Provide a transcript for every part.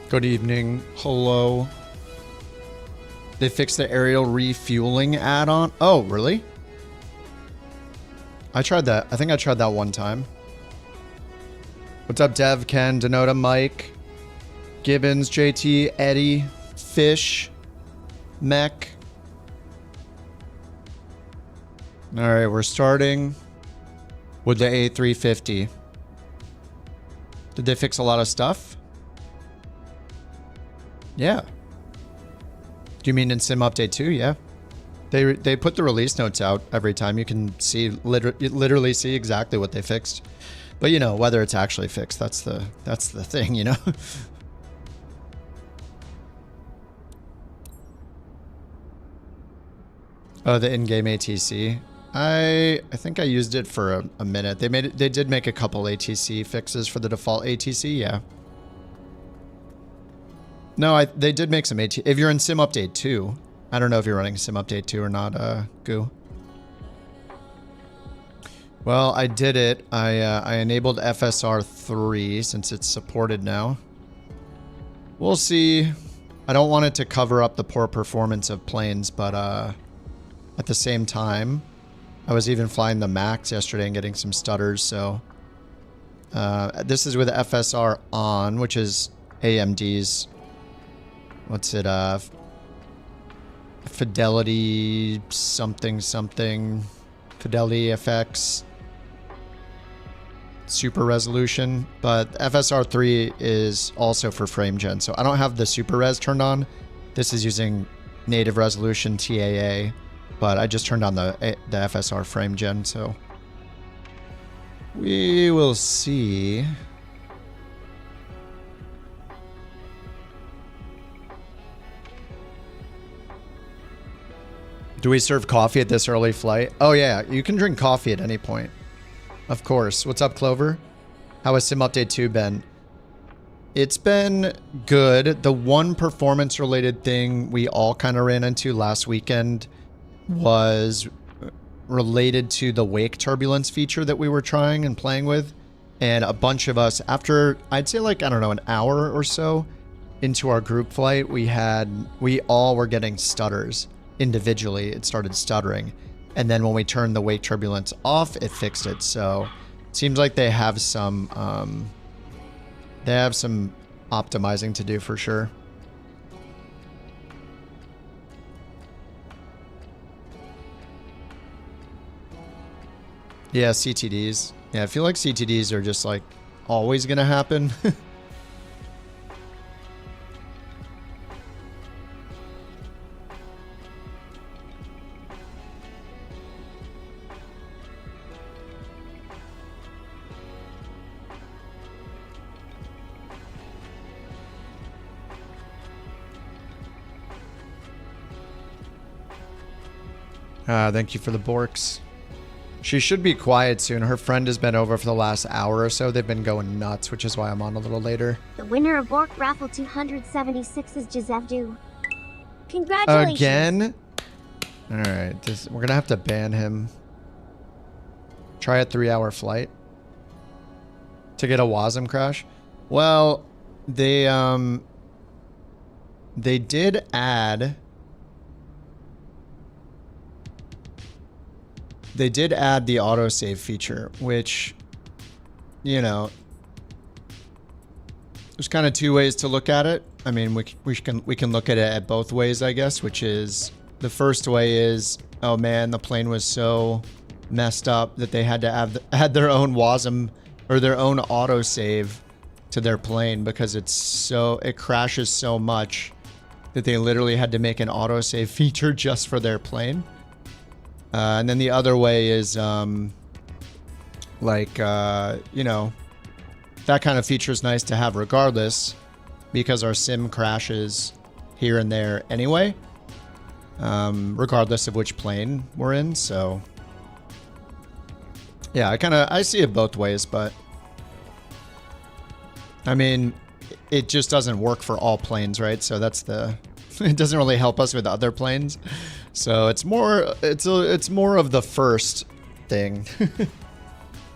Good evening. Hello. They fixed the aerial refueling add-on. Oh, really? I tried that. I think I tried that one time. What's up, Dev, Ken, Denota, Mike, Gibbons, JT, Eddie, Fish, Mech. All right, we're starting with the A350. Did they fix a lot of stuff? Yeah. Do you mean in Sim Update 2? Yeah. They put the release notes out every time. You can see literally see exactly what they fixed. But you know, whether it's actually fixed, that's the thing, you know. Oh, the in-game ATC. I think I used it for a minute. They did make a couple ATC fixes for the default ATC, yeah. No, they did make some ATC. If you're in Sim Update 2, I don't know if you're running Sim Update 2 or not, Goo. Well, I did it. I enabled FSR3 since it's supported now. We'll see. I don't want it to cover up the poor performance of planes, but at the same time, I was even flying the Max yesterday and getting some stutters, so this is with FSR on, which is AMD's, what's it, Fidelity something something, Fidelity FX super resolution, but FSR3 is also for frame gen, so I don't have the super res turned on. This is using native resolution TAA, but I just turned on the FSR frame gen, so we will see. Do we serve coffee at this early flight? Oh yeah, you can drink coffee at any point. Of course. What's up, Clover? How has Sim Update 2 been? It's been good. The one performance-related thing we all kind of ran into last weekend was related to the wake turbulence feature that we were trying and playing with. And a bunch of us, after, I'd say like, I don't know, an hour or so into our group flight, we all were getting stutters. Individually, it started stuttering. And then when we turned the wake turbulence off, it fixed it. So it seems like they have some optimizing to do for sure. Yeah, CTDs. Yeah, I feel like CTDs are just like always gonna happen. Thank you for the Borks. She should be quiet soon. Her friend has been over for the last hour or so. They've been going nuts, which is why I'm on a little later. The winner of Bork Raffle 276 is Joseph Du. Congratulations. Again? Alright, we're gonna have to ban him. Try a 3-hour flight to get a WASM crash. Well, they did add... They did add the autosave feature, which, you know, there's kind of two ways to look at it. I mean, we can look at it at both ways, I guess, which is the first way is, oh man, the plane was so messed up that they had to add their own WASM or their own autosave to their plane because it crashes so much that they literally had to make an autosave feature just for their plane. And then the other way is, you know, that kind of feature is nice to have regardless because our sim crashes here and there anyway, regardless of which plane we're in. So, yeah, I see it both ways, but I mean, it just doesn't work for all planes, right? So that's it doesn't really help us with other planes. So it's more of the first thing.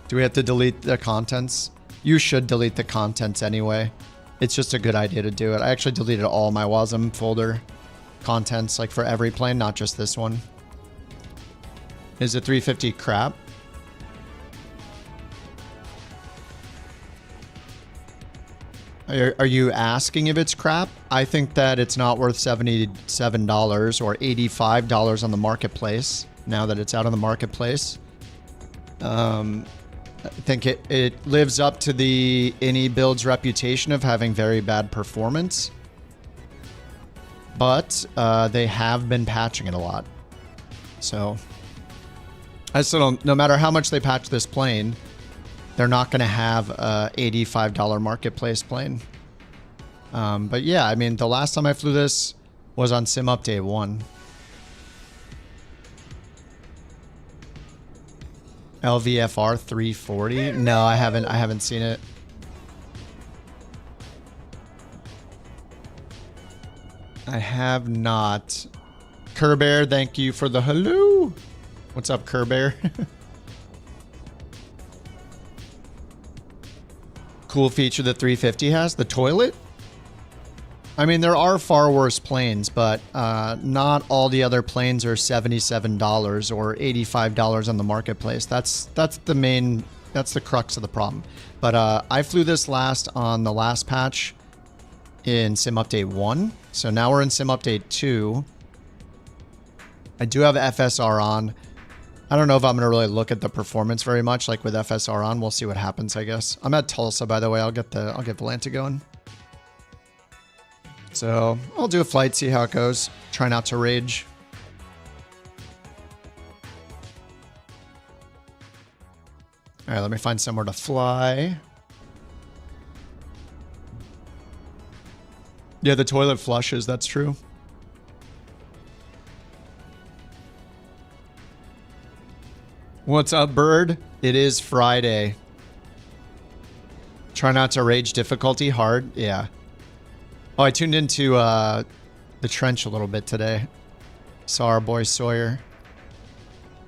Do we have to delete the contents? You should delete the contents anyway. it's just a good idea to do it. I actually deleted all my WASM folder contents, like for every plane, not just this one. Is the 350 crap? Are you asking if it's crap? I think that it's not worth $77 or $85 on the marketplace now that it's out on the marketplace. I think it lives up to the AnyBuild's reputation of having very bad performance. But they have been patching it a lot. So I still don't, no matter how much they patch this plane, they're not going to have a $85 marketplace plane. But yeah, I mean, the last time I flew this was on Sim Update 1. LVFR340? No, I haven't seen it. I have not. Kerbear, thank you for the hello. What's up, Kerbear? Cool feature the 350 has, the toilet. I mean, there are far worse planes, but not all the other planes are $77 or $85 on the marketplace. That's the crux of the problem. But I flew this last on the last patch in Sim Update 1. So now we're in Sim Update 2. I do have FSR on. I don't know if I'm going to really look at the performance very much, like with FSR on. We'll see what happens, I guess. I'm at Tulsa, by the way. I'll get Volanta going. So I'll do a flight, see how it goes. Try not to rage. All right, let me find somewhere to fly. Yeah, the toilet flushes. That's true. What's up, bird? It is Friday. Try not to rage difficulty hard. Yeah. Oh, I tuned into the trench a little bit today. Saw our boy Sawyer.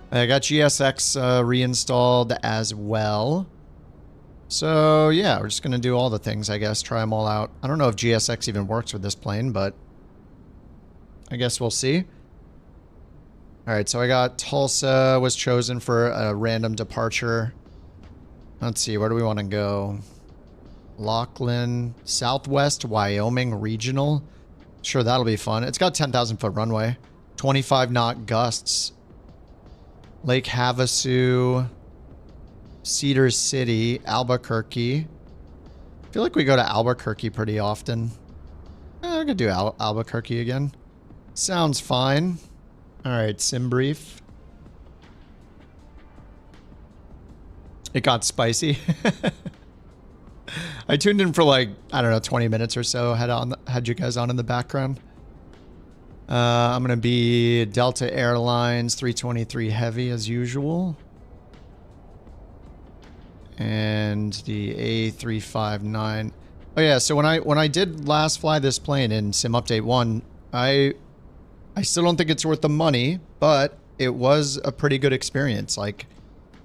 I got GSX reinstalled as well. So yeah, we're just gonna do all the things, I guess. Try them all out. I don't know if GSX even works with this plane, but I guess we'll see. All right, so I got Tulsa was chosen for a random departure. Let's see, where do we want to go? Laughlin, Southwest Wyoming Regional. Sure, that'll be fun. It's got 10,000 foot runway, 25 knot gusts. Lake Havasu, Cedar City, Albuquerque. I feel like we go to Albuquerque pretty often. I could do Albuquerque again. Sounds fine. All right, sim brief. It got spicy. I tuned in for like, I don't know, 20 minutes or so. Had you guys on in the background. I'm going to be Delta Airlines 323 Heavy as usual. And the A359. Oh yeah, so when I did last fly this plane in Sim Update 1, I still don't think it's worth the money, but it was a pretty good experience. Like,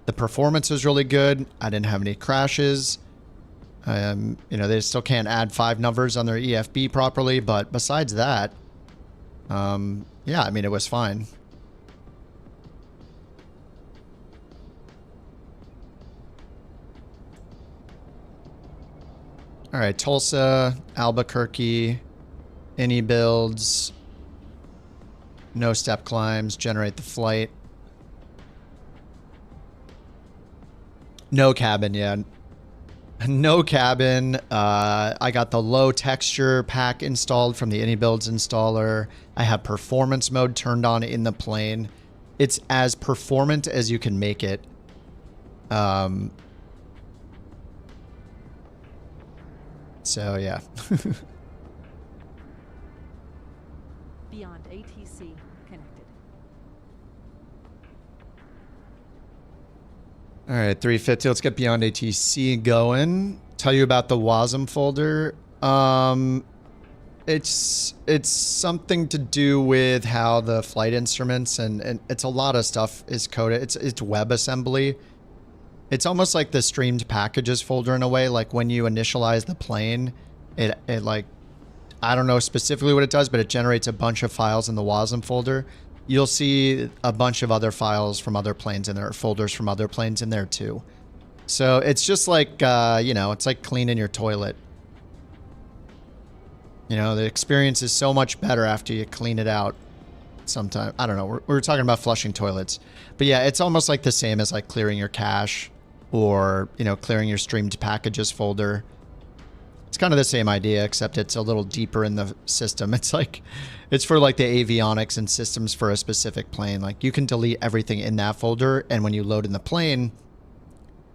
the performance was really good. I didn't have any crashes. You know, they still can't add 5 numbers on their EFB properly, but besides that, yeah, I mean, it was fine. All right, Tulsa, Albuquerque, any builds, no step climbs, generate the flight. No cabin, yeah. No cabin. I got the low texture pack installed from the AnyBuilds installer. I have performance mode turned on in the plane. It's as performant as you can make it. So yeah. Beyond ATC connected. All right, 350. Let's get beyond ATC going. Tell you about the WASM folder. It's something to do with how the flight instruments and it's a lot of stuff is coded. It's WebAssembly. It's almost like the streamed packages folder in a way. Like when you initialize the plane, it like, I don't know specifically what it does, but it generates a bunch of files in the WASM folder. You'll see a bunch of other files from other planes in there, folders from other planes in there too. So it's just like, you know, it's like cleaning your toilet. You know, the experience is so much better after you clean it out. Sometimes, I don't know, we're talking about flushing toilets. But yeah, it's almost like the same as like clearing your cache or, you know, clearing your streamed packages folder. It's kind of the same idea, except it's a little deeper in the system. It's like, it's for like the avionics and systems for a specific plane. Like you can delete everything in that folder, and when you load in the plane,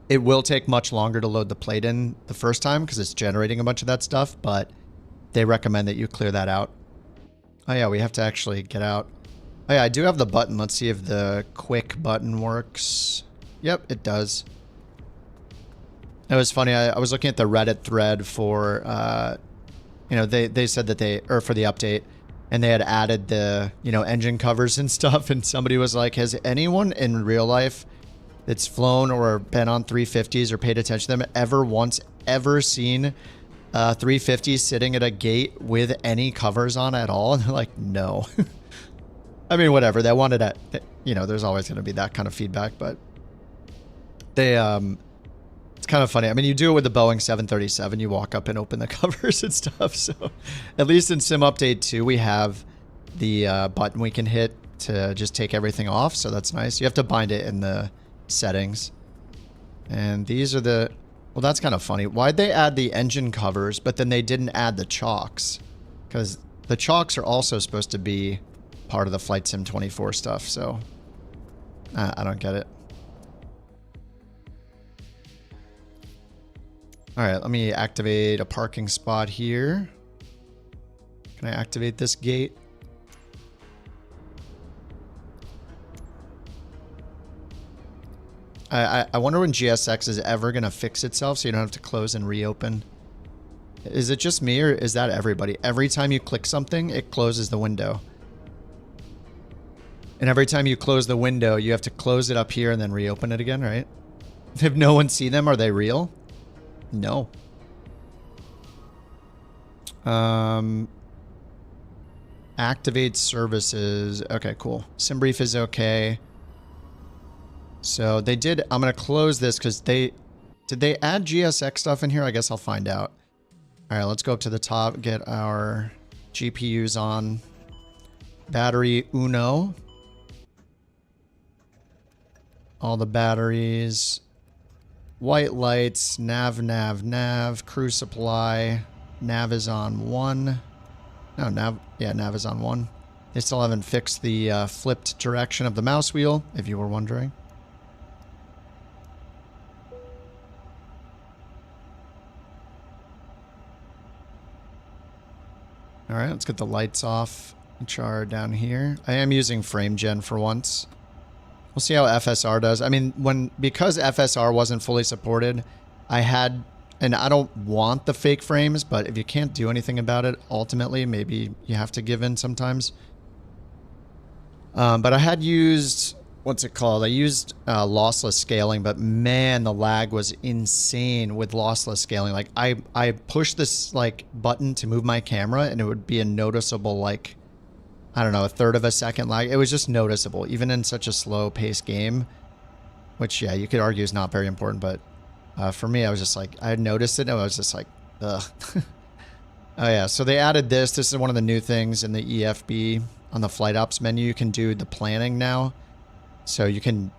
it will take much longer to load the plate in the first time because it's generating a bunch of that stuff, but they recommend that you clear that out. Oh yeah, we have to actually get out. Oh yeah, I do have the button. Let's see if the quick button works. Yep, it does. It was funny. I was looking at the Reddit thread for, you know, they said that or for the update, and they had added the, you know, engine covers and stuff. And somebody was like, has anyone in real life that's flown or been on 350s or paid attention to them ever seen 350 sitting at a gate with any covers on at all? And they're like, no. I mean, whatever. They wanted to, you know, there's always going to be that kind of feedback, but they, it's kind of funny. I mean, you do it with the Boeing 737. You walk up and open the covers and stuff. So at least in Sim Update 2, we have the button we can hit to just take everything off. So that's nice. You have to bind it in the settings. And these are the... Well, that's kind of funny. Why'd they add the engine covers, but then they didn't add the chocks? Because the chocks are also supposed to be part of the Flight Sim 24 stuff. So I don't get it. All right, let me activate a parking spot here. Can I activate this gate? I wonder when GSX is ever going to fix itself so you don't have to close and reopen. Is it just me or is that everybody? Every time you click something, it closes the window. And every time you close the window, you have to close it up here and then reopen it again, right? If no one see them, are they real? No. Activate services. Okay, cool. SimBrief is okay. So they did, I'm going to close this because did they add GSX stuff in here? I guess I'll find out. All right, let's go up to the top, get our GPUs on. Battery uno. All the batteries. White lights, nav, crew supply. Nav is on 1. No, nav is on 1. They still haven't fixed the flipped direction of the mouse wheel, if you were wondering. All right, let's get the lights off, which are down here. I am using frame gen for once. We'll see how FSR does. I mean, because FSR wasn't fully supported, I had, and I don't want the fake frames, but if you can't do anything about it, ultimately, maybe you have to give in sometimes. But I had used, what's it called? I used lossless scaling, but man, the lag was insane with lossless scaling. Like I pushed this like button to move my camera and it would be a noticeable, like, I don't know, 1/3 of a second lag. It was just noticeable, even in such a slow paced game, which, yeah, you could argue is not very important. But for me, I was just like, I had noticed it and I was just like, ugh. Oh yeah, so they added this. This is one of the new things in the EFB on the flight ops menu. You can do the planning now. So you can,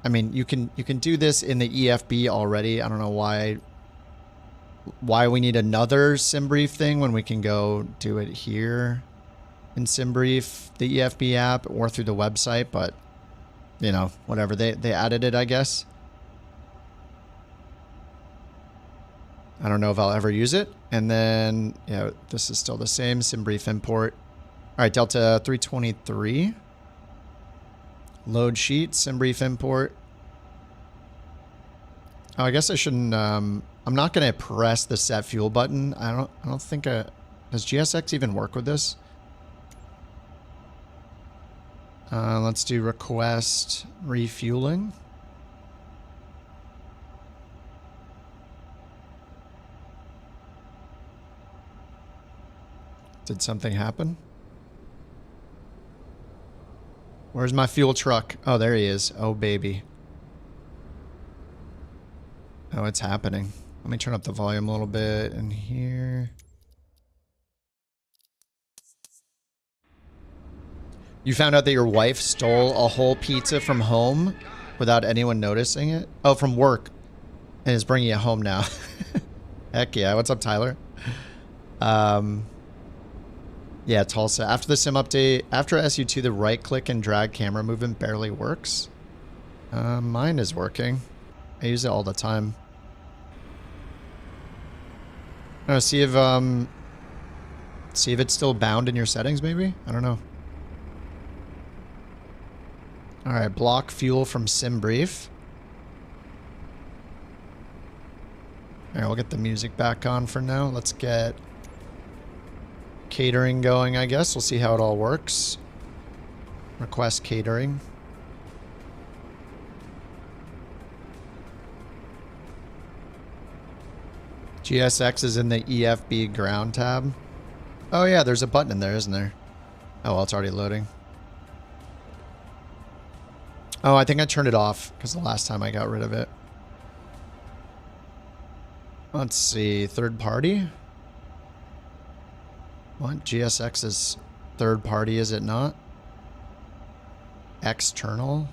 I mean, you can do this in the EFB already. I don't know why we need another SimBrief thing when we can go do it here in SimBrief, the EFB app, or through the website, but you know, whatever, they added it, I guess. I don't know if I'll ever use it. And then, yeah, this is still the same, SimBrief import. All right, Delta 323. Load sheet, SimBrief import. Oh, I guess I shouldn't, I'm not going to press the set fuel button. I don't think, does GSX even work with this? Let's do request refueling. Did something happen? Where's my fuel truck? Oh, there he is. Oh, baby. Oh, it's happening. Let me turn up the volume a little bit in here. You found out that your wife stole a whole pizza from home without anyone noticing it? Oh, from work. And is bringing it home now. Heck yeah. What's up, Tyler? Yeah, Tulsa. After the sim update, after SU2, the right click and drag camera movement barely works. Mine is working. I use it all the time. I don't know, see if it's still bound in your settings, maybe? I don't know. Alright, block fuel from sim brief. Alright, we'll get the music back on for now. Let's get catering going, I guess. We'll see how it all works. Request catering. GSX is in the EFB ground tab. Oh yeah, there's a button in there, isn't there? Oh well, it's already loading. Oh, I think I turned it off because the last time I got rid of it. Let's see, third party? What? GSX is third party, is it not? External?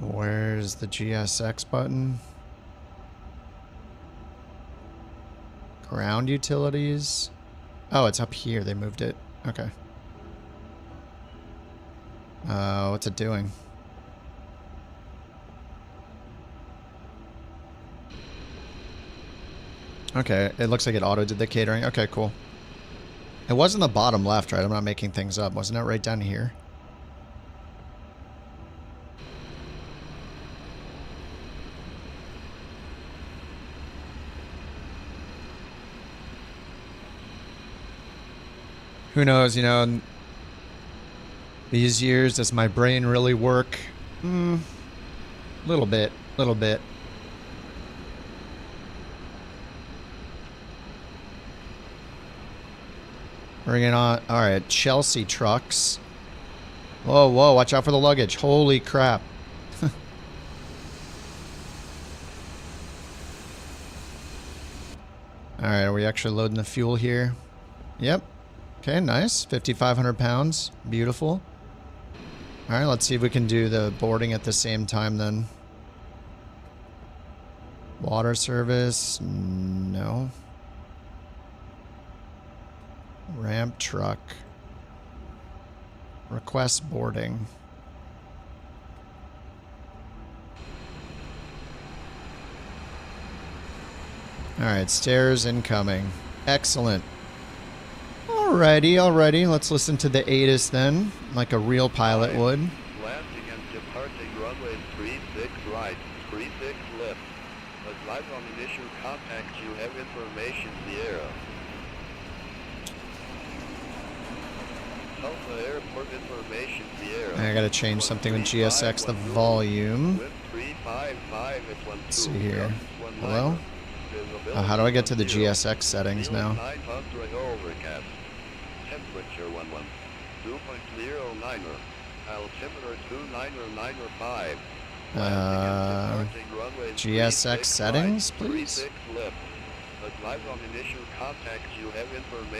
Where's the GSX button? Ground utilities? Oh, it's up here. They moved it. Okay. What's it doing? Okay, it looks like it auto did the catering. Okay, cool. It was in the bottom left, right? I'm not making things up. Wasn't it right down here? Who knows, you know, these years, does my brain really work? Little bit, little bit. Bring it on. All right, Chelsea trucks. Whoa, whoa, watch out for the luggage. Holy crap. All right, are we actually loading the fuel here? Yep. Okay, nice. 5,500 pounds. Beautiful. All right, let's see if we can do the boarding at the same time then. Water service. No. Ramp truck. Request boarding. All right, stairs incoming. Excellent. Alrighty, alrighty. Let's listen to the ATIS then, like a real pilot would. Landing and departing runway 36 right, 36 left. Advise on initial contact, you have information, Sierra. Tulsa Airport information, Sierra. I gotta change something with GSX, the volume. Let's see here. Hello? How do I get to the GSX settings now? Temperature 11, 2.09, altimeter 29905. GSX settings, please?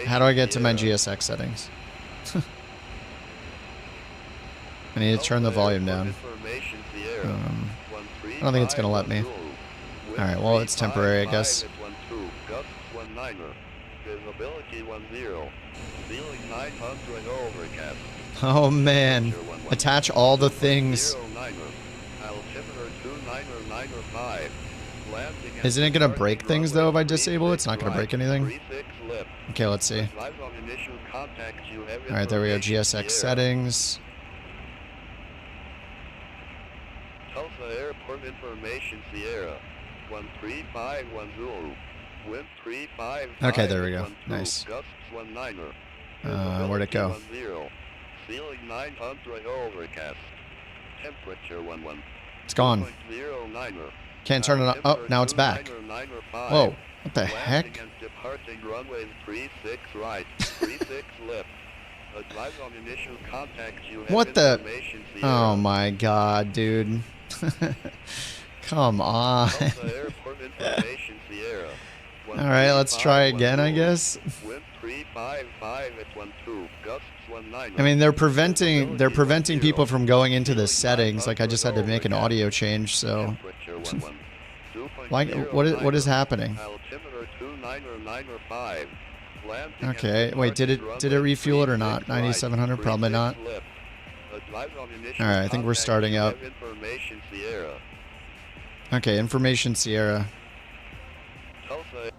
How do I get to my GSX settings? I need to turn the volume down. I don't think it's going to let me. Alright, well, it's temporary, I guess. Oh, man. Attach all the things. Isn't it going to break things, though, if I disable it? It's not going to break anything? Okay, let's see. Alright, there we go. GSX settings. Tulsa Airport information, Sierra 13510. Wind 35. Okay, there we go. Nice. Where'd it go? Ceiling 900 overcast. Temperature 11. It's gone. 2.09er. Can't turn it on. Oh, now it's back. 2.995. Whoa, what the Landing heck? and departing runway 36 right, 36 left. Advise on initial contact. You have What the? information, Oh my god, dude. Come on. Delta Airport information, Sierra. Alright, let's try again, I guess. Wind 355 at 12. Gusts 19. I mean, they're preventing people from going into the settings. Like, I just had to make an audio change, so. Temperature 11. Like, what is happening? Altimeter 29905. Landing Okay, and wait, did it departing refuel it or runway not? 36 right, 9700, probably 36 not. left. Advise on initial Alright, I think we're contact. starting You up. have information, Sierra. Okay, information Sierra. Tulsa.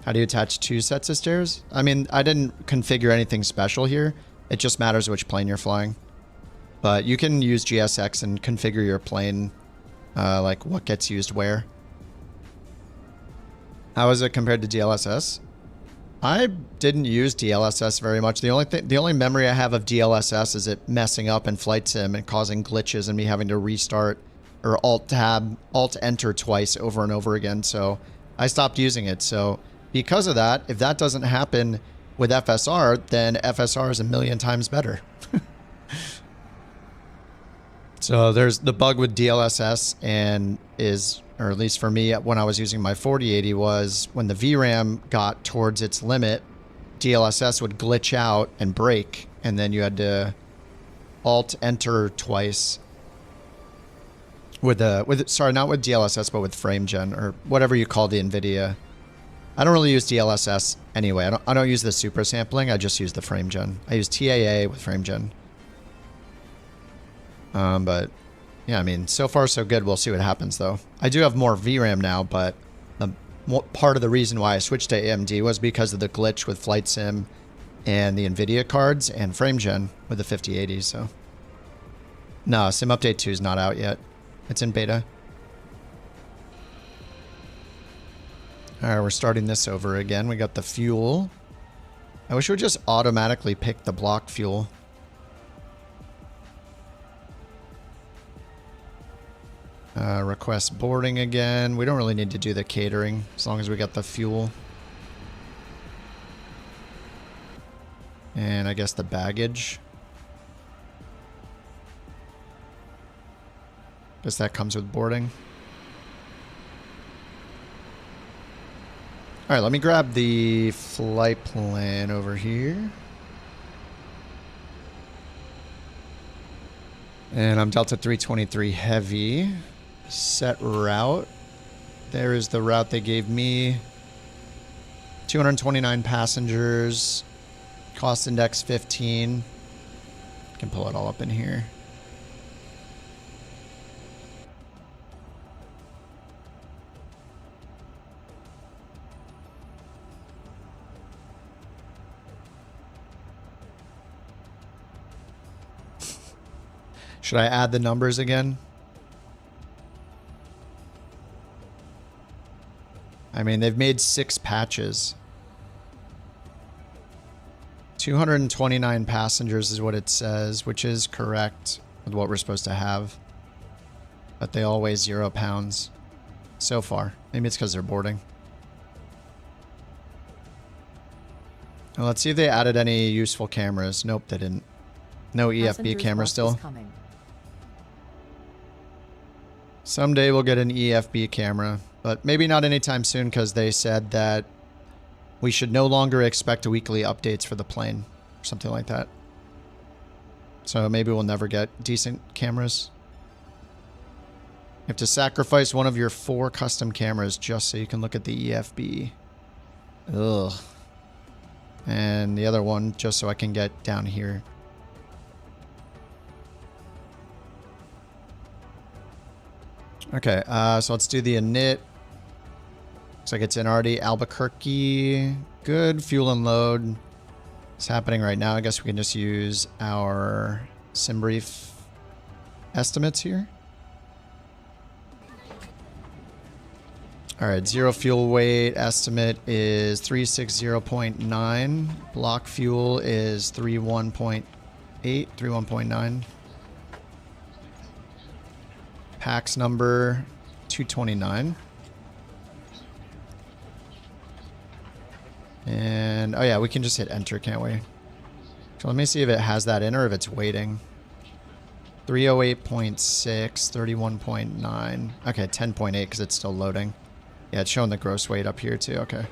How do you attach 2 sets of stairs? I mean, I didn't configure anything special here. It just matters which plane you're flying. But you can use GSX and configure your plane, like what gets used where. How is it compared to DLSS? I didn't use DLSS very much. The only memory I have of DLSS is it messing up in flight sim and causing glitches and me having to restart or alt enter twice over and over again. So I stopped using it. So because of that, if that doesn't happen with FSR, then FSR is a million times better. So there's the bug with DLSS and or at least for me, when I was using my 4080, was when the VRAM got towards its limit, DLSS would glitch out and break, and then you had to alt-enter twice sorry, not with DLSS, but with FrameGen, or whatever you call the NVIDIA. I don't really use DLSS anyway. I don't use the super sampling, I just use the FrameGen. I use TAA with FrameGen. But yeah, I mean, so far so good. We'll see what happens though. I do have more VRAM now, but part of the reason why I switched to AMD was because of the glitch with Flight Sim and the NVIDIA cards and FrameGen with the 5080. So no, Sim Update 2 is not out yet. It's in beta. All right, we're starting this over again. We got the fuel. I wish it would just automatically pick the block fuel. Request boarding again. We don't really need to do the catering as long as we got the fuel. And I guess the baggage. Guess that comes with boarding. All right, let me grab the flight plan over here. And I'm Delta 323 Heavy. Set route. There is the route they gave me. 229 passengers. Cost index 15. Can pull it all up in here. Should I add the numbers again? I mean, they've made 6 patches. 229 passengers is what it says, which is correct with what we're supposed to have. But they all weigh 0 pounds so far. Maybe it's because they're boarding. Well, let's see if they added any useful cameras. Nope, they didn't. No EFB camera still. Someday we'll get an EFB camera, but maybe not anytime soon because they said that we should no longer expect weekly updates for the plane or something like that. So maybe we'll never get decent cameras. You have to sacrifice one of your 4 custom cameras just so you can look at the EFB. Ugh. And the other one just so I can get down here. Okay, so let's do the init. Looks like it's in already. Albuquerque. Good. Fuel and load. It's happening right now. I guess we can just use our sim brief estimates here. All right, 0 fuel weight estimate is 360.9. Block fuel is 31.8. 31.9. Pax number 229. And, oh yeah, we can just hit enter, can't we? So let me see if it has that in or if it's waiting. 308.6, 31.9. Okay, 10.8 because it's still loading. Yeah, it's showing the gross weight up here too, okay.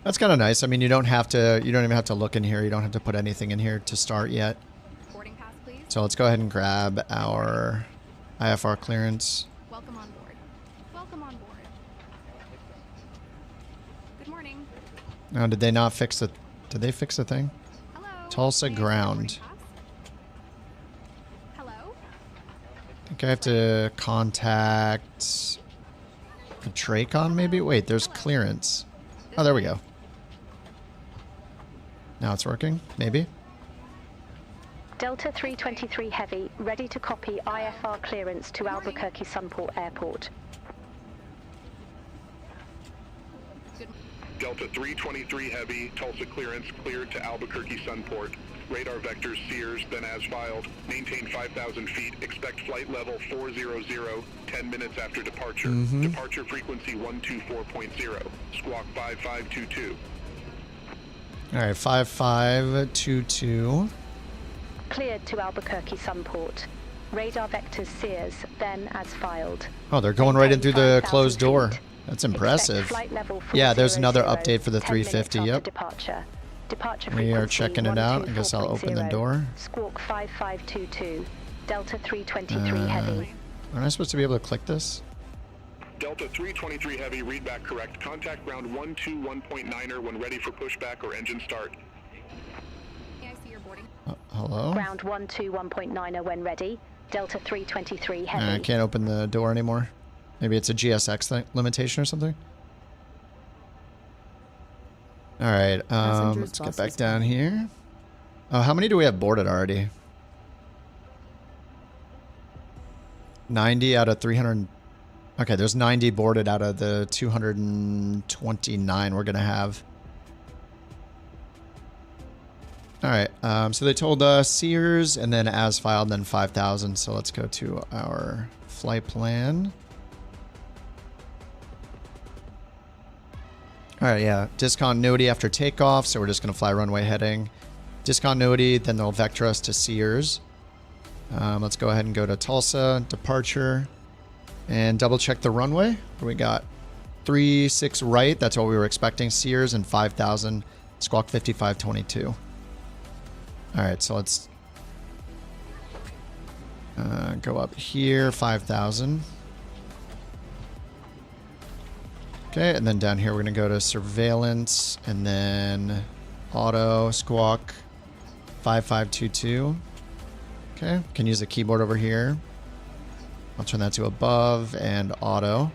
That's kind of nice. I mean, you don't even have to look in here. You don't have to put anything in here to start yet. Boarding pass, please. So let's go ahead and grab our IFR clearance. Welcome on board. Welcome on board. Good morning. Oh, did they not fix the... Did they fix the thing? Hello. Tulsa May I see your ground. boarding pass? Hello. I think I have to contact... the Tracon, maybe? Wait, there's clearance. Oh, there we go. Now it's working, maybe. Delta 323 Heavy, ready to copy IFR clearance to Albuquerque Sunport Airport. Delta 323 Heavy, Tulsa clearance cleared to Albuquerque Sunport. Radar vectors Sears, then as filed. Maintain 5,000 feet. Expect flight level 400, 10 minutes after departure. Departure frequency 124.0. Squawk 5522. Alright, 5522. Cleared to Albuquerque Sunport. Radar vectors Sears, then as filed. Oh, they're going right in through the 5,000 closed door. feet. That's impressive. Expect flight level Yeah, there's another 400, update for the 10 minutes 350, after yep. Departure. Departure We are frequency checking it out. I guess I'll open the 124.0. door. Squawk 5522. Delta 323 Heavy. Aren't I supposed to be able to click this? Delta 323 Heavy, read back correct. Contact ground 121.9er when ready for pushback or engine start. May I see your boarding? Hello? Ground 121.9er when ready. Delta 323 Heavy. I can't open the door anymore. Maybe it's a GSX limitation or something? Alright, let's get back down here. Oh, how many do we have boarded already? 90 out of 300. Okay, there's 90 boarded out of the 229 we're going to have. Alright, so they told us Sears and then as filed, then 5,000. So let's go to our flight plan. Alright, yeah. Discontinuity after takeoff, so we're just going to fly runway heading. Discontinuity, then they'll vector us to Sears. Let's go ahead and go to Tulsa, departure, and double check the runway. We got 36 right, that's what we were expecting, Sears, and 5,000, squawk 5522. Alright, so let's go up here, 5,000. Okay, and then down here we're going to go to surveillance and then auto squawk 5522. Okay, can use the keyboard over here. I'll turn that to above and auto.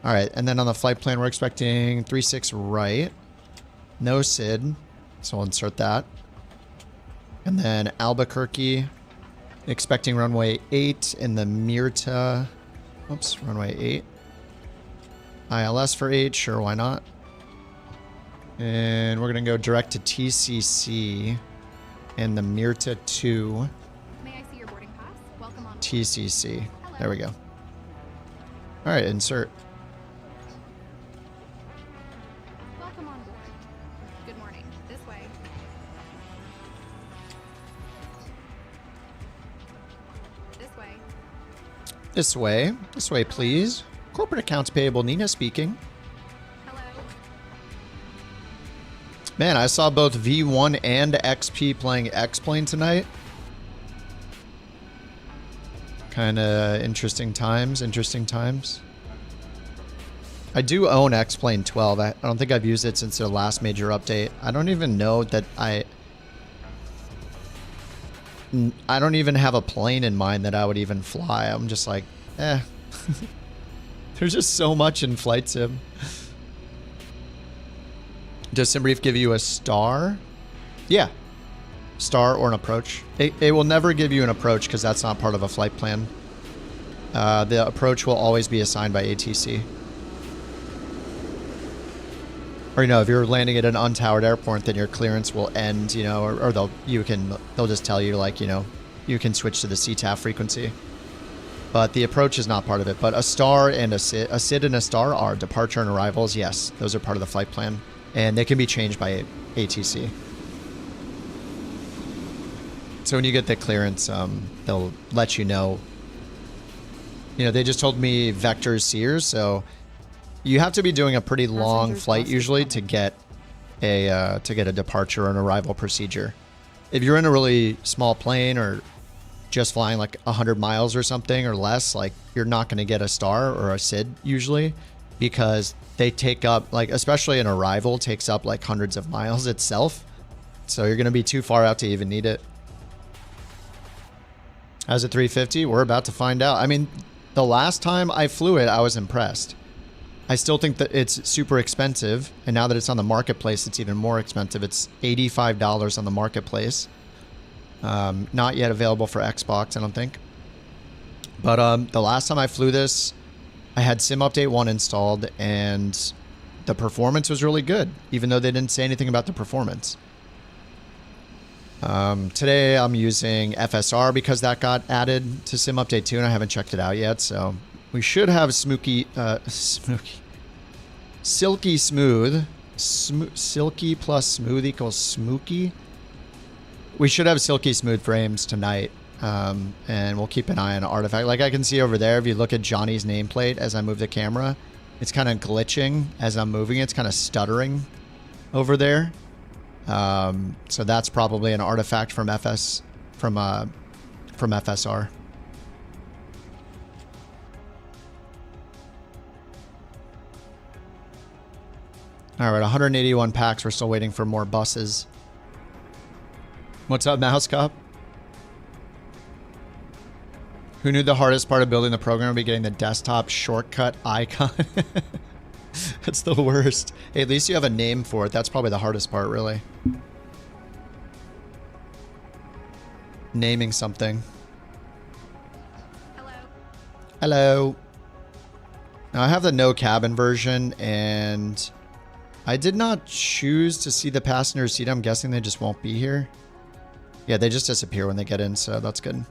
All right, and then on the flight plan we're expecting 36 right. No SID, so we'll insert that. And then Albuquerque, expecting runway 8 in the Myrta. Oops, runway 8. ILS for 8, sure, why not? And we're going to go direct to TCC and the Myrta 2 May I see your boarding pass? Welcome on board. TCC. Hello. There we go. All right, insert. Welcome on board. Good morning. This way. This way. This way. This way, please. Corporate accounts payable, Nina speaking. Hello. Man, I saw both V1 and XP playing X-Plane tonight. Kind of interesting times, I do own X-Plane 12. I don't think I've used it since their last major update. I don't even know that I don't even have a plane in mind that I would even fly. I'm just like, eh. There's just so much in Flight Sim. Does SimBrief give you a star? Yeah. Star or an approach. It will never give you an approach because that's not part of a flight plan. The approach will always be assigned by ATC. Or, you know, if you're landing at an untowered airport, then your clearance will end, you know, or they'll just tell you, like, you know, you can switch to the CTAF frequency. But the approach is not part of it. But a star and a SID and a star are departure and arrivals. Yes, those are part of the flight plan. And they can be changed by ATC. So when you get the clearance, they'll let you know. You know, they just told me vectors Sears, so you have to be doing a pretty long flight usually to get a departure and arrival procedure. If you're in a really small plane or just flying like 100 miles or something or less, like you're not going to get a star or a SID usually, because they take up, like, especially an arrival takes up like hundreds of miles itself. So you're going to be too far out to even need it. How's it 350? We're about to find out. I mean, the last time I flew it, I was impressed. I still think that it's super expensive, and now that it's on the marketplace, it's even more expensive. It's $85 on the marketplace. Not yet available for Xbox, I don't think. But the last time I flew this, I had Sim Update 1 installed, and the performance was really good, even though they didn't say anything about the performance. Today I'm using FSR because that got added to Sim Update 2, and I haven't checked it out yet, so we should have silky smooth. Silky plus smooth equals smooky. We should have silky smooth frames tonight, and we'll keep an eye on artifact. Like I can see over there, if you look at Johnny's nameplate as I move the camera, it's kind of glitching as I'm moving. It's kind of stuttering over there. So that's probably an artifact from FSR. All right, 181 packs. We're still waiting for more buses. What's up, Mouse Cop? Who knew the hardest part of building the program would be getting the desktop shortcut icon? That's the worst. Hey, at least you have a name for it. That's probably the hardest part, really. Naming something. Hello. Hello. Now, I have the no cabin version, and I did not choose to see the passenger seat. I'm guessing they just won't be here. Yeah, they just disappear when they get in, so that's good.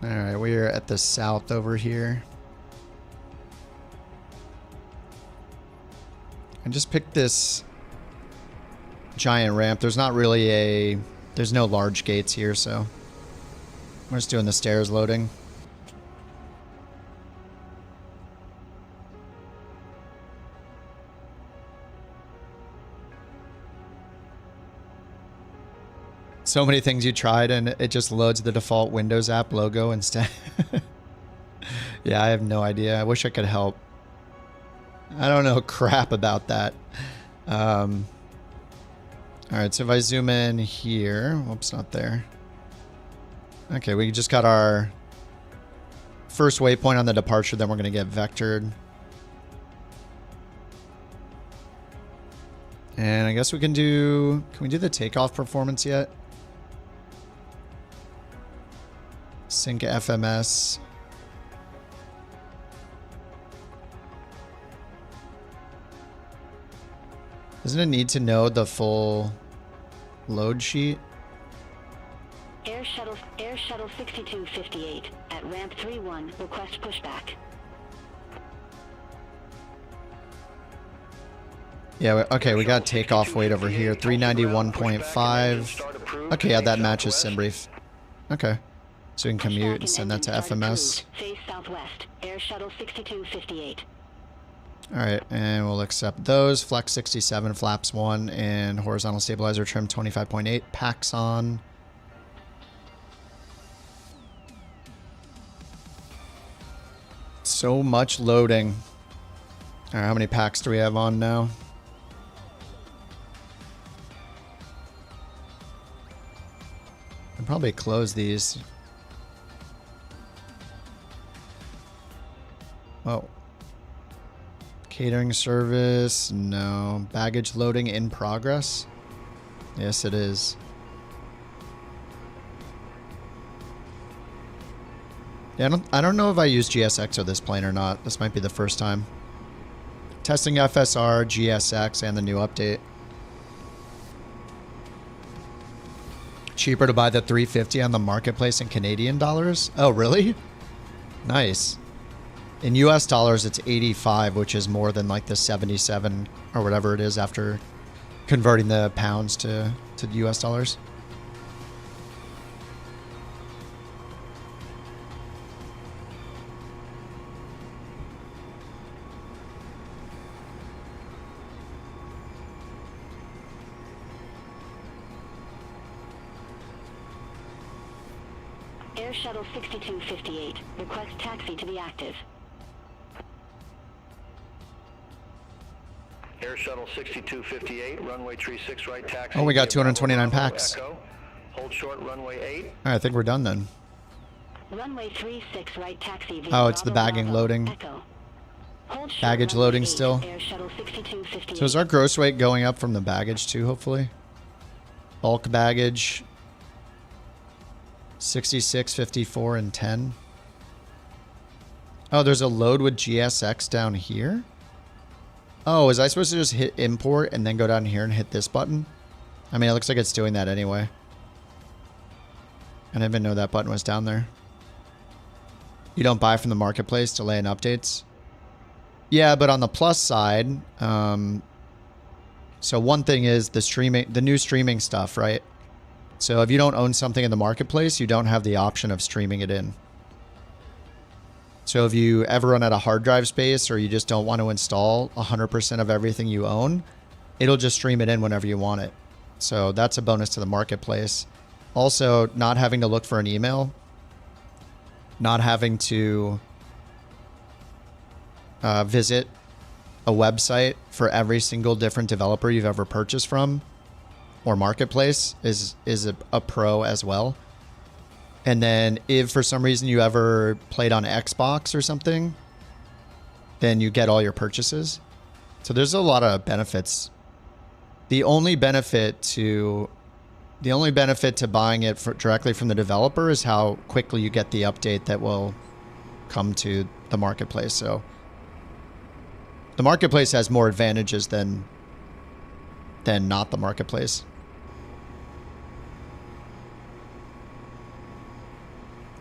All right, we are at the south over here. I just picked this giant ramp. There's not really there's no large gates here, so we're just doing the stairs loading. So many things you tried and it just loads the default Windows app logo instead. Yeah, I have no idea. I wish I could help. I don't know crap about that. All right, so if I zoom in here, whoops, not there. Okay, we just got our first waypoint on the departure, then we're going to get vectored. And I guess we can we do the takeoff performance yet? Sync FMS. Doesn't it need to know the full load sheet? Air Shuttle 6258 at ramp 31, request pushback. Yeah, okay, we got takeoff weight over here, 391.5. Okay, yeah, that matches SimBrief. Okay, so we can commute and send that to FMS. Face southwest, Air Shuttle 6258. Alright, and we'll accept those. Flex 67, flaps 1, and horizontal stabilizer trim 25.8. Packs on. So much loading. Alright, how many packs do we have on now? I'll probably close these. Oh. Catering service, no. Baggage loading in progress? Yes, it is. Yeah, I don't know if I use GSX or this plane or not. This might be the first time. Testing FSR, GSX, and the new update. Cheaper to buy the 350 on the marketplace in Canadian dollars? Oh, really? Nice. In US dollars, it's 85, which is more than like the 77 or whatever it is after converting the pounds to US dollars. Air Shuttle 6258. Request taxi to be active. Air Shuttle 6258, runway 36 right taxi. Oh, we got 229 packs. Echo. Hold short, runway 8. All right, I think we're done then. Runway 36 right taxi. Oh, it's the bagging loading. Echo. Hold short, Baggage runway loading 8, still. Air Shuttle 6258. So is our gross weight going up from the baggage too, hopefully? Bulk baggage 66, 54, and 10. Oh, there's a load with GSX down here? Oh, was I supposed to just hit import and then go down here and hit this button? I mean, it looks like it's doing that anyway. I didn't even know that button was down there. You don't buy from the marketplace, delay in updates? Yeah, but on the plus side, so one thing is the new streaming stuff, right? So if you don't own something in the marketplace, you don't have the option of streaming it in. So if you ever run out of hard drive space or you just don't want to install 100% of everything you own, it'll just stream it in whenever you want it. So that's a bonus to the marketplace. Also, not having to look for an email, not having to visit a website for every single different developer you've ever purchased from or marketplace is a pro as well. And then if for some reason you ever played on Xbox or something, then you get all your purchases. So there's a lot of benefits. The only benefit to buying it directly from the developer is how quickly you get the update that will come to the marketplace. So the marketplace has more advantages than not the marketplace.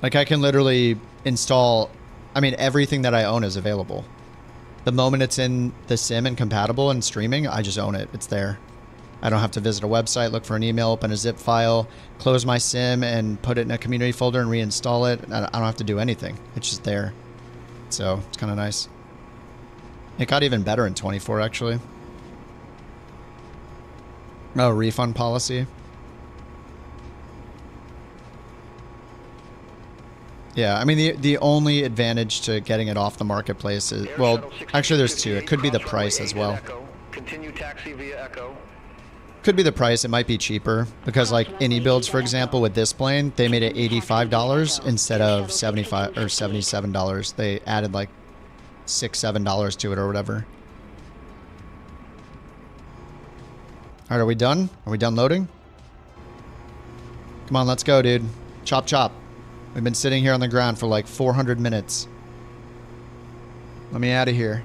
Like I can literally install, I mean, everything that I own is available. The moment it's in the sim and compatible and streaming, I just own it. It's there. I don't have to visit a website, look for an email, open a zip file, close my sim and put it in a community folder and reinstall it. I don't have to do anything. It's just there. So it's kind of nice. It got even better in 24 actually. Oh, refund policy. Yeah, I mean, the only advantage to getting it off the marketplace is, well, actually there's two. It could be the price as well. Continue taxi via Echo. Could be the price. It might be cheaper because like any builds, for example, with this plane, they made it $85 instead of $75 or $77. They added like $6, $7 to it or whatever. All right, are we done? Are we done loading? Come on, let's go, dude. Chop, chop. We've been sitting here on the ground for like 400 minutes. Let me out of here.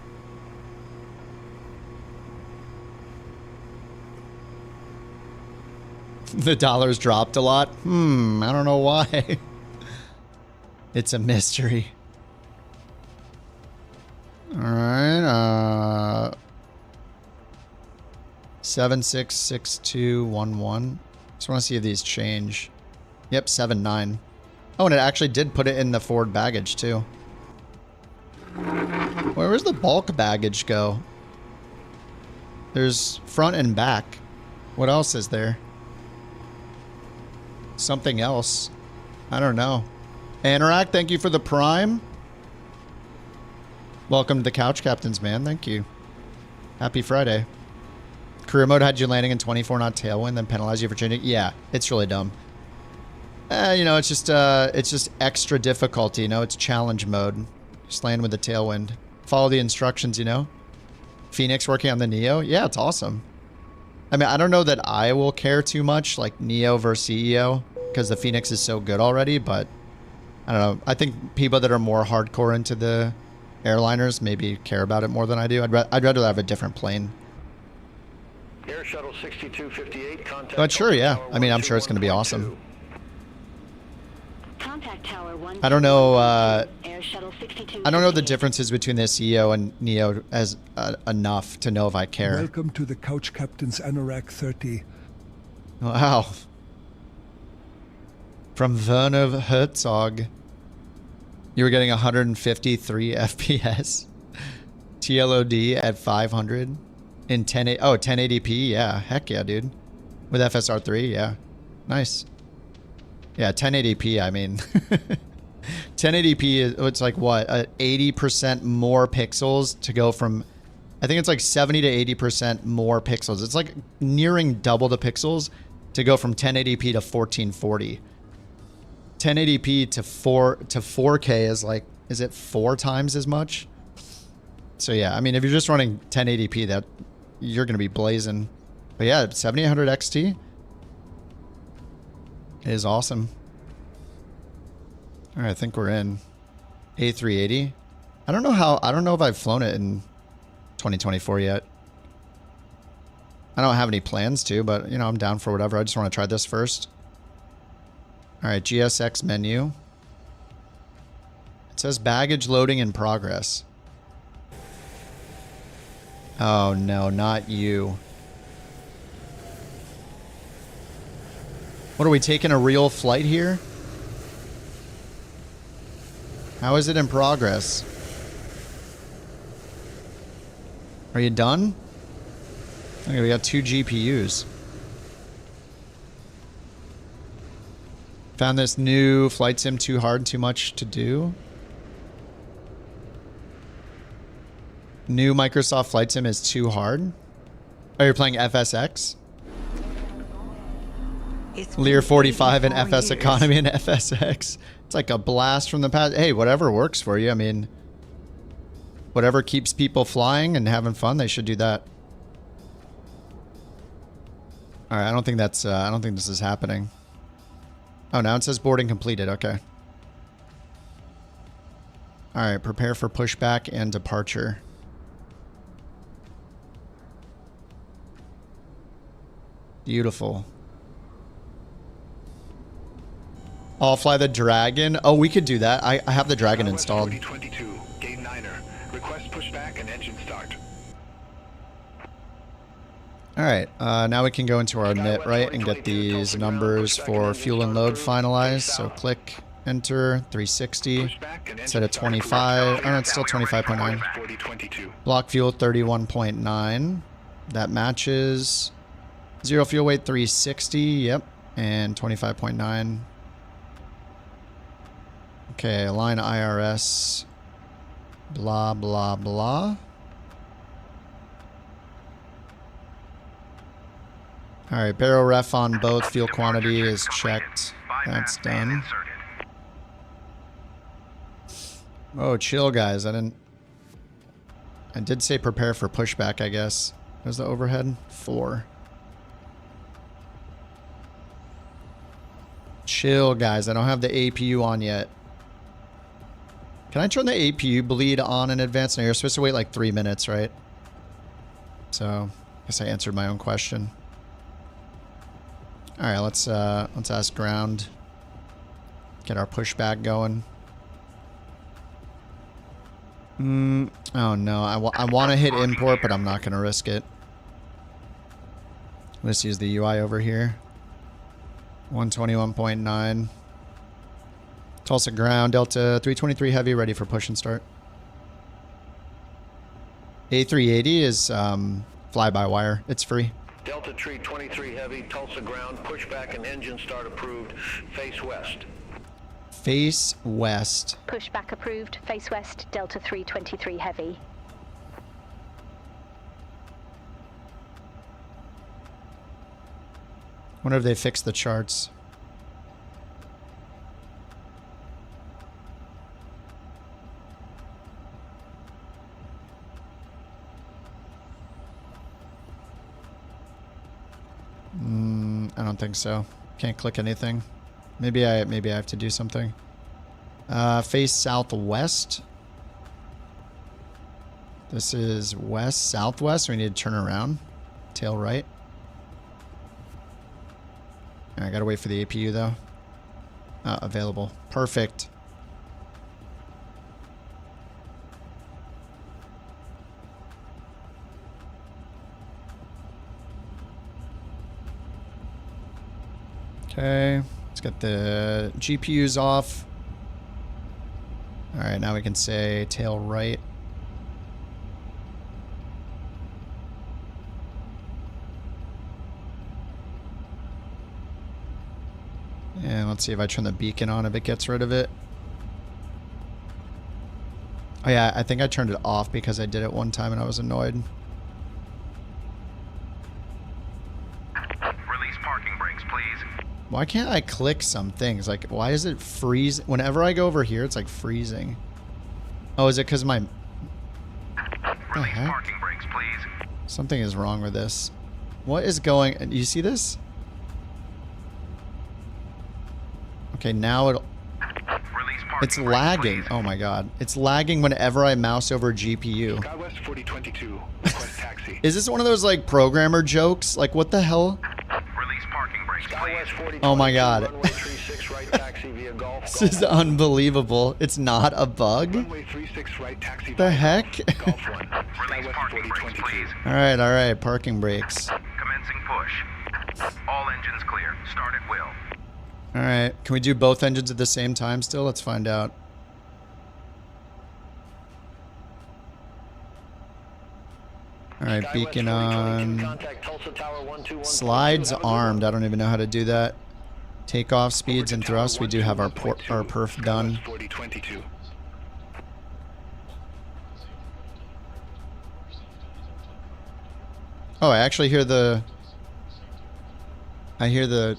The dollar's dropped a lot. I don't know why. It's a mystery. All right. 766211. Just want to see if these change. Yep, 79. Oh, and it actually did put it in the forward baggage too. Where's the bulk baggage go? There's front and back. What else is there? Something else. I don't know. Anorak, thank you for the prime. Welcome to the Couch Captains, man. Thank you. Happy Friday. Career mode had you landing in 24 knot tailwind, then penalize you for changing. Yeah, it's really dumb. You know, it's just extra difficulty. You know, it's challenge mode. Just land with the tailwind. follow the instructions, you know? Phoenix working on the Neo? Yeah, it's awesome. I mean, I don't know that I will care too much, like Neo versus CEO, because the Phoenix is so good already, but I don't know. I think people that are more hardcore into the airliners maybe care about it more than I do. I'd rather have a different plane. Air Shuttle 6258, contact. But sure, yeah. I mean, I'm sure it's going to be awesome. Contact Tower 1. I don't know. Air Shuttle 62. I don't know the differences between the CEO and Neo as enough to know if I care. Welcome to the Couch Captain's Anorak 30. Wow. From Werner Herzog. You were getting 153 FPS. TLOD at 500 in 1080p. Yeah, heck yeah, dude. With FSR3, yeah. Nice. Yeah, 1080p, I mean. 1080p is, it's like what? 80% more pixels to go from, I think it's like 70 to 80% more pixels. It's like nearing double the pixels to go from 1080p to 1440. 1080p to 4K is like, is it 4 times as much? So yeah, I mean, if you're just running 1080p, that you're going to be blazing. But yeah, 7800 XT is awesome. All right, I think we're in. A380. I don't know if I've flown it in 2024 yet. I don't have any plans to, but you know, I'm down for whatever. I just want to try this first. All right, GSX menu. It says baggage loading in progress. Oh no, not you. What, are we taking a real flight here? How is it in progress? Are you done? Okay, we got 2 GPUs. Found this new flight sim too hard, too much to do. New Microsoft Flight Sim is too hard. Oh, you're playing FSX? Lear 45 and FS Economy and FSX. It's like a blast from the past. Hey, whatever works for you. I mean, whatever keeps people flying and having fun, they should do that. All right, I don't think that's, I don't think this is happening. Oh, now it says boarding completed. Okay. All right, prepare for pushback and departure. Beautiful. I'll fly the Dragon. Oh, we could do that. I have the Dragon installed. 4022, gate 9er. Request pushback and engine start. All right, now we can go into our NIT, right, and get these numbers for fuel and load finalized. So click enter 360. Set at 25. Oh, no, it's still 25.9. Block fuel 31.9. That matches. Zero fuel weight 360. Yep, and 25.9. Okay, align IRS. Blah blah blah. All right, barrel ref on both. Fuel quantity is checked. That's done. Oh, chill, guys. I did say prepare for pushback, I guess. There's the overhead. 4. Chill, guys. I don't have the APU on yet. Can I turn the APU bleed on in advance? No, you're supposed to wait like 3 minutes, right? So, I guess I answered my own question. All right, let's ask ground. Get our pushback going. Oh no, I want to hit import, but I'm not going to risk it. Let's use the UI over here. 121.9. Tulsa ground, Delta 323 heavy, ready for push and start. A380 is fly-by-wire. It's free. Delta 323 heavy, Tulsa ground, pushback and engine start approved. Face west. Face west. Pushback approved. Face west, Delta 323 heavy. Wonder if they fixed the charts. I don't think so. Can't click anything. Maybe I have to do something. Face southwest. This is west, southwest. We need to turn around. Tail right. I gotta wait for the APU though. Available. Perfect. Okay, let's get the GPUs off. All right, now we can say tail right. And let's see if I turn the beacon on, if it gets rid of it. Oh yeah, I think I turned it off because I did it one time and I was annoyed. Release parking brakes, please. Why can't I click some things? Like, why is it freeze? Whenever I go over here, it's like freezing. Oh, is it because my... Release parking brakes, please. Something is wrong with this. What is going... You see this? Okay, now it'll... It's lagging. Oh my god. It's lagging whenever I mouse over GPU. SkyWest 4022. Request taxi. Is this one of those like programmer jokes? Like what the hell? Release parking brakes, please. Oh my god. Runway 36 right taxi via Golf. This is unbelievable. It's not a bug? Runway 36 right taxi The via heck? Golf 1. Release parking brakes, please. Alright, parking brakes. Commencing push. All engines clear. Start at will. Alright, can we do both engines at the same time still? Let's find out. Alright, beacon on. Slides armed. I don't even know how to do that. Takeoff speeds and thrust. We do have our perf done. Oh, I actually hear the... I hear the...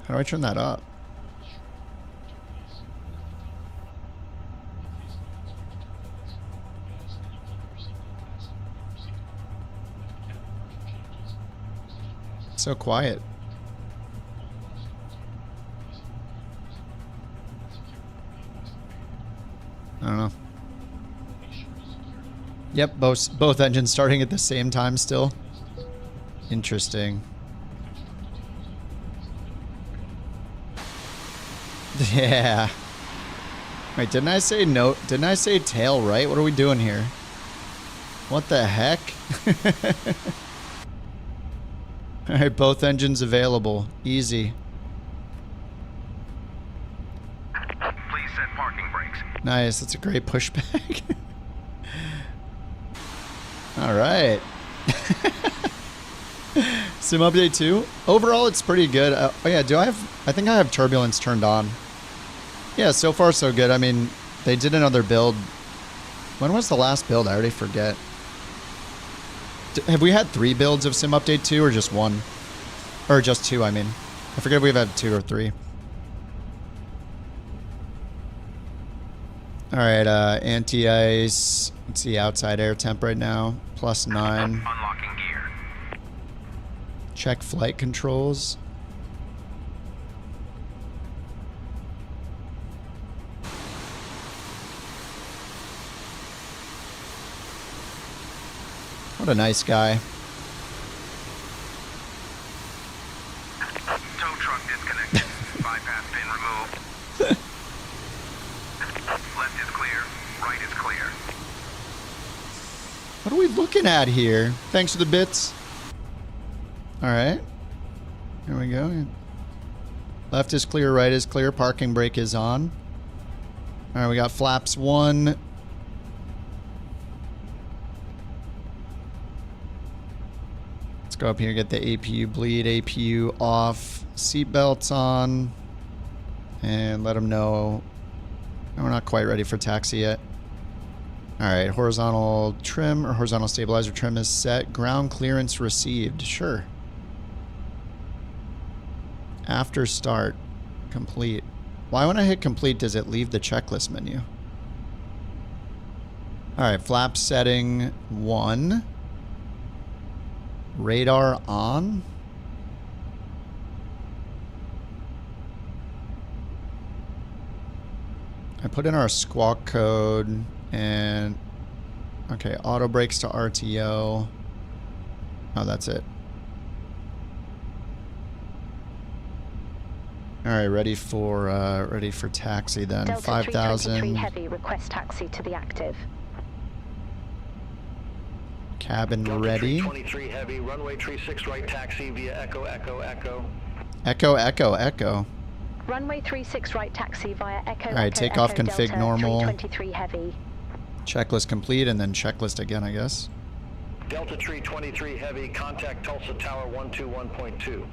How do I turn that up? It's so quiet. I don't know. Yep, both engines starting at the same time still. Interesting. Yeah. Wait, didn't I say no? Didn't I say tail right? What are we doing here? What the heck? Alright, both engines available. Easy. Please set parking brakes. Nice, that's a great pushback. Alright. Sim update 2. Overall, it's pretty good. Oh yeah, I think I have turbulence turned on. Yeah, so far so good. I mean, they did another build. When was the last build? I already forget. Have we had 3 builds of Sim Update 2 or just 1? Or just 2, I mean. I forget if we've had 2 or 3. Alright, anti-ice. Let's see, outside air temp right now. +9. Unlocking gear. Check flight controls. What a nice guy. Tow truck disconnected. Bypass pin removed. Left is clear. Right is clear. What are we looking at here? Thanks for the bits. Alright. Here we go. Left is clear, right is clear. Parking brake is on. Alright, we got flaps 1. Let's go up here, get the APU bleed, APU off, seatbelts on, and let them know we're not quite ready for taxi yet. Alright, horizontal trim or horizontal stabilizer trim is set. Ground clearance received. Sure. After start, complete. Why when I hit complete does it leave the checklist menu? Alright, flap setting 1. Radar on. I put in our squawk code and okay, auto brakes to RTO. Oh, that's it. All right, ready for taxi then. Delta 5,000. 323 heavy, request taxi to the active. Cabin Delta ready. 323 heavy, runway 36 right taxi via Echo, Echo, Echo. Echo, echo, echo. Runway 36 right taxi via Echo. All right, Echo, takeoff Echo, config Delta normal. 323 heavy. Checklist complete, and then checklist again, I guess. Delta 323 heavy, contact Tulsa Tower 121.2.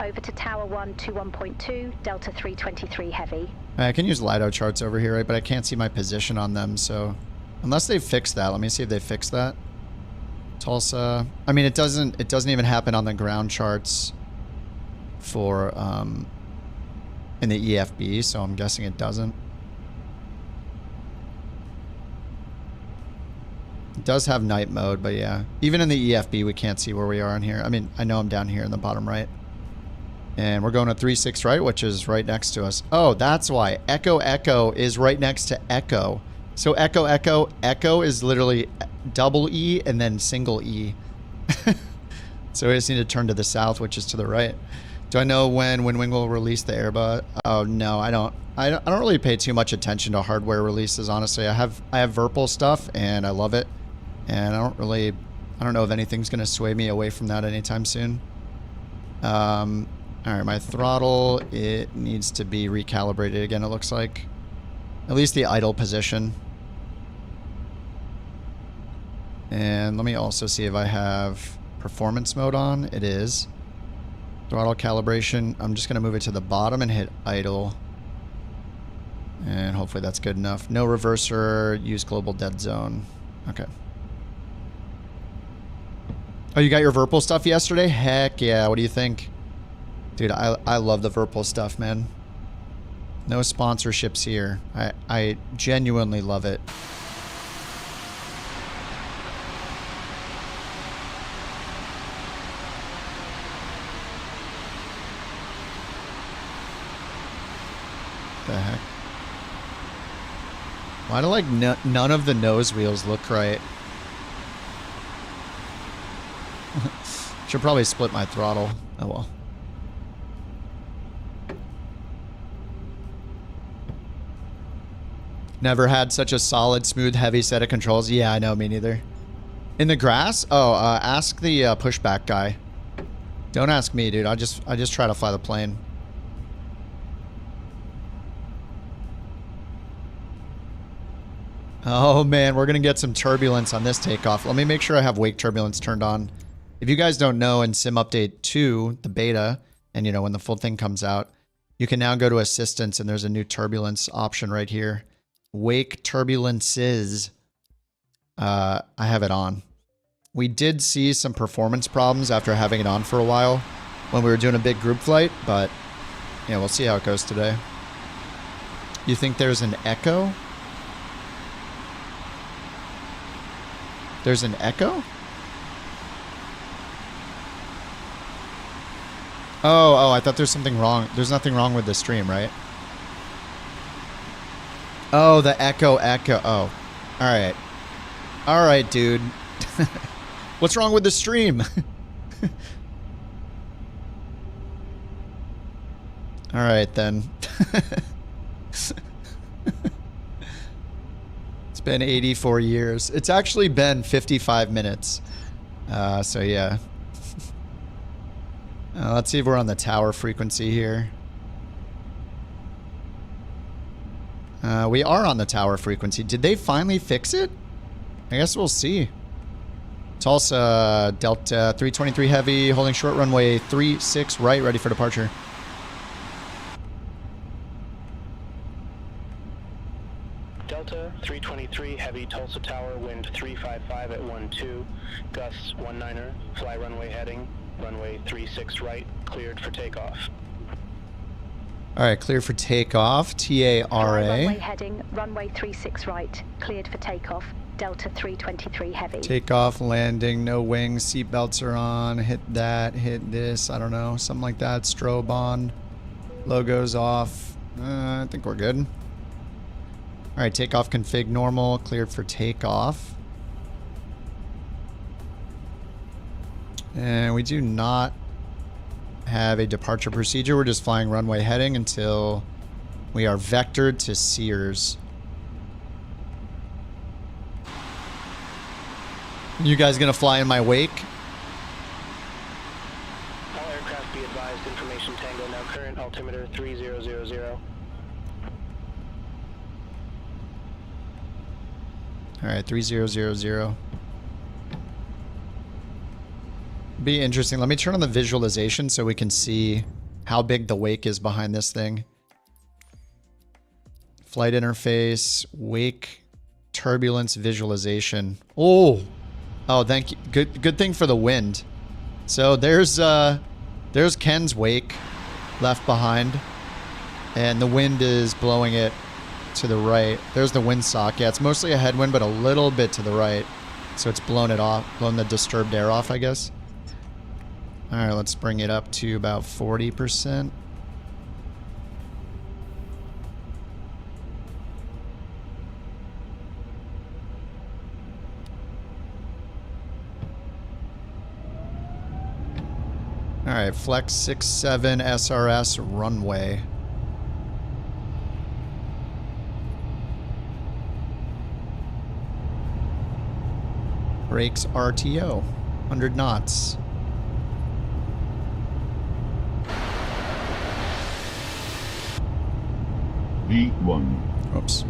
Over to Tower 121.2, Delta 323 heavy. I can use LiDAR charts over here, right? But I can't see my position on them, so unless they fix that, let me see if they fix that. Tulsa. I mean, it doesn't even happen on the ground charts for in the EFB, so I'm guessing it doesn't. It does have night mode, but yeah, even in the EFB, we can't see where we are on here. I mean, I know I'm down here in the bottom right. And we're going to 36 right, which is right next to us. Oh, that's why. Echo, echo is right next to echo. So echo, echo, echo is literally double E and then single E. So we just need to turn to the south, which is to the right. Do I know when Wing will release the Airbus? Oh, no, I don't. I don't really pay too much attention to hardware releases, honestly. I have Virpil stuff, and I love it. And I don't know if anything's going to sway me away from that anytime soon. All right, my throttle, it needs to be recalibrated again, it looks like. At least the idle position. And let me also see if I have performance mode on. It is. Throttle calibration. I'm just going to move it to the bottom and hit idle. And hopefully that's good enough. No reverser, use global dead zone. Okay. Oh, you got your Virpil stuff yesterday? Heck yeah, what do you think? Dude, I love the Virpil stuff, man. No sponsorships here. I genuinely love it. The heck? Why do like none of the nose wheels look right? Should probably split my throttle. Oh well. Never had such a solid, smooth, heavy set of controls. Yeah, I know, me neither. In the grass? Oh, ask the pushback guy. Don't ask me, dude. I just try to fly the plane. Oh man, we're gonna get some turbulence on this takeoff. Let me make sure I have wake turbulence turned on. If you guys don't know, in Sim Update 2, the beta, and you know when the full thing comes out, you can now go to assistance and there's a new turbulence option right here. Wake turbulences. I have it on. We did see some performance problems after having it on for a while when we were doing a big group flight, but yeah, we'll see how it goes today. You think there's an echo? There's an echo? Oh, I thought there's something wrong. There's nothing wrong with the stream, right? Oh, the echo. Oh, all right. All right, dude. What's wrong with the stream? All right, then. It's been 84 years. It's actually been 55 minutes. So, yeah. Let's see if we're on the tower frequency here. We are on the tower frequency. Did they finally fix it? I guess we'll see. Tulsa, Delta 323 heavy, holding short runway 36 right, ready for departure. Delta 323 heavy, Tulsa Tower, wind 355 at 12, gusts 19er, fly runway heading, runway 36 right, cleared for takeoff. All right, clear for takeoff. TARA. Runway heading, runway 36 right, cleared for takeoff. Delta 323 Heavy. Takeoff, landing, no wings, seatbelts are on, hit that, hit this, I don't know, something like that. Strobe on, logo's off. I think we're good. All right, takeoff config normal, cleared for takeoff. And we do not have a departure procedure. We're just flying runway heading until we are vectored to Sears. You guys gonna fly in my wake? All aircraft be advised, information Tango now current, altimeter 3000. Alright, 3000. Be interesting. Let me turn on the visualization so we can see how big the wake is behind this thing. Flight interface, wake, turbulence visualization. Oh, thank you. Good thing for the wind. So there's Ken's wake left behind, and the wind is blowing it to the right. There's the windsock. Yeah, it's mostly a headwind, but a little bit to the right. So it's blown it off, blown the disturbed air off, I guess. All right, let's bring it up to about 40%. All right, Flex 67 SRS runway. Brakes RTO, 100 knots. V1. Oops.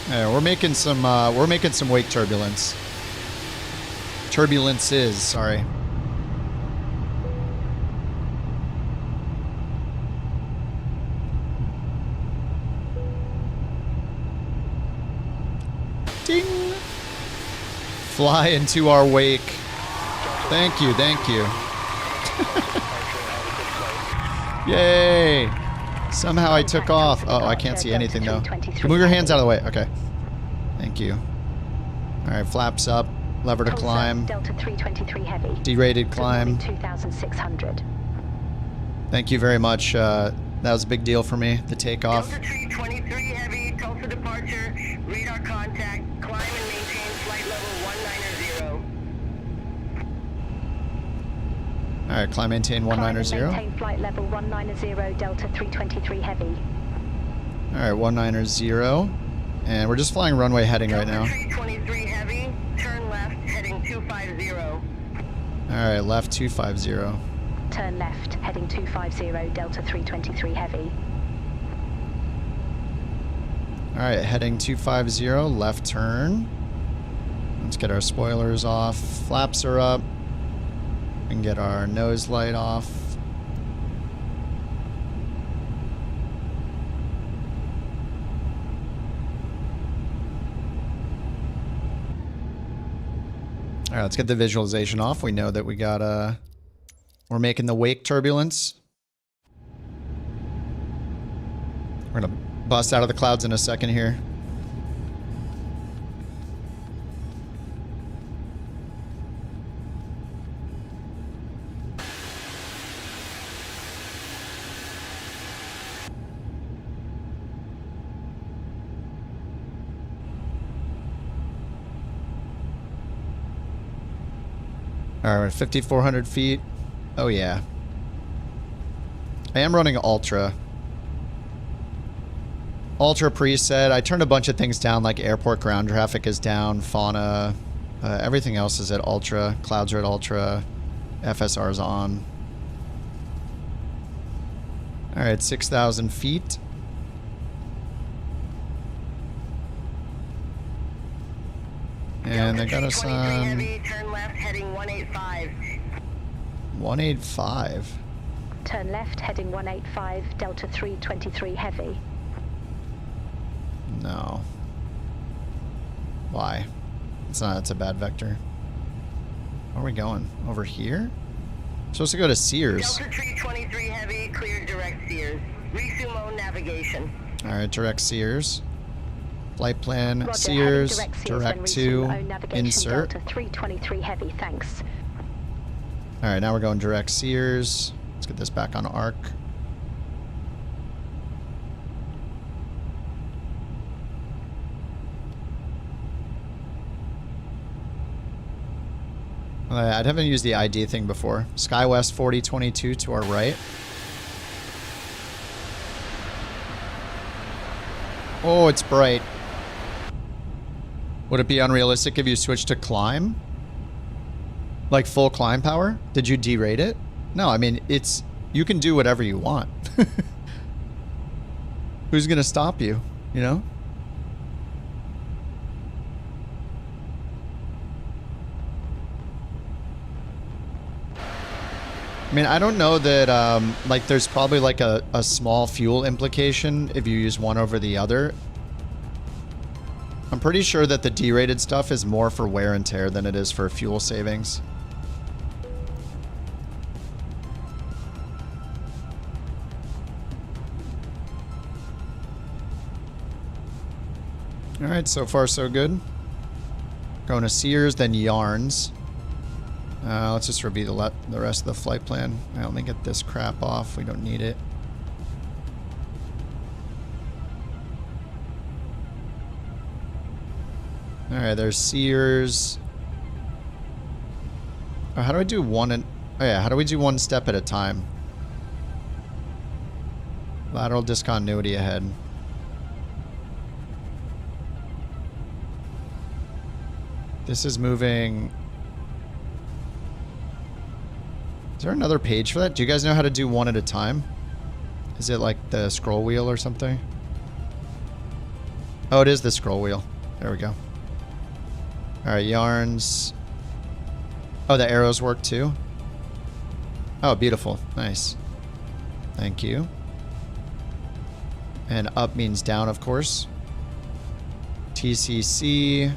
Yeah, we're making some wake turbulence. Turbulences, sorry. Ding! Fly into our wake. Thank you, thank you. Yay! Somehow I took off. Oh, I can't see anything though. Move your hands out of the way. Okay. Thank you. All right, flaps up. Lever to climb. Delta 323 Heavy. Derated climb. 2600. Thank you very much. That was a big deal for me. The takeoff. Delta 323 Heavy, Tulsa departure, radar contact, climb and maintain flight level 190. All right, climb, maintain 190. Maintain flight level 190, Delta 323 Heavy. All right, 190. And we're just flying runway heading right now. 323 Heavy, turn left, heading 250. All right, left 250. Turn left, heading 250, Delta 323 Heavy. All right, heading 250, left turn. Let's get our spoilers off. Flaps are up. We can get our nose light off. All right, let's get the visualization off. We know that we got we're making the wake turbulence. We're gonna bust out of the clouds in a second here. All right, we're at 5,400 feet. Oh yeah. I am running Ultra. Ultra preset. I turned a bunch of things down, like airport ground traffic is down, fauna, everything else is at Ultra. Clouds are at Ultra. FSR is on. All right, 6,000 feet. And they got us on Heavy, turn left, heading 185. 185. Turn left, heading 185, Delta 323 Heavy. No. Why? It's not. It's a bad vector. Where are we going? Over here? I'm supposed to go to Sears. Delta 323 Heavy, clear direct Sears. Resume navigation. Alright, direct Sears. Flight plan, Roger, Sears, heading direct then to, resume own navigation, insert. Delta 323 Heavy, thanks. Alright, now we're going direct Sears. Let's get this back on arc. I haven't used the ID thing before. SkyWest 4022 to our right. Oh, it's bright. Would it be unrealistic if you switched to climb? Like full climb power? Did you derate it? No, I mean, it's... You can do whatever you want. Who's gonna stop you, you know? I mean, I don't know that, like, there's probably, like, a small fuel implication if you use one over the other. I'm pretty sure that the derated stuff is more for wear and tear than it is for fuel savings. Alright, so far so good. Going to Sears, then Yarns. Let's just review the rest of the flight plan. I only get this crap off. We don't need it. Alright, there's Sears. Oh, how do I do one and... Oh yeah, how do we do one step at a time? Lateral discontinuity ahead. This is moving... Is there another page for that? Do you guys know how to do one at a time? Is it like the scroll wheel or something? Oh, it is the scroll wheel. There we go. Alright, Yarns. Oh, the arrows work too? Oh, beautiful. Nice. Thank you. And up means down, of course. TCC.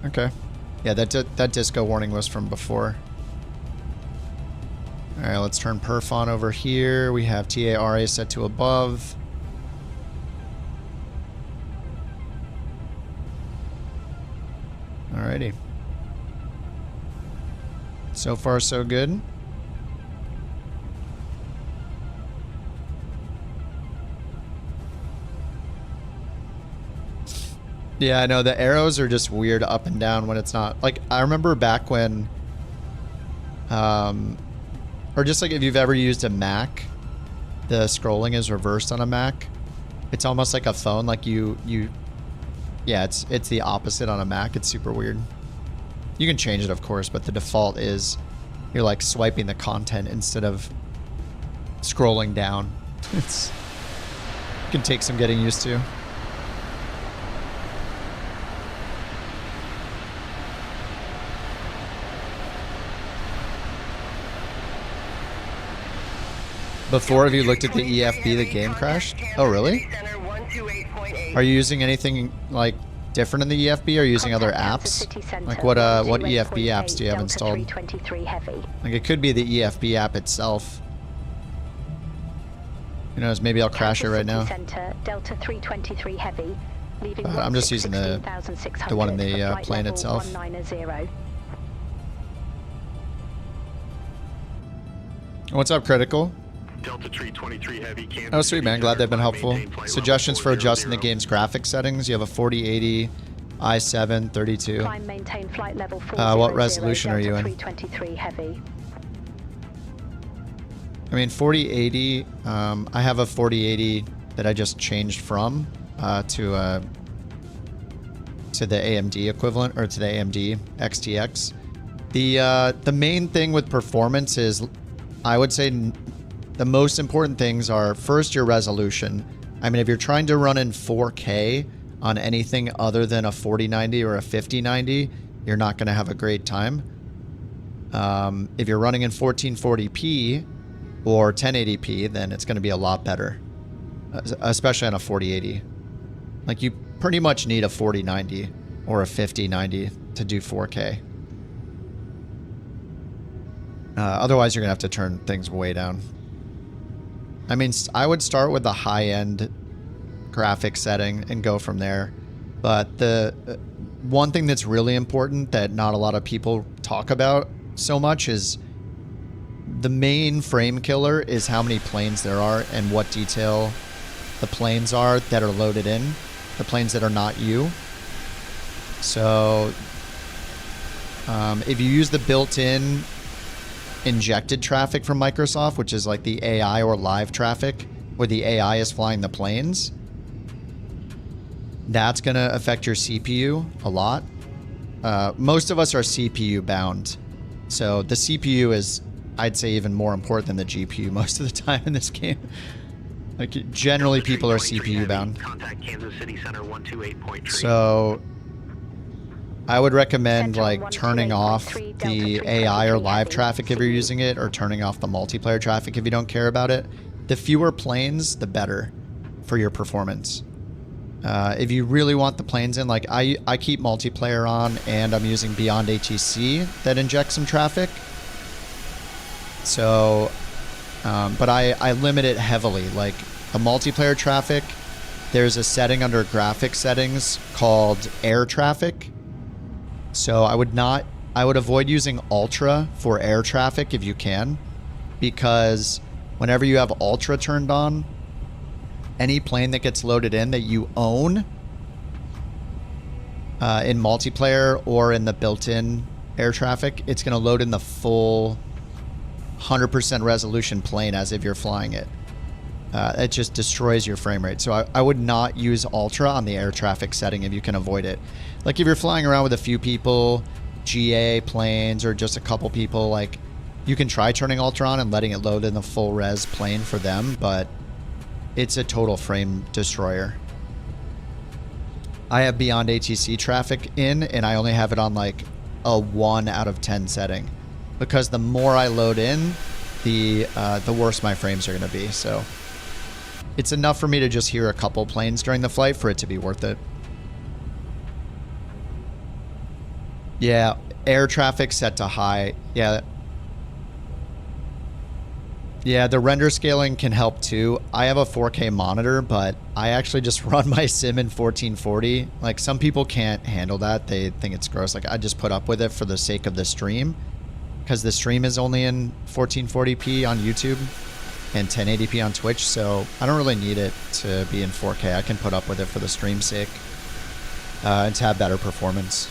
Okay. Yeah, that disco warning was from before. Alright, let's turn perf on over here. We have TARA set to above. Alrighty. So far, so good. Yeah, I know, the arrows are just weird up and down when it's not. Like, I remember back when, or just like if you've ever used a Mac, the scrolling is reversed on a Mac. It's almost like a phone, like yeah, it's the opposite on a Mac. It's super weird. You can change it, of course, but the default is you're like swiping the content instead of scrolling down. It can take some getting used to. Before, have you looked at the EFB, the game crashed? Oh, really? Are you using anything, like, different in the EFB? Or are you using other apps? Like, what EFB apps do you have installed? Like, it could be the EFB app itself. Who knows, maybe I'll crash it right now. I'm just using the one in the plane itself. What's up, Critical? Delta 323 Heavy, Kansas. Oh, sweet, man. Glad they've been helpful. Suggestions for adjusting the game's graphics settings. You have a 4080, i7, 32. What resolution are you in? I mean, 4080, I have a 4080 that I just changed from to the AMD equivalent, or to the AMD XTX. The main thing with performance is, I would say the most important things are, first, your resolution. I mean, if you're trying to run in 4K on anything other than a 4090 or a 5090, you're not going to have a great time. If you're running in 1440p or 1080p, then it's going to be a lot better, especially on a 4080. Like, pretty much need a 4090 or a 5090 to do 4K. Otherwise, you're going to have to turn things way down. I mean, I would start with the high-end graphics setting and go from there. But the one thing that's really important that not a lot of people talk about so much is the main frame killer is how many planes there are and what detail the planes are that are loaded in, the planes that are not you. So if you use the built-in injected traffic from Microsoft, which is like the AI or live traffic, where the AI is flying the planes, that's going to affect your CPU a lot. Most of us are CPU bound. So the CPU is, I'd say, even more important than the GPU most of the time in this game. Like, generally people are CPU bound. Contact Kansas City Center 128.3. So I would recommend like turning off the AI or live traffic if you're using it, or turning off the multiplayer traffic if you don't care about it. The fewer planes, the better for your performance. If you really want the planes in, like I keep multiplayer on, and I'm using Beyond ATC that injects some traffic. So, but I limit it heavily. Like the multiplayer traffic, there's a setting under graphics settings called air traffic. So I would avoid using ultra for air traffic if you can, because whenever you have ultra turned on, any plane that gets loaded in that you own in multiplayer or in the built-in air traffic, it's going to load in the full 100% resolution plane as if you're flying it. It just destroys your frame rate. So I would not use ultra on the air traffic setting if you can avoid it. Like if you're flying around with a few people, GA planes, or just a couple people, like you can try turning ultra on and letting it load in the full res plane for them, but it's a total frame destroyer. I have Beyond ATC traffic in, and I only have it on like a 1 out of 10 setting, because the more I load in, the worse my frames are going to be. So it's enough for me to just hear a couple planes during the flight for it to be worth it. Yeah, air traffic set to high. Yeah, the render scaling can help too. I have a 4K monitor, but I actually just run my sim in 1440. Like some people can't handle that. They think it's gross. Like I just put up with it for the sake of the stream, because the stream is only in 1440p on YouTube and 1080p on Twitch. So I don't really need it to be in 4K. I can put up with it for the stream's sake and to have better performance.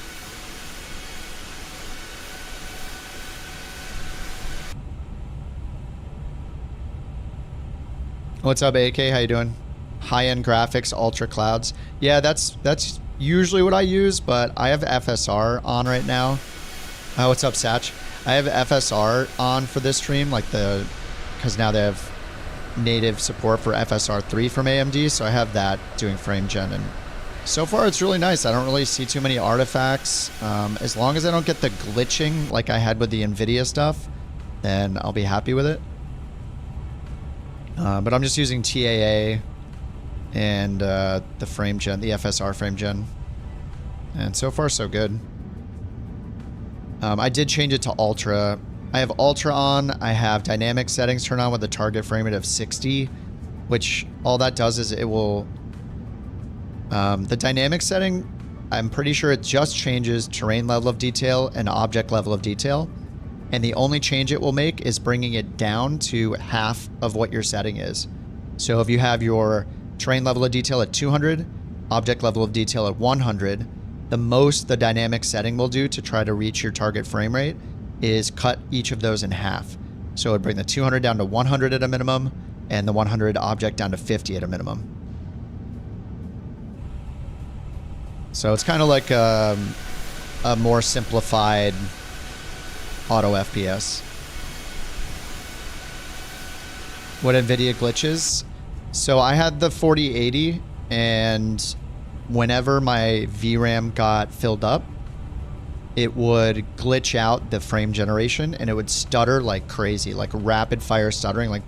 What's up, AK? How you doing? High-end graphics, ultra clouds. Yeah, that's usually what I use, but I have FSR on right now. What's up, Satch? I have FSR on for this stream, like because now they have native support for FSR3 from AMD, so I have that doing frame gen, and so far it's really nice. I don't really see too many artifacts. As long as I don't get the glitching like I had with the NVIDIA stuff, then I'll be happy with it. But I'm just using TAA and the frame gen, the FSR frame gen. And so far, so good. I did change it to Ultra. I have Ultra on. I have dynamic settings turned on with a target frame rate of 60, which all that does is it will... the dynamic setting, I'm pretty sure it just changes terrain level of detail and object level of detail. And the only change it will make is bringing it down to half of what your setting is. So if you have your terrain level of detail at 200, object level of detail at 100, the most the dynamic setting will do to try to reach your target frame rate is cut each of those in half. So it would bring the 200 down to 100 at a minimum, and the 100 object down to 50 at a minimum. So it's kind of like a more simplified auto FPS. What NVIDIA glitches? So I had the 4080, and whenever my VRAM got filled up, it would glitch out the frame generation, and it would stutter like crazy, like rapid fire stuttering, like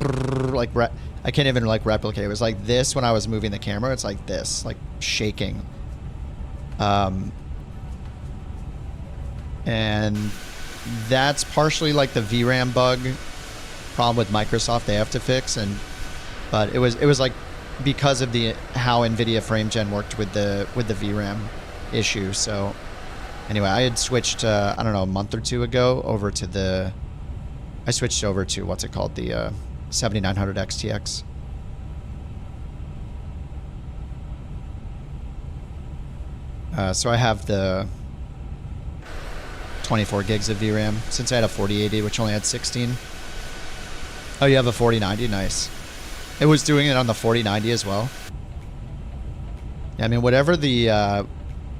I can't even like replicate. It was like this when I was moving the camera. It's like this, like shaking And that's partially like the VRAM bug problem with Microsoft they have to fix, but it was like because of how NVIDIA FrameGen worked with the VRAM issue. So anyway, I had switched I don't know, a month or two ago over to I switched over to what's it called, the 7900 XTX. So I have the 24 gigs of VRAM since I had a 4080, which only had 16. Oh, you have a 4090? Nice. It was doing it on the 4090 as well. Yeah, I mean, whatever the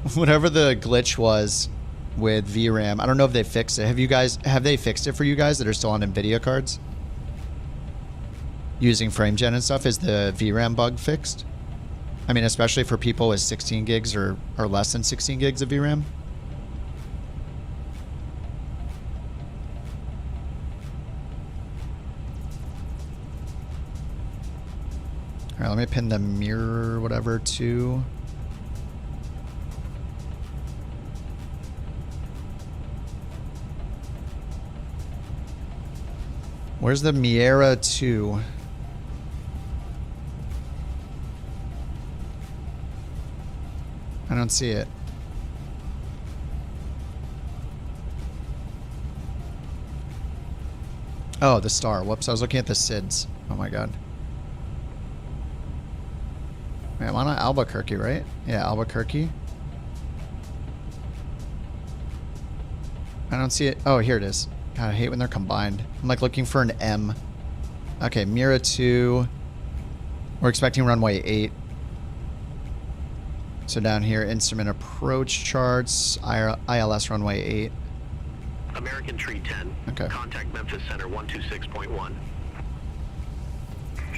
glitch was with VRAM, I don't know if they fixed it. Have they fixed it for you guys that are still on NVIDIA cards? Using FrameGen and stuff, is the VRAM bug fixed? I mean, especially for people with 16 gigs or less than 16 gigs of VRAM. All right, let me pin the mirror, whatever, to... Where's the Miera 2? I don't see it. Oh, the star. Whoops, I was looking at the SIDS. Oh my god. Wait, I'm on Albuquerque, right? Yeah, Albuquerque. I don't see it. Oh, here it is. God, I hate when they're combined. I'm like looking for an M. Okay, Mira 2. We're expecting runway 8. So down here, instrument approach charts, ILS runway 8. American Tree 10. Okay. Contact Memphis Center 126.1.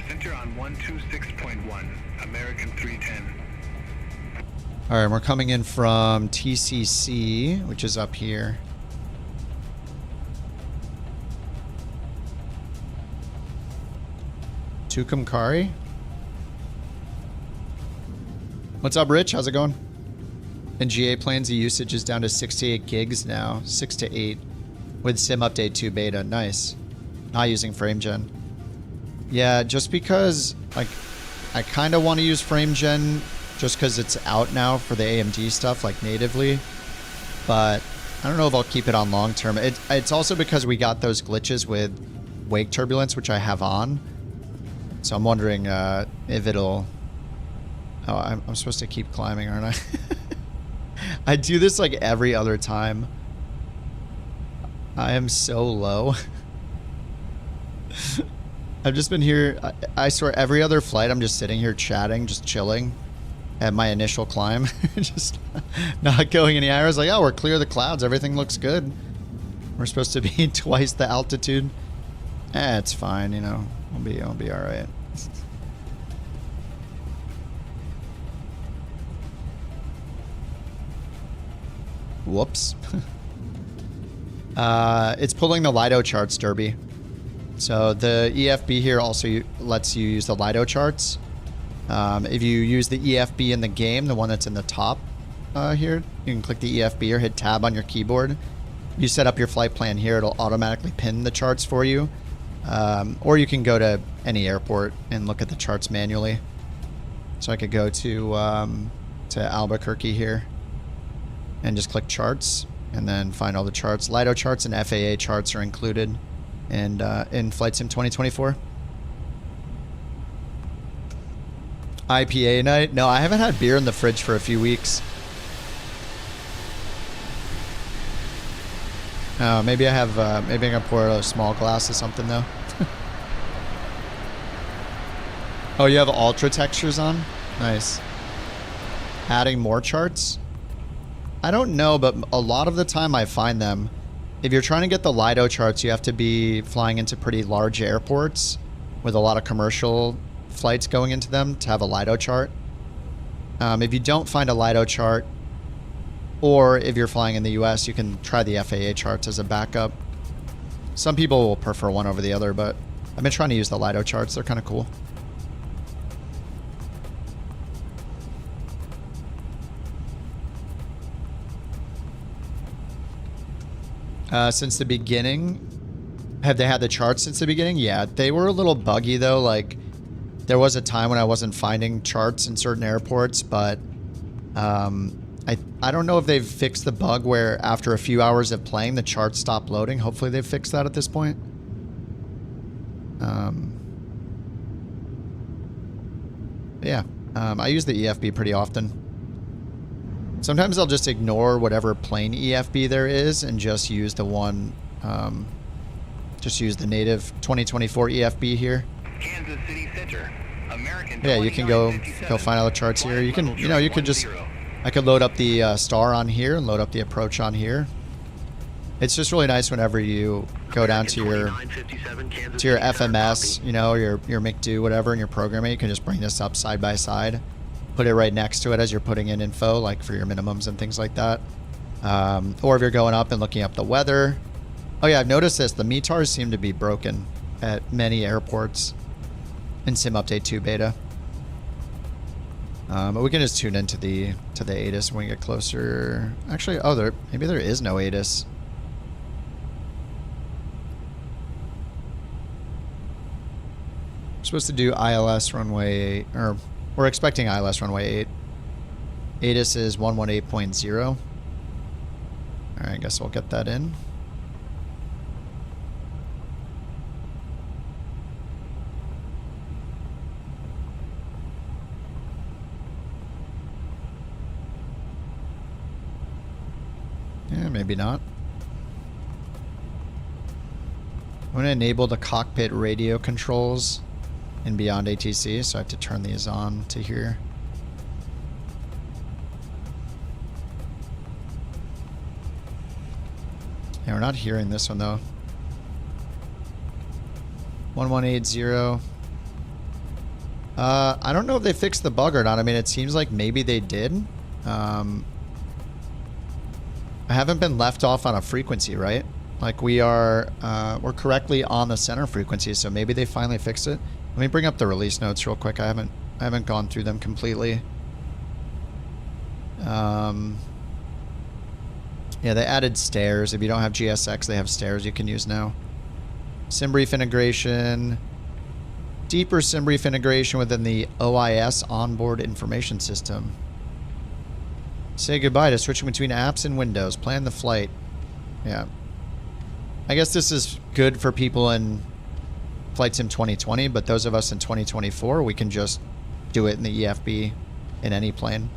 Center on 126.1. American 310. All right, we're coming in from TCC, which is up here. Tucumcari. What's up, Rich? How's it going? In GA planes, the usage is down to 6 to 8 gigs now, 6 to 8, with Sim Update 2 beta. Nice. Not using FrameGen. Yeah, just because, like, I kind of want to use FrameGen just because it's out now for the AMD stuff, like, natively. But I don't know if I'll keep it on long term. It's also because we got those glitches with wake turbulence, which I have on. So I'm wondering if it'll... Oh, I'm supposed to keep climbing, aren't I? I do this like every other time. I am so low. I've just been here, I swear every other flight I'm just sitting here chatting, just chilling at my initial climb. Just not going any higher. I was like, oh, we're clear of the clouds. Everything looks good. We're supposed to be twice the altitude. It's fine, you know. I'll be all right. Whoops. It's pulling the Lido charts, Derby. So the EFB here also lets you use the Lido charts. If you use the EFB in the game, the one that's in the top here, you can click the EFB or hit tab on your keyboard. You set up your flight plan here, it'll automatically pin the charts for you. Or you can go to any airport and look at the charts manually. So I could go to Albuquerque here and just click charts and then find all the charts. Lido charts and FAA charts are included in Flight Sim 2024. IPA night? No, I haven't had beer in the fridge for a few weeks. Oh, maybe I have, maybe I'm gonna pour a small glass of something though. Oh, you have ultra textures on? Nice. Adding more charts? I don't know, but a lot of the time I find them. If you're trying to get the Lido charts, you have to be flying into pretty large airports with a lot of commercial flights going into them to have a Lido chart. If you don't find a Lido chart, or if you're flying in the US, you can try the FAA charts as a backup. Some people will prefer one over the other, but I've been trying to use the Lido charts. They're kind of cool. since the beginning. Have they had the charts since the beginning? Yeah, they were a little buggy though. Like, there was a time when I wasn't finding charts in certain airports, but I don't know if they've fixed the bug where after a few hours of playing, the charts stop loading. Hopefully they've fixed that at this point. Yeah, I use the EFB pretty often. Sometimes I'll just ignore whatever plane EFB there is and just use the one, just use the native 2024 EFB here. Kansas City Center. American. Yeah, you can go find all the charts here. You can, you could just, I could load up the star on here and load up the approach on here. It's just really nice whenever you go down to your FMS, your McDo, whatever, and you're programming. You can just bring this up side by side, put it right next to it as you're putting in info, like for your minimums and things like that. Or if you're going up and looking up the weather. Oh yeah, I've noticed this. The METARs seem to be broken at many airports in Sim Update 2 beta. But we can just tune into the ATIS when we get closer. Actually, maybe there is no ATIS. We're supposed to do ILS runway, or we're expecting ILS runway 8. ATIS is 118.0. All right, I guess we'll get that in. Yeah, maybe not. I'm going to enable the cockpit radio controls in Beyond ATC, so I have to turn these on to here. Yeah, we're not hearing this one though. 1180. I don't know if they fixed the bug or not. I mean, it seems like maybe they did. I haven't been left off on a frequency, right? Like we're correctly on the center frequency, so maybe they finally fixed it. Let me bring up the release notes real quick. I haven't gone through them completely. Yeah, they added stairs. If you don't have GSX, they have stairs you can use now. SimBrief integration. Deeper SimBrief integration within the OIS onboard information system. Say goodbye to switching between apps and windows. Plan the flight. Yeah. I guess this is good for people in Flight Sim 2020, but those of us in 2024, we can just do it in the EFB in any plane.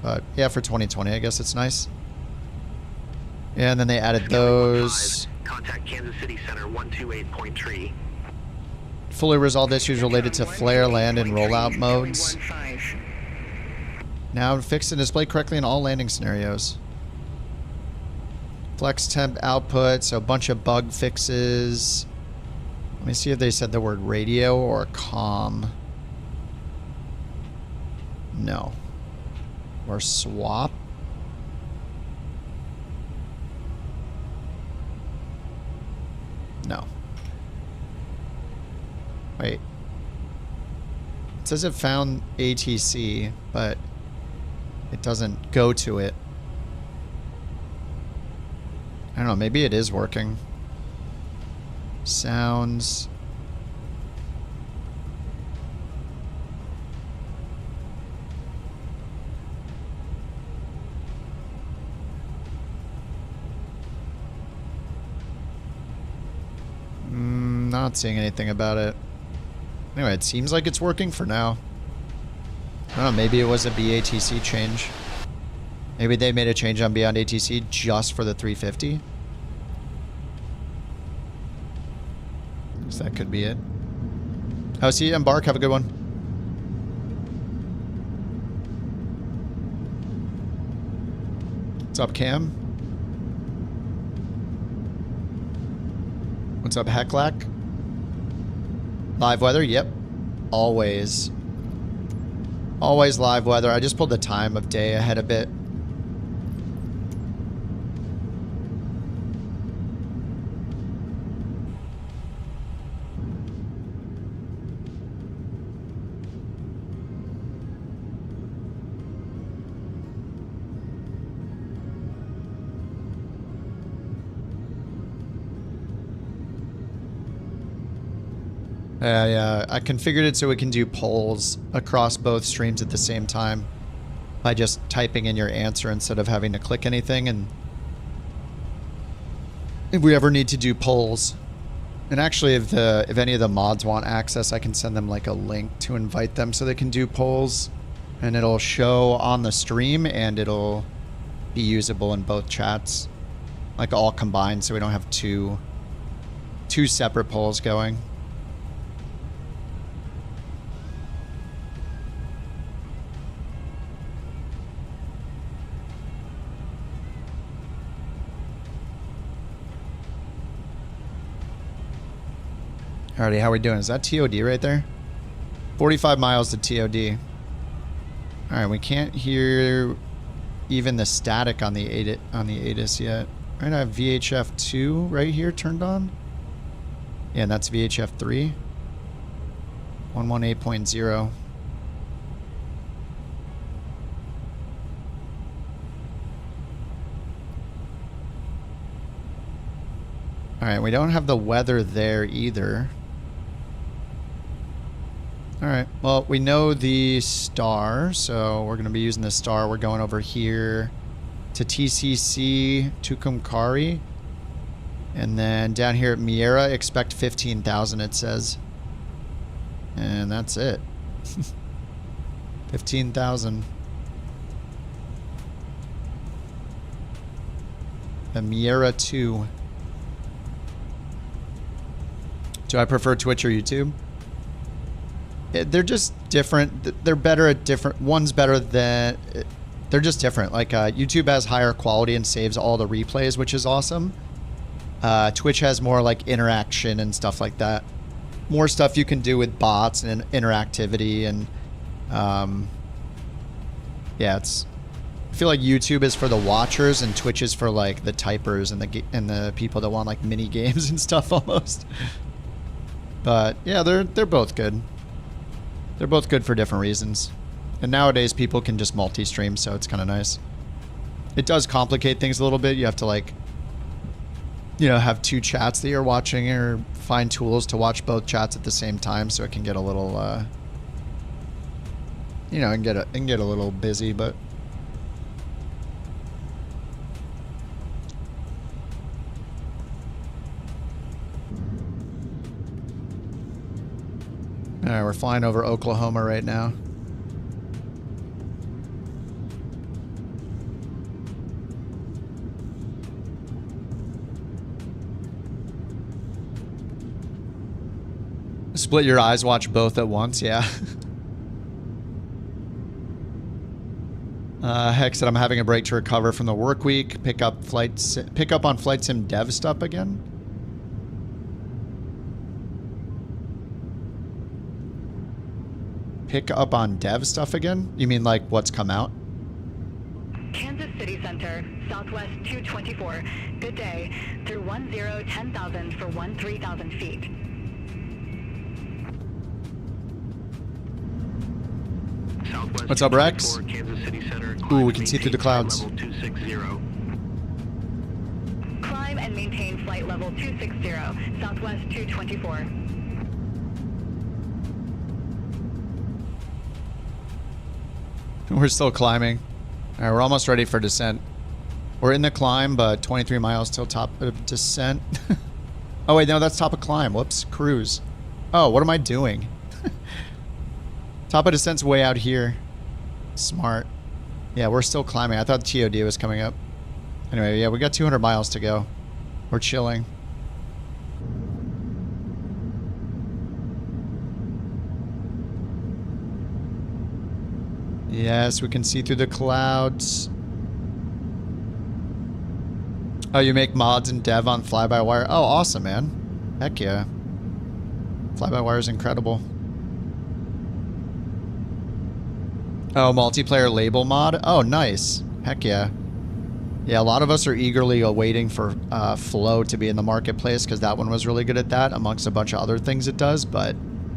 But yeah, for 2020, I guess it's nice. Yeah, and then they added those. Contact Kansas City Center 128.3. Fully resolved issues related to flare, land, and rollout modes. Now fix and display correctly in all landing scenarios. Flex temp output, so a bunch of bug fixes. Let me see if they said the word radio or comm. No. Or swap. No. Wait. It says it found ATC, but it doesn't go to it. I don't know, maybe it is working. Sounds. Not seeing anything about it. Anyway, it seems like it's working for now. I don't know, maybe it was a BATC change. Maybe they made a change on Beyond ATC just for the 350. So that could be it. Oh, see you, Bork. Have a good one. What's up, Cam? What's up, Hecklack? Live weather? Yep. Always. Always live weather. I just pulled the time of day ahead a bit. I configured it so we can do polls across both streams at the same time by just typing in your answer instead of having to click anything. And if we ever need to do polls, and actually if any of the mods want access, I can send them like a link to invite them so they can do polls, and it'll show on the stream and it'll be usable in both chats, like all combined, so we don't have two separate polls going. Alrighty, how are we doing? Is that TOD right there? 45 miles to TOD. Alright, we can't hear even the static on the ATIS yet. Right, I have VHF2 right here turned on. Yeah, and that's VHF3. 118.0. Alright, we don't have the weather there either. Alright, well, we know the star, so we're going to be using the star. We're going over here to TCC Tucumcari. And then down here at Miera, expect 15,000, it says. And that's it. 15,000. The Miera 2. Do I prefer Twitch or YouTube? They're just different. They're better at different... One's better than... They're just different. Like, YouTube has higher quality and saves all the replays, which is awesome. Twitch has more, like, interaction and stuff like that. More stuff you can do with bots and interactivity and... yeah, it's... I feel like YouTube is for the watchers and Twitch is for, like, the typers and the people that want, like, mini games and stuff almost. But, yeah, they're both good. They're both good for different reasons. And nowadays people can just multi-stream, so it's kind of nice. It does complicate things a little bit. You have to, like, you know, have two chats that you're watching or find tools to watch both chats at the same time, so it can get a little, you know, it can get a little busy, but... Alright, we're flying over Oklahoma right now. Split your eyes, watch both at once, yeah. Heck said I'm having a break to recover from the work week. Pick up on flight sim dev stuff again. Pick up on dev stuff again? You mean like what's come out? Kansas City Center, Southwest 224. Good day. Through 10,000 for 13,000 feet. Southwest What's up, Rex? Kansas City Center. Ooh, we can see through the clouds. Level 260. Climb and maintain flight level 260, Southwest 224. We're still climbing. Alright, we're almost ready for descent. We're in the climb, but 23 miles till top of descent. Oh wait, no, that's top of climb. Whoops, cruise. Oh, what am I doing? Top of descent's way out here. Smart. Yeah, we're still climbing. I thought TOD was coming up. Anyway, yeah, we got 200 miles to go. We're chilling. Yes, we can see through the clouds. Oh, you make mods and dev on fly-by-wire? Oh, awesome, man. Heck yeah. Fly-by-wire is incredible. Oh, multiplayer label mod? Oh, nice. Heck yeah. Yeah, a lot of us are eagerly awaiting for Flow to be in the marketplace because that one was really good at that, amongst a bunch of other things it does, but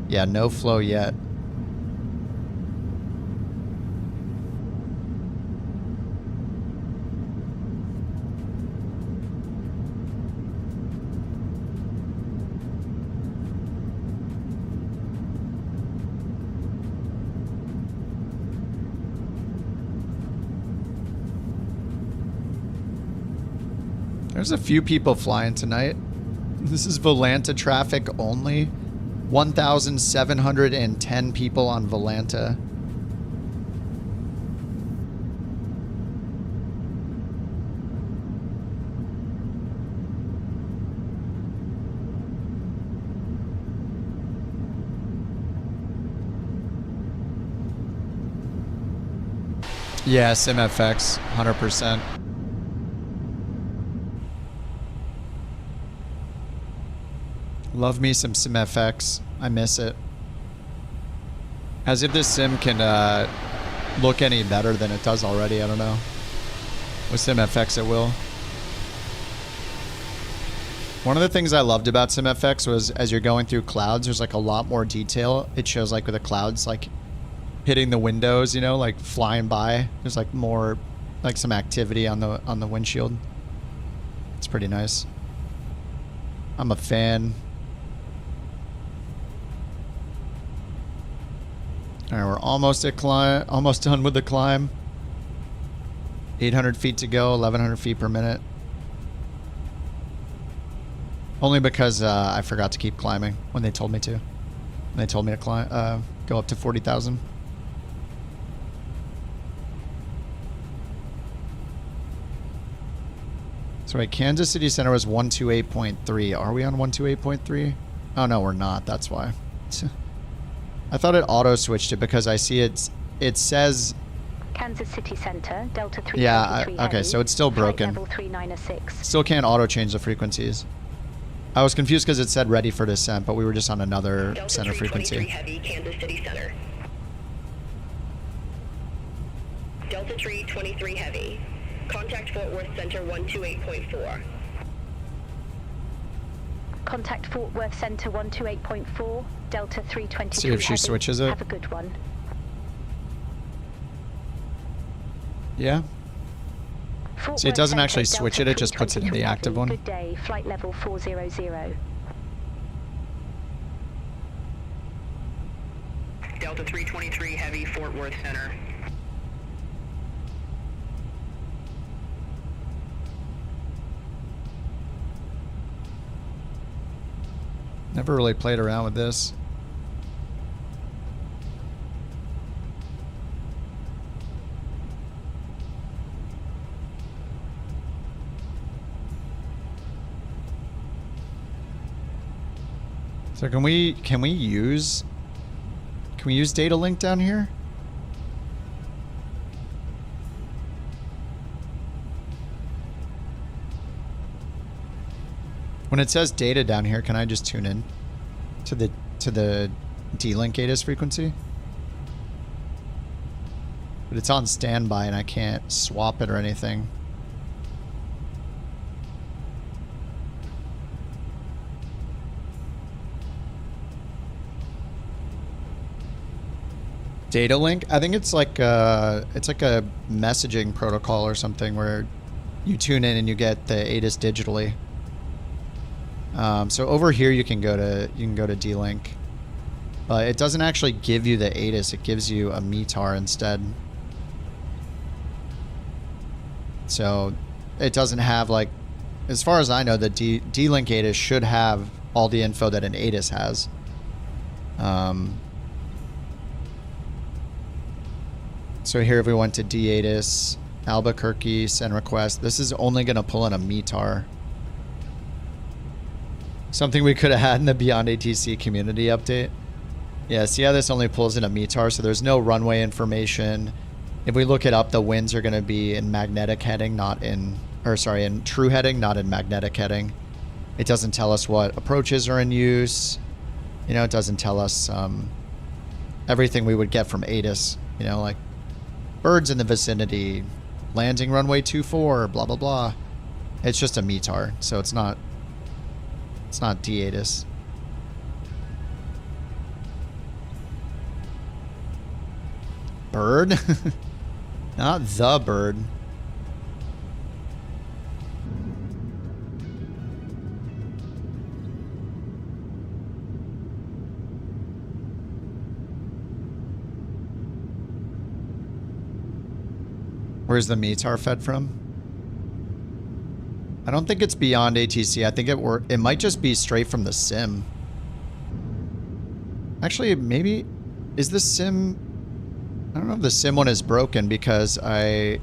yeah, no Flow yet. There's a few people flying tonight. This is Volanta traffic only. 1,710 people on Volanta. Yeah, SimFX, 100%. Love me some SimFX. I miss it. As if this sim can look any better than it does already, I don't know. With SimFX it will. One of the things I loved about SimFX was as you're going through clouds, there's like a lot more detail. It shows like with the clouds, like hitting the windows, you know, like flying by. There's like more, like some activity on the windshield. It's pretty nice. I'm a fan. All right, we're almost at climb, almost done with the climb. 800 feet to go, 1,100 feet per minute. Only because I forgot to keep climbing when they told me to. They told me to climb, go up to 40,000. So wait, Kansas City Center was 128.3. Are we on 128.3? Oh no, we're not. That's why. I thought it auto switched it because I see it says Kansas City Center, Delta 323 yeah, okay, heavy, so it's still broken. level 396. Still can't auto change the frequencies. I was confused because it said ready for descent, but we were just on another Delta center frequency. Heavy, Kansas City Center. Delta 323 Heavy. Contact Fort Worth Center 128.4. Contact Fort Worth Center 128.4, Delta 323 See if she heavy. switches it. Have a good one. Yeah. Fort See, it Worth doesn't Center, actually switch Delta it, it just puts it in the 323 active heavy. one. Good day, flight level 400. Delta 323 Heavy, Fort Worth Center. Never really played around with this. So can we use data link down here? When it says data down here, can I just tune in to the D-Link ATIS frequency? But it's on standby and I can't swap it or anything. Data link? I think it's like a messaging protocol or something where you tune in and you get the ATIS digitally. So over here you can go to D-Link, but it doesn't actually give you the ATIS. It gives you a METAR instead. So it doesn't have, like, as far as I know, the D-Link ATIS should have all the info that an ATIS has. So here if we went to D-ATIS, Albuquerque, send request, this is only going to pull in a METAR. Something we could have had in the Beyond ATC community update. Yeah, see how this only pulls in a METAR, so there's no runway information. If we look it up, the winds are going to be in magnetic heading, not in, or sorry, in true heading, not in magnetic heading. It doesn't tell us what approaches are in use. You know, it doesn't tell us everything we would get from ATIS. You know, like birds in the vicinity, landing runway 24, blah, blah, blah. It's just a METAR, so it's not D-ATIS. Bird? Not the bird. Where's the METAR fed from? I don't think it's beyond ATC. I think it might just be straight from the sim. Actually, maybe is the sim? I don't know if the sim one is broken because why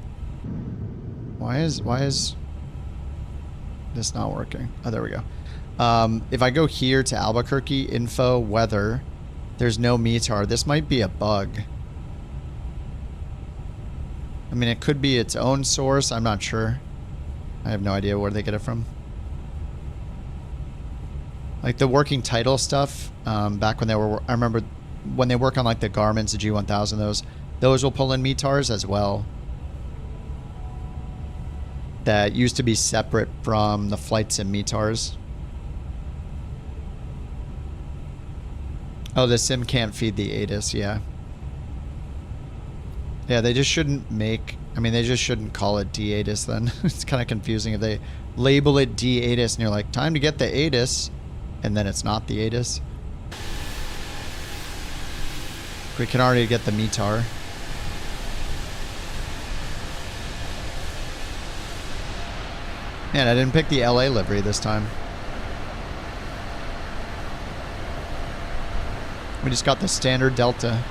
is this not working? Oh, there we go. If I go here to Albuquerque, info, weather, there's no METAR. This might be a bug. I mean, it could be its own source. I'm not sure. I have no idea where they get it from. Like the working title stuff, back when they were, I remember when they work on like the Garmin's, the G1000, those will pull in METARs as well. That used to be separate from the flight sim METARs. Oh, the sim can't feed the ATIS, yeah. Yeah, they just shouldn't make... I mean, they just shouldn't call it D-ATIS then. It's kind of confusing if they label it D-ATIS and you're like, time to get the ATIS, and then it's not the ATIS. We can already get the METAR. Man, I didn't pick the LA livery this time. We just got the standard Delta.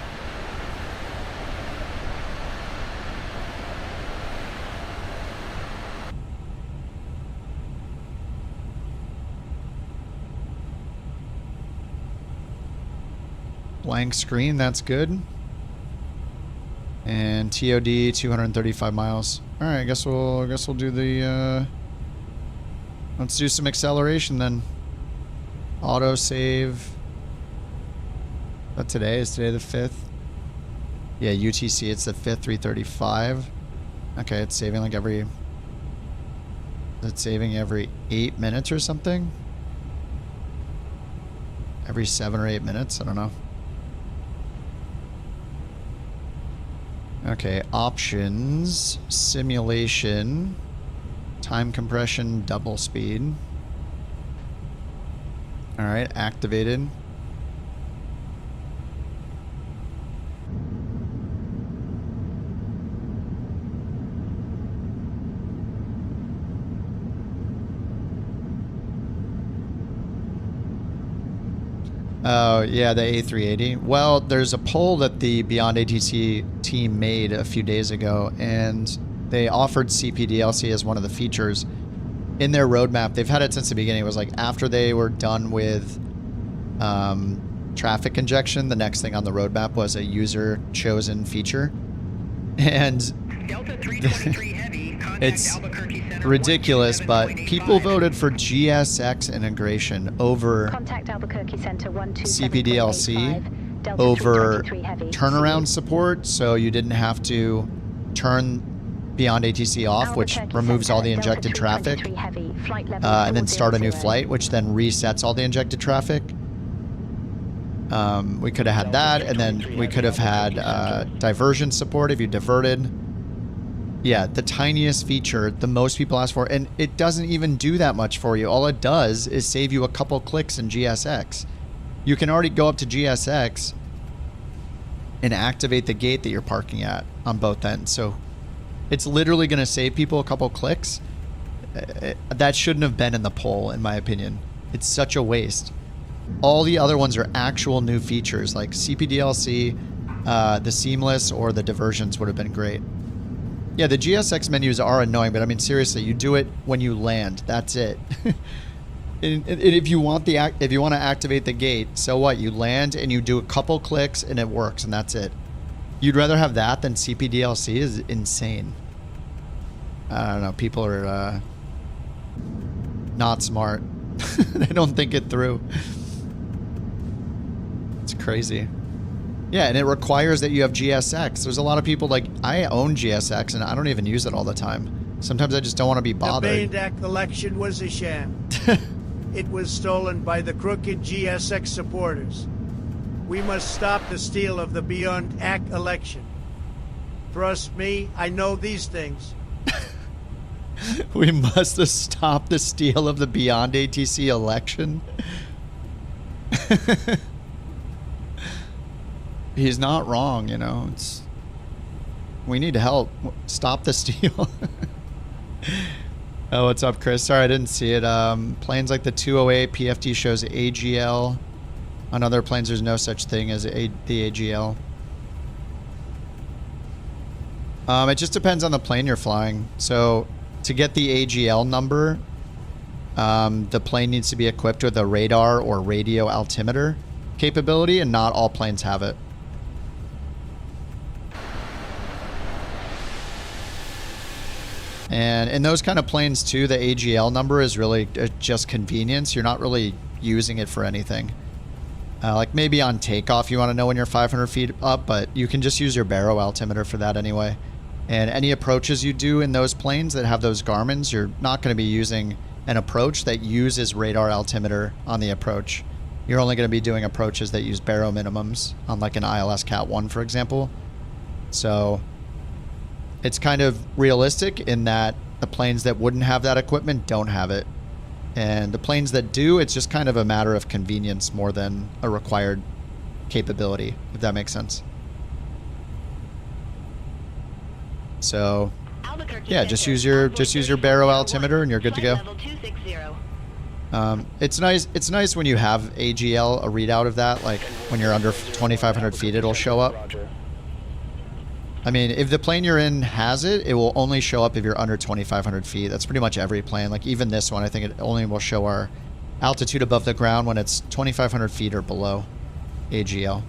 Blank screen, that's good. And TOD 235 miles. All right, I guess we'll do the let's do some acceleration then. Auto save. But today is today the 5th. Yeah, UTC, it's the 5th, 335. Okay, it's saving like every... It's saving every 8 minutes or something? Every 7 or 8 minutes? I don't know. Okay, options, simulation, time compression, double speed. All right, activated. Oh, yeah, the A380. Well, there's a poll that the Beyond ATC team made a few days ago, and they offered CPDLC as one of the features in their roadmap. They've had it since the beginning. It was like after they were done with traffic injection, the next thing on the roadmap was a user-chosen feature. And Delta 323 Heavy, it's ridiculous, but people voted for GSX integration over CPDLC, over turnaround support, so you didn't have to turn Beyond ATC off, which removes all the injected traffic, and then start a new flight, which then resets all the injected traffic. We could have had that, and then we could have had diversion support if you diverted. Yeah, the tiniest feature, the most people ask for, and it doesn't even do that much for you. All it does is save you a couple clicks in GSX. You can already go up to GSX and activate the gate that you're parking at on both ends. So it's literally going to save people a couple clicks. That shouldn't have been in the poll, in my opinion. It's such a waste. All the other ones are actual new features, like CPDLC, the seamless, or the diversions would have been great. Yeah, the GSX menus are annoying, but I mean, seriously, you do it when you land. That's it. and if you want to activate the gate, so what? You land and you do a couple clicks and it works, and that's it. You'd rather have that than CPDLC is insane. I don't know. People are not smart. They don't think it through. It's crazy. Yeah, and it requires that you have GSX. There's a lot of people like, I own GSX and I don't even use it all the time. Sometimes I just don't want to be bothered. The Baindak election was a sham. It was stolen by the crooked GSX supporters. We must stop the steal of the Beyond AC election. Trust me, I know these things. We must stop the steal of the Beyond ATC election. He's not wrong, you know. We need help. Stop the steal. Oh, what's up, Chris? Sorry, I didn't see it. Planes like the 208 PFD shows AGL. On other planes, there's no such thing as the AGL. It just depends on the plane you're flying. So to get the AGL number, the plane needs to be equipped with a radar or radio altimeter capability, and not all planes have it. And in those kind of planes too, the AGL number is really just convenience. You're not really using it for anything. Like maybe on takeoff you want to know when you're 500 feet up, but you can just use your baro altimeter for that anyway. And any approaches you do in those planes that have those Garmins, you're not going to be using an approach that uses radar altimeter on the approach. You're only going to be doing approaches that use baro minimums on like an ILS Cat 1, for example. So it's kind of realistic in that the planes that wouldn't have that equipment don't have it. And the planes that do, it's just kind of a matter of convenience more than a required capability, if that makes sense. So yeah, just use your baro altimeter and you're good to go. It's nice when you have AGL, a readout of that, like when you're under 2,500 feet, it'll show up. I mean, if the plane you're in has it, it will only show up if you're under 2,500 feet. That's pretty much every plane. Like even this one, I think it only will show our altitude above the ground when it's 2,500 feet or below AGL.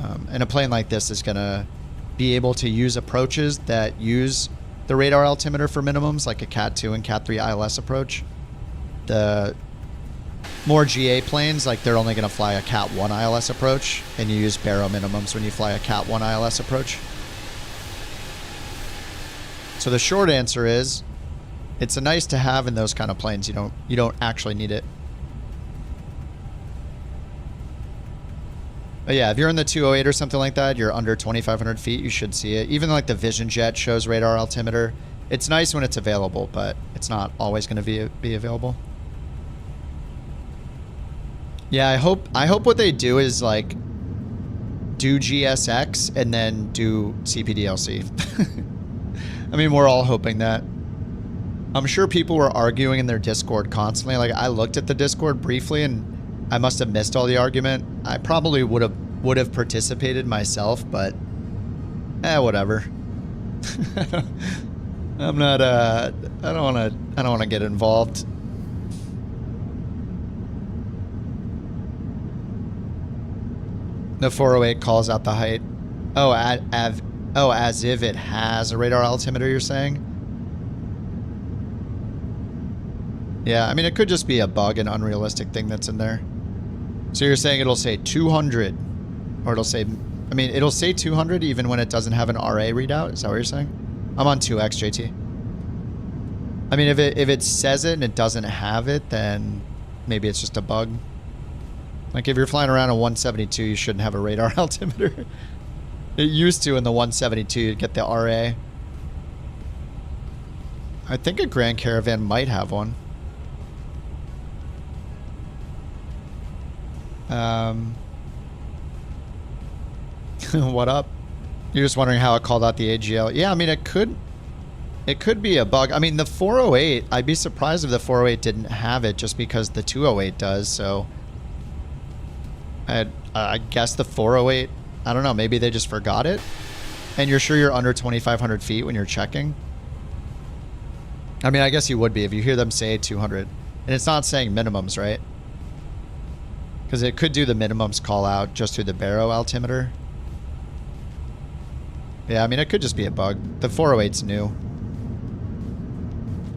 And a plane like this is going to be able to use approaches that use the radar altimeter for minimums, like a Cat 2 and Cat 3 ILS approach. The more GA planes, like they're only going to fly a Cat 1 ILS approach, and you use baro minimums when you fly a Cat 1 ILS approach. So the short answer is, it's a nice to have in those kind of planes. You don't actually need it. But yeah, if you're in the 208 or something like that, you're under 2,500 feet, you should see it. Even like the Vision Jet shows radar altimeter. It's nice when it's available, but it's not always going to be available. Yeah, I hope what they do is like do GSX and then do CPDLC. I mean, we're all hoping that. I'm sure people were arguing in their Discord constantly. Like I looked at the Discord briefly and I must have missed all the argument. I probably would have participated myself, but whatever. I'm not I don't want to get involved. The 408 calls out the height. Oh, as if it has a radar altimeter, you're saying? Yeah, I mean, it could just be a bug, an unrealistic thing that's in there. So you're saying it'll say 200, or it'll say, I mean, it'll say 200 even when it doesn't have an RA readout? Is that what you're saying? I'm on 2X, JT. I mean, if it says it and it doesn't have it, then maybe it's just a bug. Like if you're flying around a 172, you shouldn't have a radar altimeter. It used to in the 172, you'd get the RA. I think a Grand Caravan might have one. What up? You're just wondering how it called out the AGL. Yeah, I mean, it could be a bug. I mean, the 408, I'd be surprised if the 408 didn't have it just because the 208 does, so I guess the 408, I don't know, maybe they just forgot it. And you're sure you're under 2,500 feet when you're checking? I mean, I guess you would be if you hear them say 200. And it's not saying minimums, right? Because it could do the minimums call out just through the baro altimeter. Yeah, I mean, it could just be a bug. The 408's new.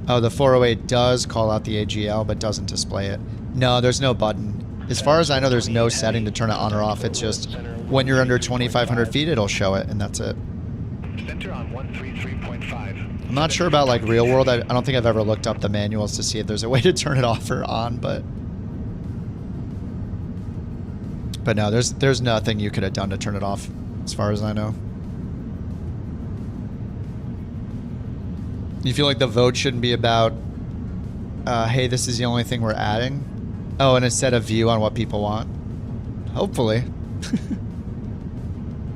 Oh, the 408 does call out the AGL, but doesn't display it. No, there's no button. As far as I know, there's no setting to turn it on or off. It's just when you're under 2,500 feet, it'll show it, and that's it. Center on 133.5. I'm not sure about like real world. I don't think I've ever looked up the manuals to see if there's a way to turn it off or on, but no, there's nothing you could have done to turn it off, as far as I know. You feel like the vote shouldn't be about, hey, this is the only thing we're adding? Oh, and instead of view on what people want? Hopefully.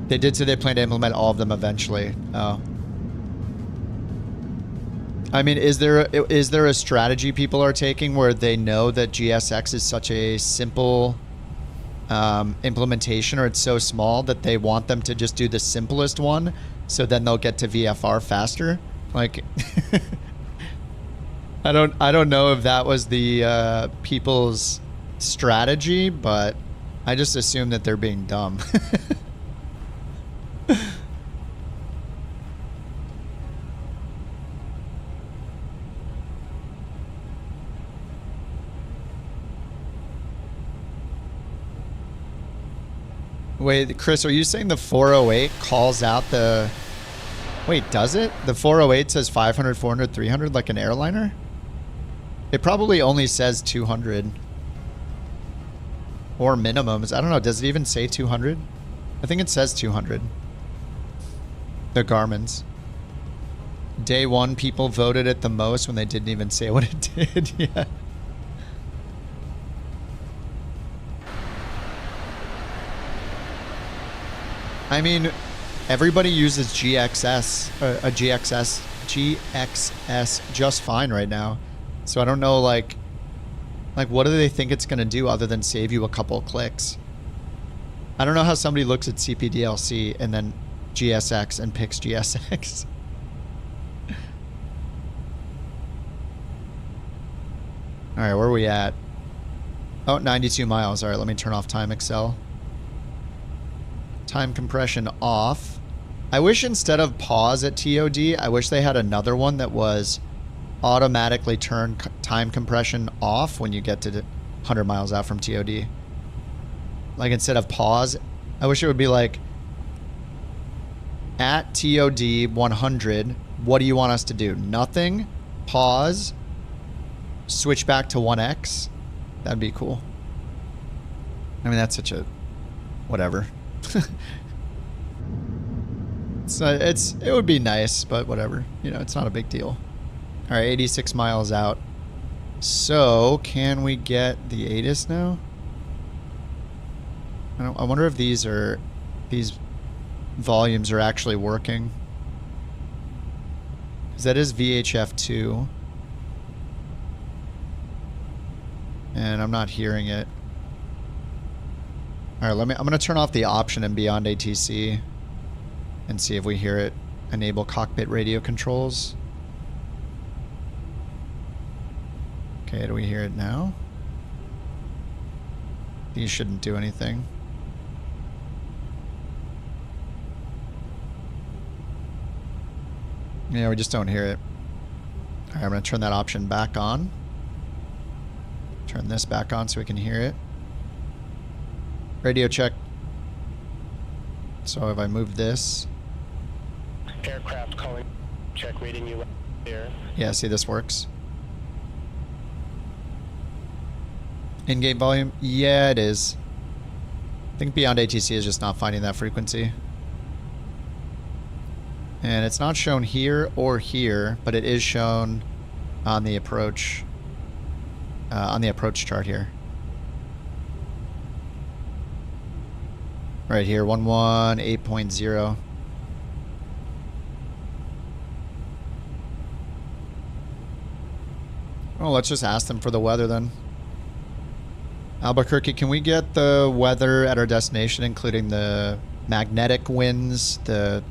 They did say they plan to implement all of them eventually. Oh. I mean, is there a strategy people are taking where they know that GSX is such a simple implementation, or it's so small that they want them to just do the simplest one, so then they'll get to VFR faster? Like, I don't know if that was the people's strategy, but I just assume that they're being dumb. Wait, Chris, are you saying the 408 calls out the... Wait, does it? The 408 says 500, 400, 300 like an airliner? It probably only says 200. Or minimums. I don't know. Does it even say 200? I think it says 200. The Garmin's. Day one, people voted it the most when they didn't even say what it did. Yeah. I mean, everybody uses GXS just fine right now. So I don't know, like what do they think it's going to do other than save you a couple clicks? I don't know how somebody looks at CPDLC and then GSX and picks GSX. All right, where are we at? Oh, 92 miles. All right, let me turn off time Excel. Time compression off. I wish instead of pause at TOD, I wish they had another one that was automatically turn time compression off when you get to 100 miles out from TOD. Like instead of pause, I wish it would be like at TOD 100, what do you want us to do? Nothing. Pause. Switch back to 1x. That'd be cool. I mean, that's such a whatever. It would be nice, but whatever. You know, it's not a big deal. All right, 86 miles out. So, can we get the ATIS now? I wonder if these volumes are actually working. Because that is VHF2. And I'm not hearing it. All right, I'm going to turn off the option in Beyond ATC and see if we hear it. Enable cockpit radio controls. Okay, do we hear it now? These shouldn't do anything. Yeah, we just don't hear it. All right, I'm going to turn that option back on. Turn this back on so we can hear it. Radio check. So if I move this. Aircraft calling. Check reading you there. Yeah, see, this works. In-game volume? Yeah, it is. I think Beyond ATC is just not finding that frequency. And it's not shown here or here, but it is shown on the approach chart here. Right here, 118.0. Well, let's just ask them for the weather then. Albuquerque, can we get the weather at our destination, including the magnetic winds, the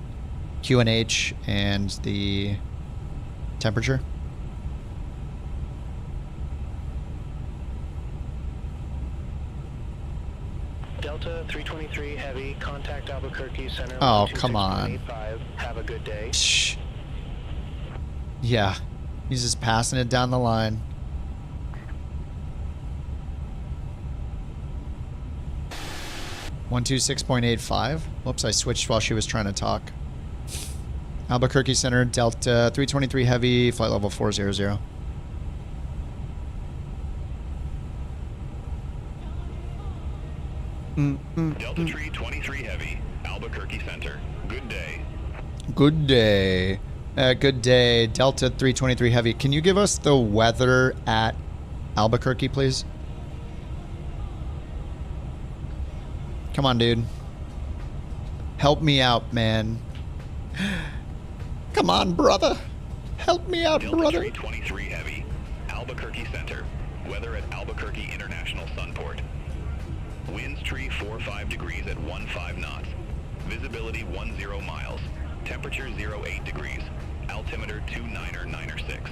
QNH, and the temperature? Delta 323 Heavy, contact Albuquerque Center. Oh, come on. Have a good day. Shh. Yeah, he's just passing it down the line. (126.85). Whoops, I switched while she was trying to talk. Albuquerque Center, Delta 323 Heavy, flight level 400. Delta 323 Heavy, Albuquerque Center. Good day. Good day. Good day, Delta 323 Heavy. Can you give us the weather at Albuquerque, please? Come on, dude. Help me out, man. Come on, brother. Help me out, brother. 323 Heavy, Albuquerque Center. Weather at Albuquerque International Sunport. Winds tree 45 degrees at 15 knots. Visibility 10 miles. Temperature 08 degrees. Altimeter 29996.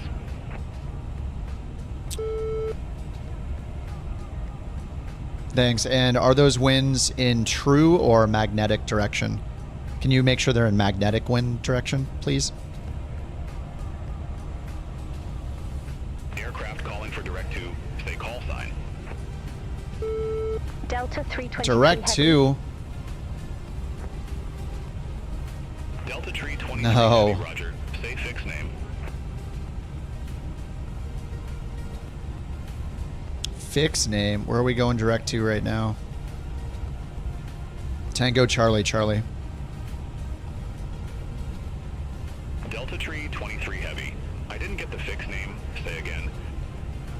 Thanks. And are those winds in true or magnetic direction? Can you make sure they're in magnetic wind direction, please? Aircraft calling for direct to, say call sign. Delta 323 Direct to. Delta Tree 23 No. Heavy, Roger. Say fix name. Fix name. Where are we going direct to right now? Tango Charlie, Charlie. Delta Tree 23 Heavy. I didn't get the fix name. Say again.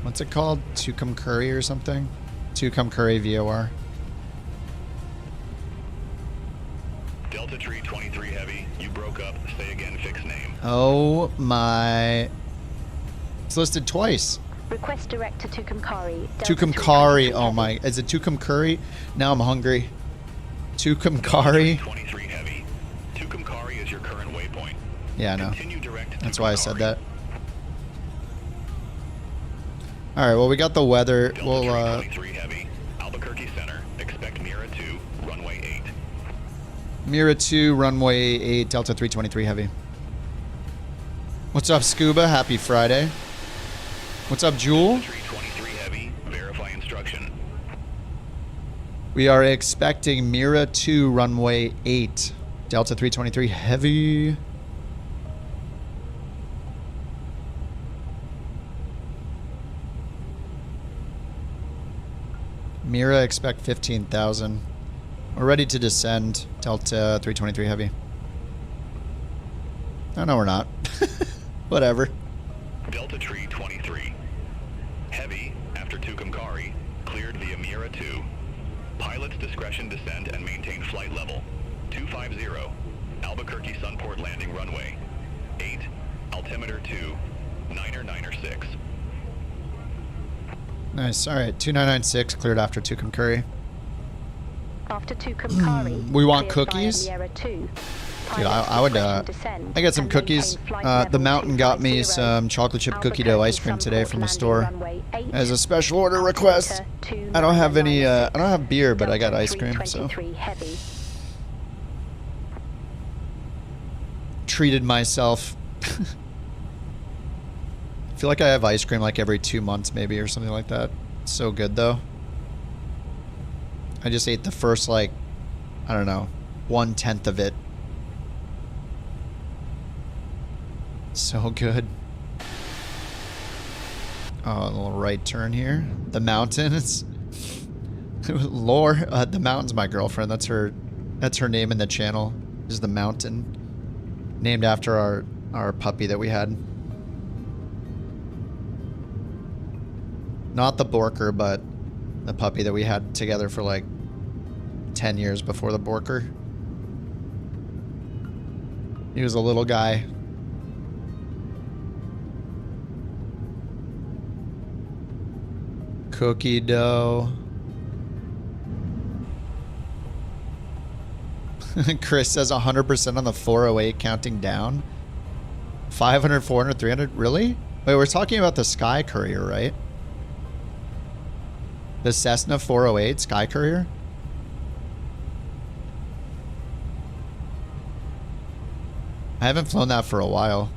What's it called? Tucum Curry or something? Tucum Curry VOR. Delta Tree 23 Heavy. You broke up. Say again fix name. Oh my. It's listed twice. Request direct to Tucumcari. Tucumcari. Oh my. Is it Tucum Curry? Now I'm hungry. Tucumcari. 23 Heavy. Tucumcari is your current waypoint. Yeah, I know. Continue direct to That's why I said Tucumcari. that. All right. Well, we got the weather. Delta We'll 23 Heavy. Albuquerque Center. Expect Mira 2. Runway 8. Mira 2, runway 8, Delta 323 Heavy. What's up, Scuba? Happy Friday. What's up, Jewel? 323 Heavy. Verify instruction. We are expecting Mira 2, runway 8, Delta 323 Heavy. Mira, expect 15,000. We're ready to descend, Delta 323 Heavy. Oh, no, we're not. Whatever. Delta Tree 23. Heavy, after Tucumcari, cleared via Mira 2. Pilot's discretion descend and maintain flight level. 250, Albuquerque Sunport landing runway. 8, altimeter 2, 9er 6. Nice. All right. 2996 cleared after Tucumcari. After Tucumcari. We want cleared via cookies? Mira 2. Dude, I would, I got some cookies. The Mountain got me some chocolate chip cookie dough ice cream today from the store as a special order request. I don't have any, I don't have beer, but I got ice cream, so. Treated myself. I feel like I have ice cream like every 2 months maybe or something like that. It's so good though. I just ate the first like, I don't know, 1/10 of it. So good. Oh, a little right turn here. The mountain. It's Lore. The mountain's my girlfriend. That's her name in the channel. Is the mountain, named after our puppy that we had. Not the Borker, but the puppy that we had together for like 10 years before the Borker. He was a little guy. Cookie dough. Chris says 100% on the 408 counting down. 500, 400, 300. Really? Wait, we're talking about the Sky Courier, right? The Cessna 408 Sky Courier? I haven't flown that for a while.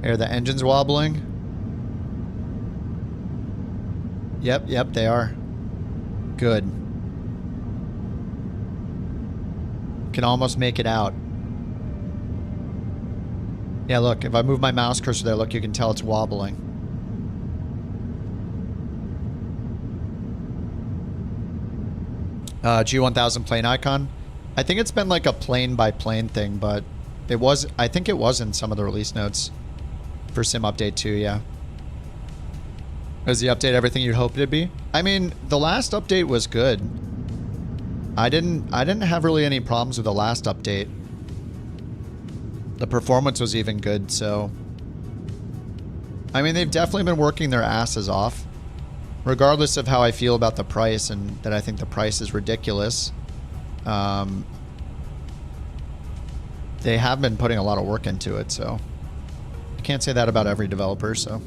Are the engines wobbling? Yep, they are. Good. Can almost make it out. Yeah, look, if I move my mouse cursor there, look, you can tell it's wobbling. G1000 plane icon. I think it's been like a plane by plane thing, but it was, I think it was in some of the release notes. For Sim Update 2, yeah. Was the update everything you'd hoped it'd be? I mean, the last update was good. I didn't have really any problems with the last update. The performance was even good, so... I mean, they've definitely been working their asses off. Regardless of how I feel about the price, and that I think the price is ridiculous. They have been putting a lot of work into it, so... I can't say that about every developer, so...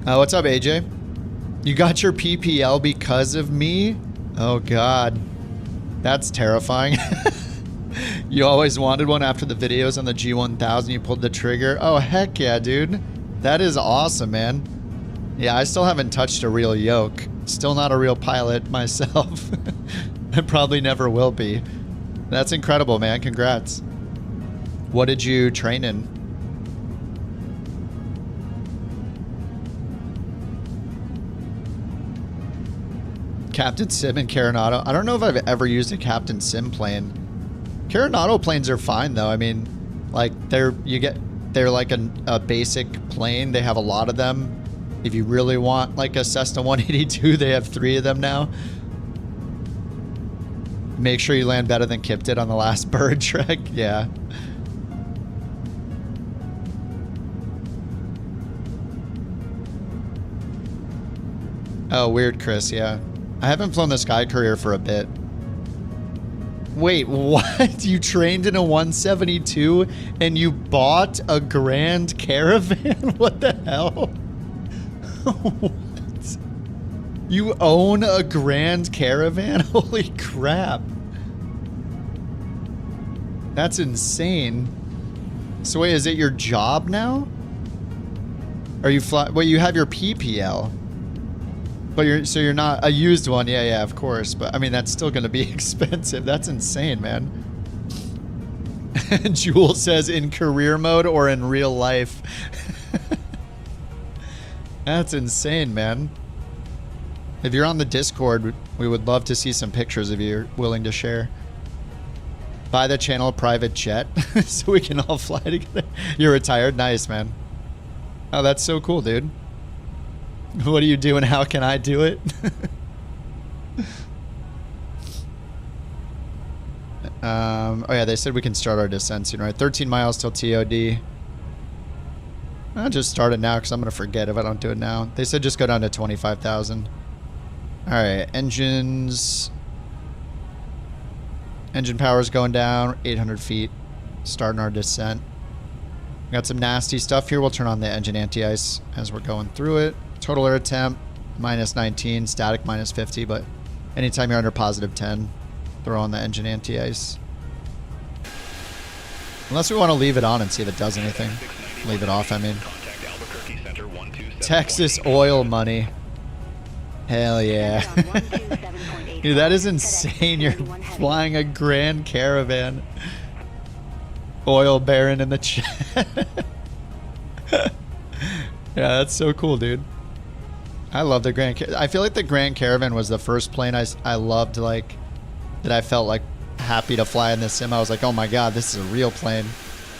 What's up, AJ? You got your PPL because of me? Oh, God. That's terrifying. You always wanted one after the videos on the G1000. You pulled the trigger. Oh, heck yeah, dude. That is awesome, man. Yeah, I still haven't touched a real yoke. Still not a real pilot myself. I probably never will be. That's incredible, man. Congrats. What did you train in? Captain Sim and Carenado. I don't know if I've ever used a Captain Sim plane. Carenado planes are fine though. I mean, like they're like a basic plane. They have a lot of them. If you really want like a Cessna 182, they have 3 of them now. Make sure you land better than Kip did on the last bird trek. Yeah. Oh, weird, Chris. Yeah. I haven't flown the Sky Courier for a bit. Wait, what? You trained in a 172 and you bought a Grand Caravan? What the hell? What? You own a Grand Caravan? Holy crap. That's insane. So wait, is it your job now? Are you fly? Well, you have your PPL. But you're not a used one. Yeah, of course. But I mean, that's still going to be expensive. That's insane, man. Jewel says in career mode or in real life. That's insane, man. If you're on the Discord, we would love to see some pictures if you're willing to share. Buy the channel private jet so we can all fly together. You're retired? Nice, man. Oh, that's so cool, dude. What are you doing? How can I do it? Oh yeah, they said we can start our descent soon, right? 13 miles till TOD. I'll just start it now because I'm going to forget if I don't do it now. They said just go down to 25,000. Alright, engines. Engine power's going down, 800 feet. Starting our descent. Got some nasty stuff here. We'll turn on the engine anti-ice as we're going through it. Total air temp, minus 19. Static, minus 50. But anytime you're under positive 10, throw on the engine anti-ice. Unless we want to leave it on and see if it does anything. Leave it off, I mean. Texas oil money. Hell yeah. Dude, that is insane. You're flying a Grand Caravan. Oil baron in the chat. Yeah, that's so cool, dude. I love the Grand Caravan. I feel like the Grand Caravan was the first plane I loved, like, that I felt like happy to fly in the sim. I was like, oh my god, this is a real plane.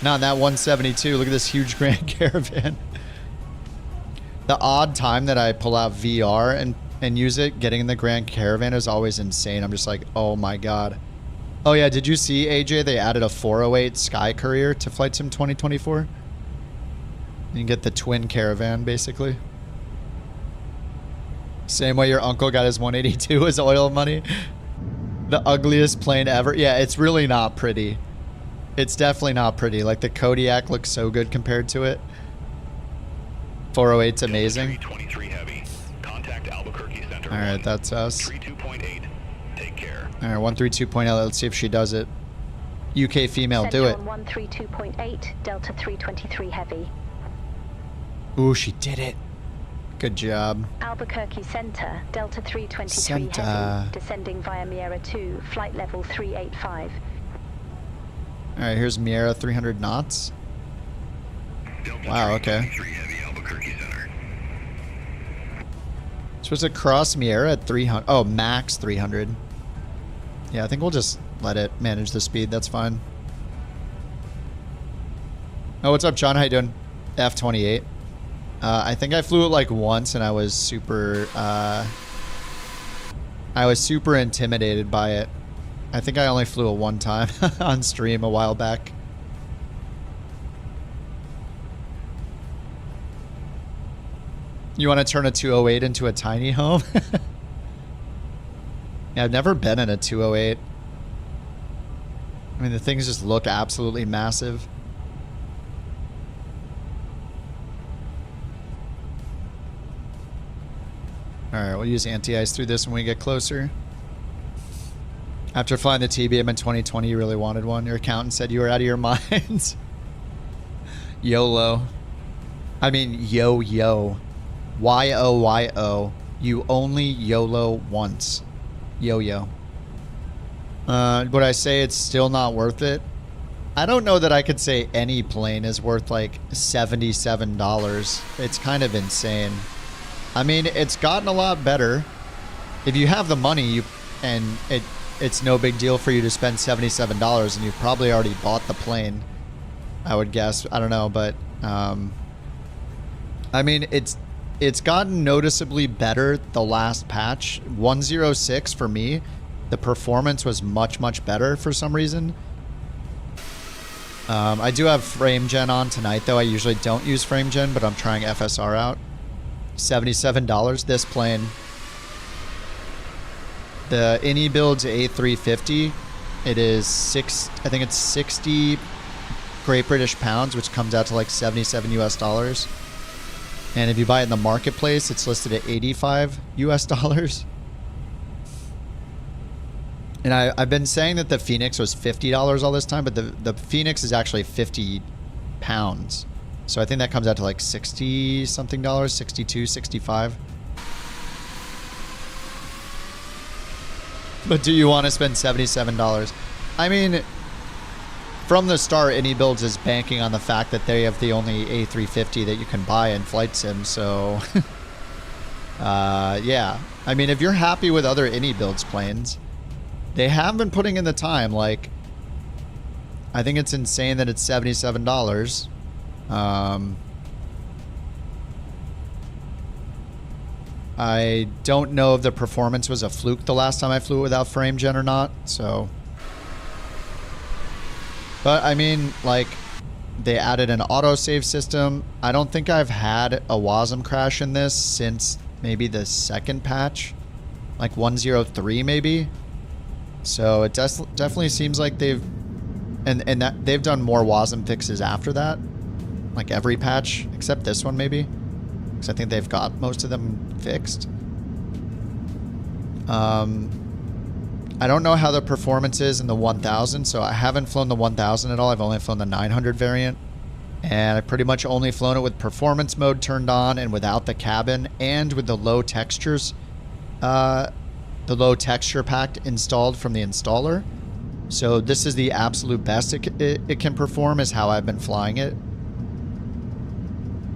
Not that 172. Look at this huge Grand Caravan. The odd time that I pull out VR and use it, getting in the Grand Caravan is always insane. I'm just like, oh my god. Oh yeah, did you see, AJ, they added a 408 Sky Courier to Flight Sim 2024? You can get the twin Caravan, basically. Same way your uncle got his 182 as oil money. The ugliest plane ever. Yeah, it's really not pretty. It's definitely not pretty. Like, the Kodiak looks so good compared to it. 408's amazing. Alright, that's us. Alright, 132.8. Let's see if she does it. UK female, do it. 132.8, Delta 323 Heavy. Ooh, she did it. Good job. Albuquerque Center, Delta 323 Heavy, descending via Miera 2, flight level 385. Alright, here's Miera 300 knots. Wow, okay. Supposed to cross Miera at 300. Oh, max 300. Yeah, I think we'll just let it manage the speed. That's fine. Oh, what's up, John? How you doing? F28. I think I flew it like once, and I was super intimidated by it. I think I only flew it one time on stream a while back. You want to turn a 208 into a tiny home? Yeah, I've never been in a 208. I mean, the things just look absolutely massive. Alright, we'll use anti-ice through this when we get closer. After flying the TBM in 2020, you really wanted one. Your accountant said you were out of your minds. YOLO. I mean, yo-yo. Y-O-Y-O. You only YOLO once. Yo-yo. Would I say it's still not worth it? I don't know that I could say any plane is worth like $77. It's kind of insane. I mean, it's gotten a lot better. If you have the money, it's no big deal for you to spend $77, and you've probably already bought the plane, I would guess. I don't know, but I mean, it's gotten noticeably better the last patch. 106 for me, the performance was much better for some reason. I do have frame gen on tonight, though. I usually don't use frame gen, but I'm trying FSR out. $77 this plane. The Innie build's A350. It is I think it's 60 Great British pounds, which comes out to like 77 US dollars. And if you buy it in the marketplace, it's listed at 85 US dollars. And I've been saying that the Phoenix was $50 all this time, but the Phoenix is actually 50 pounds. So I think that comes out to like 60 something dollars, 62, 65. But do you want to spend $77? I mean, from the start, Innie Builds is banking on the fact that they have the only A350 that you can buy in Flight Sim. So, yeah. I mean, if you're happy with other Innie Builds planes, they have been putting in the time. Like, I think it's insane that it's $77. I don't know if the performance was a fluke the last time I flew it without frame gen or not, so. But I mean, like, they added an autosave system. I don't think I've had a WASM crash in this since maybe the second patch, like 103 maybe. So it definitely seems like they've that they've done more WASM fixes after that. Like every patch, except this one maybe. Because I think they've got most of them fixed. I don't know how the performance is in the 1000, so I haven't flown the 1000 at all. I've only flown the 900 variant. And I've pretty much only flown it with performance mode turned on and without the cabin and with the low textures, the low texture pack installed from the installer. So this is the absolute best it can perform, is how I've been flying it.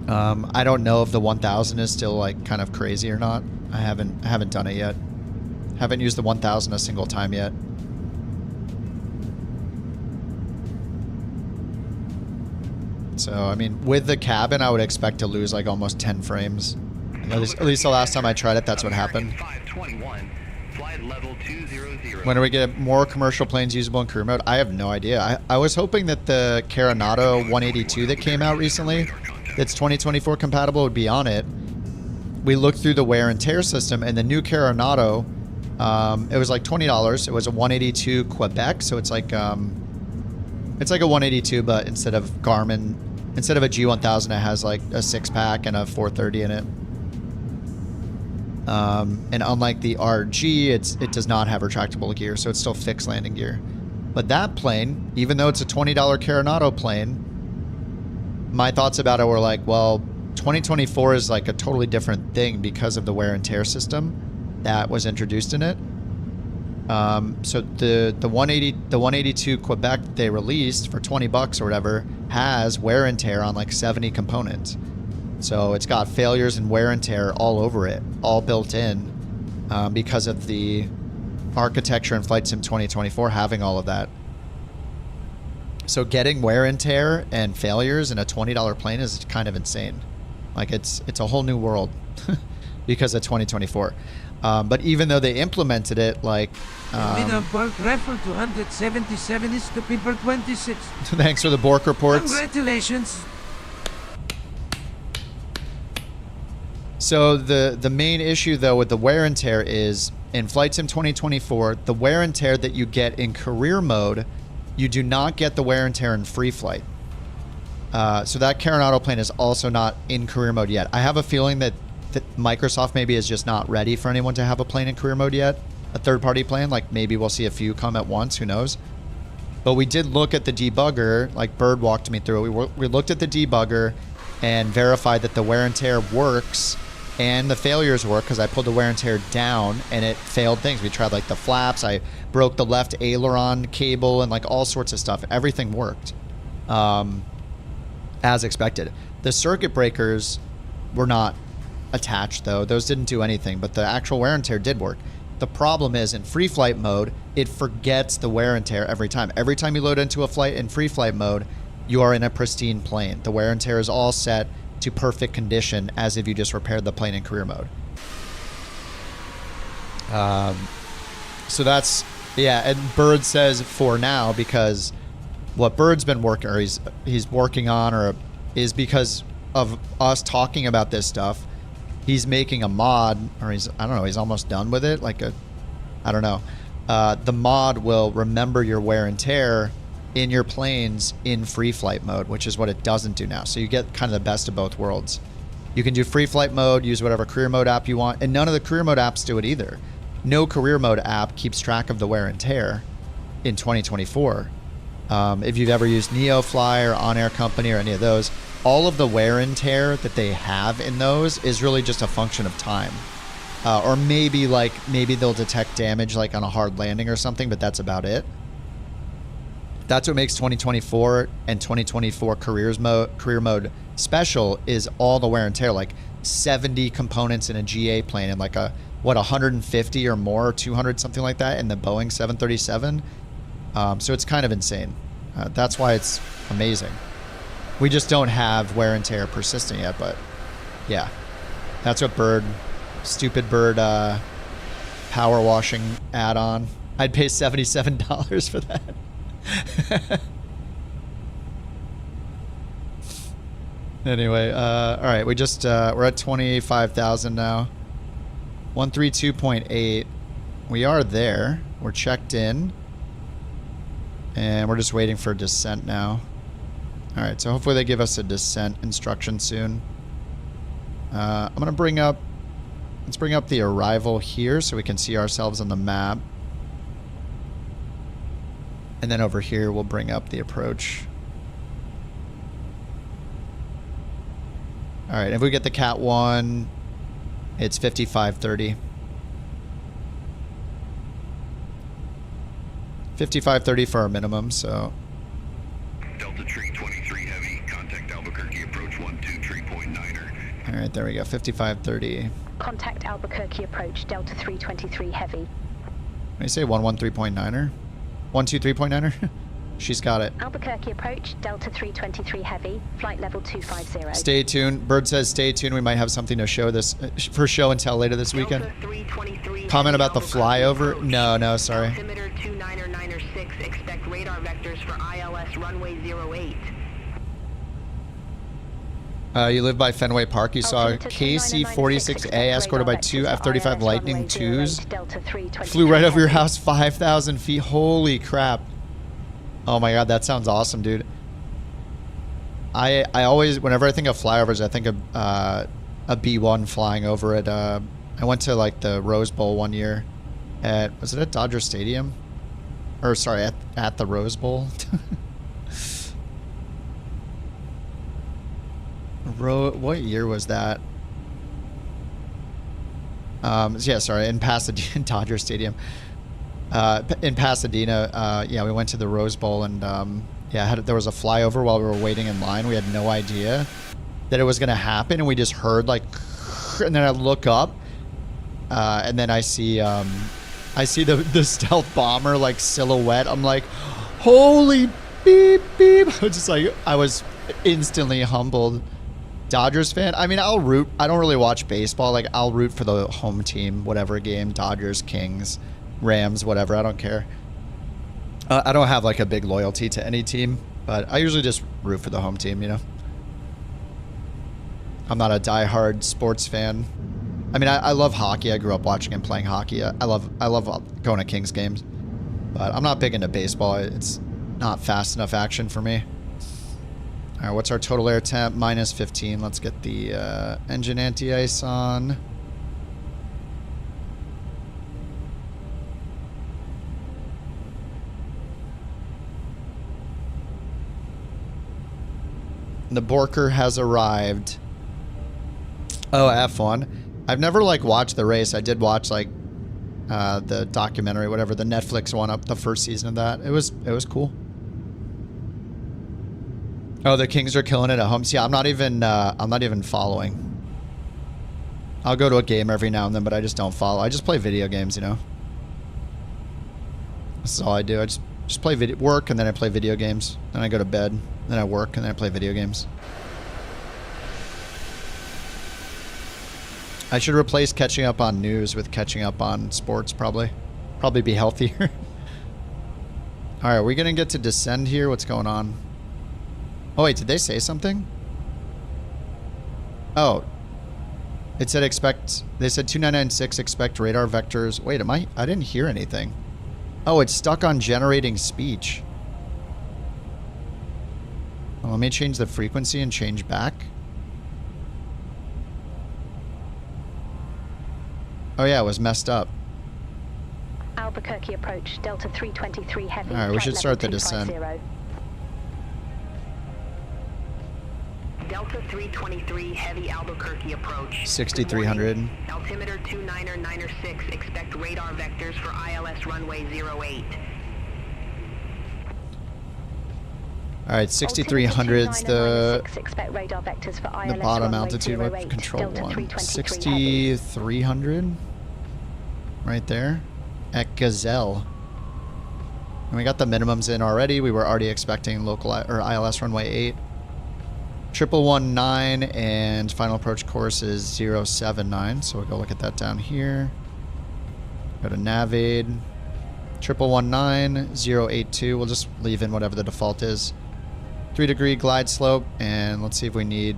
I don't know if the 1000 is still like kind of crazy or not. I haven't done it yet. Haven't used the 1000 a single time yet. So I mean, with the cabin, I would expect to lose like almost 10 frames. At least the last time I tried it, that's what happened. When do we get more commercial planes usable in crew mode? I have no idea. I was hoping that the Carenado 182 that came out recently, that's 2024 compatible, would be on it. We looked through the wear and tear system, and the new Carenado, it was like $20. It was a 182 Quebec, so it's like a 182, but instead of Garmin, instead of a G1000, it has like a 6-pack and a 430 in it. And unlike the RG, it does not have retractable gear, so it's still fixed landing gear. But that plane, even though it's a $20 Carenado plane, my thoughts about it were like, well, 2024 is like a totally different thing because of the wear and tear system that was introduced in it. So the 182 Quebec that they released for $20 or whatever has wear and tear on like 70 components. So it's got failures and wear and tear all over it, all built in, because of the architecture in Flight Sim 2024 having all of that. So getting wear and tear and failures in a $20 plane is kind of insane. Like it's a whole new world because of 2024. But even though they implemented it, like Bork Rifle 277 is to people 26. Thanks for the Bork reports. Congratulations. So the main issue though with the wear and tear is in Flight Sim 2024, the wear and tear that you get in career mode, you do not get the wear and tear in free flight. So that Carenado plane is also not in career mode yet. I have a feeling that Microsoft maybe is just not ready for anyone to have a plane in career mode yet. A third-party plane, like maybe we'll see a few come at once, who knows. But we did look at the debugger, like Bird walked me through it. We looked at the debugger and verified that the wear and tear works and the failures work because I pulled the wear and tear down and it failed things. We tried like the flaps, I broke the left aileron cable and like all sorts of stuff. Everything worked as expected. The circuit breakers were not attached though. Those didn't do anything, but the actual wear and tear did work. The problem is in free flight mode, it forgets the wear and tear every time. Every time you load into a flight in free flight mode, you are in a pristine plane. The wear and tear is all set to perfect condition as if you just repaired the plane in career mode. So that's, yeah, and Bird says for now, because what Bird's been working, or he's working on, or is because of us talking about this stuff, he's making a mod, or I don't know, he's almost done with it, like I don't know. The mod will remember your wear and tear in your planes in free flight mode, which is what it doesn't do now. So you get kind of the best of both worlds. You can do free flight mode, use whatever career mode app you want, and none of the career mode apps do it either. No career mode app keeps track of the wear and tear in 2024. If you've ever used NeoFly or On Air Company or any of those, all of the wear and tear that they have in those is really just a function of time. Or maybe they'll detect damage like on a hard landing or something, but that's about it. That's what makes 2024 and 2024 career mode special, is all the wear and tear, like 70 components in a GA plane and like 150 or more, or 200, something like that in the Boeing 737. So it's kind of insane. That's why it's amazing. We just don't have wear and tear persisting yet, but yeah, that's what stupid Bird power washing add-on. I'd pay $77 for that. Anyway, all right, we just we're at 25,000 now. 132.8. We are there. We're checked in, and we're just waiting for descent now. All right, so hopefully they give us a descent instruction soon. I'm gonna let's bring up the arrival here so we can see ourselves on the map. And then over here, we'll bring up the approach. All right, if we get the Cat 1, it's 5530. 5530 for our minimum, so. Delta Tree 23 Heavy, contact Albuquerque, approach 123.9er. All right, there we go, 5530. Contact Albuquerque, approach Delta 323 Heavy. When you say 113.9er? 123.9er? She's got it. Albuquerque approach, Delta 323 Heavy, flight level 250. Stay tuned. Bird says stay tuned. We might have something to show this for show and tell later this weekend. Comment about the flyover? No, sorry. Altimeter 299er6, expect radar vectors for ILS runway 08. You live by Fenway Park. You saw KC-46A escorted by two F-35 Lightning IIs. Flew right over your house 5,000 feet. Holy crap. Oh my god, that sounds awesome, dude. I always, whenever I think of flyovers, I think of a B-1 flying over it. I went to like the Rose Bowl one year was it at Dodger Stadium? Or sorry, at the Rose Bowl. What year was that? Yeah, sorry, in Pasadena, Dodger Stadium. In Pasadena, yeah, we went to the Rose Bowl, and yeah, there was a flyover while we were waiting in line. We had no idea that it was going to happen, and we just heard like, and then I look up, and then I see I see the stealth bomber like silhouette. I'm like, holy beep beep. Just like, I was instantly humbled. Dodgers fan. I mean, I'll root. I don't really watch baseball. Like, I'll root for the home team, whatever game. Dodgers, Kings, Rams, whatever. I don't care. I don't have like a big loyalty to any team, but I usually just root for the home team, you know? I'm not a diehard sports fan. I mean, I love hockey. I grew up watching and playing hockey. I love going to Kings games, but I'm not big into baseball. It's not fast enough action for me. All right, what's our total air temp? Minus 15. Let's get the engine anti-ice on. The Borker has arrived. Oh, F1. I've never like watched the race. I did watch like the documentary, whatever, the Netflix one, up the first season of that. It was cool. Oh, the Kings are killing it at home. See, I'm not even following. I'll go to a game every now and then, but I just don't follow. I just play video games, you know. This is all I do. I just play work, and then I play video games. Then I go to bed. Then I work, and then I play video games. I should replace catching up on news with catching up on sports, probably. Probably be healthier. All right, we're going to get to descend here. What's going on? Oh, wait, did they say something? Oh. It said expect... They said 2996, expect radar vectors. Wait, I didn't hear anything. Oh, it's stuck on generating speech. Well, let me change the frequency and change back. Oh yeah, it was messed up. Albuquerque approach, Delta 323 heavy. Alright, we should start the descent. Delta 323 heavy Albuquerque approach. 6300. Altimeter 299er6, expect radar vectors for ILS runway 08. Alright, 6300's the bottom altitude. Let's control 1. 6300. Right there. At Gazelle. And we got the minimums in already. We were already expecting local or ILS runway 8. 1119 and final approach course is 079. So we'll go look at that down here. Go to Navade. 1119, 082. We'll just leave in whatever the default is. 3-degree glide slope, and let's see if we need...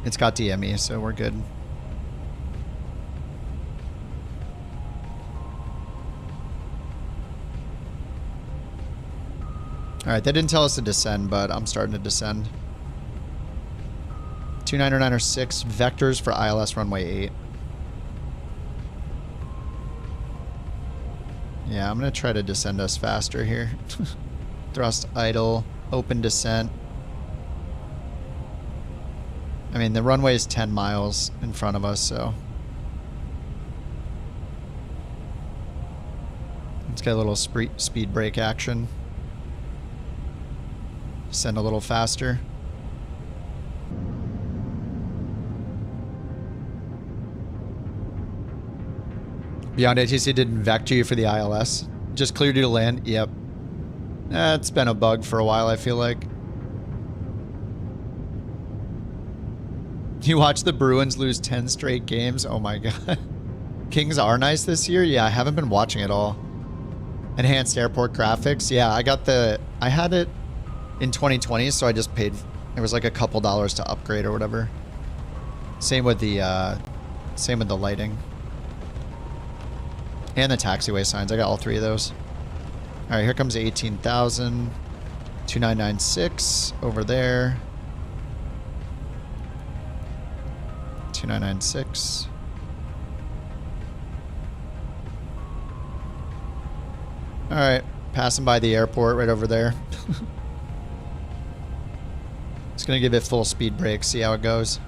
It's got DME, so we're good. Alright, they didn't tell us to descend, but I'm starting to descend. 2996 vectors for ILS runway 8. Yeah, I'm going to try to descend us faster here. Thrust idle, open descent. I mean, the runway is 10 miles in front of us, so. Let's get a little speed brake action. Descend a little faster. Beyond ATC didn't vector you for the ILS. Just cleared you to land. Yep. It's been a bug for a while, I feel like. You watch the Bruins lose 10 straight games? Oh my god. Kings are nice this year? Yeah, I haven't been watching it all. Enhanced airport graphics? Yeah, I had it in 2020, so I just paid... It was like a couple dollars to upgrade or whatever. Same with the lighting. And the taxiway signs. I got all three of those. Alright, here comes 18,000. 2996 over there. 2996. Alright, passing by the airport right over there. Just gonna give it full speed brake, see how it goes.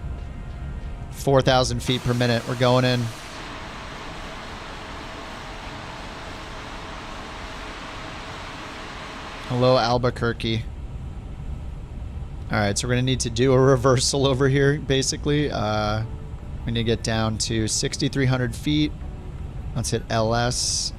4,000 feet per minute, we're going in. Hello, Albuquerque. Alright, so we're going to need to do a reversal over here, basically. We need to get down to 6,300 feet. Let's hit LS.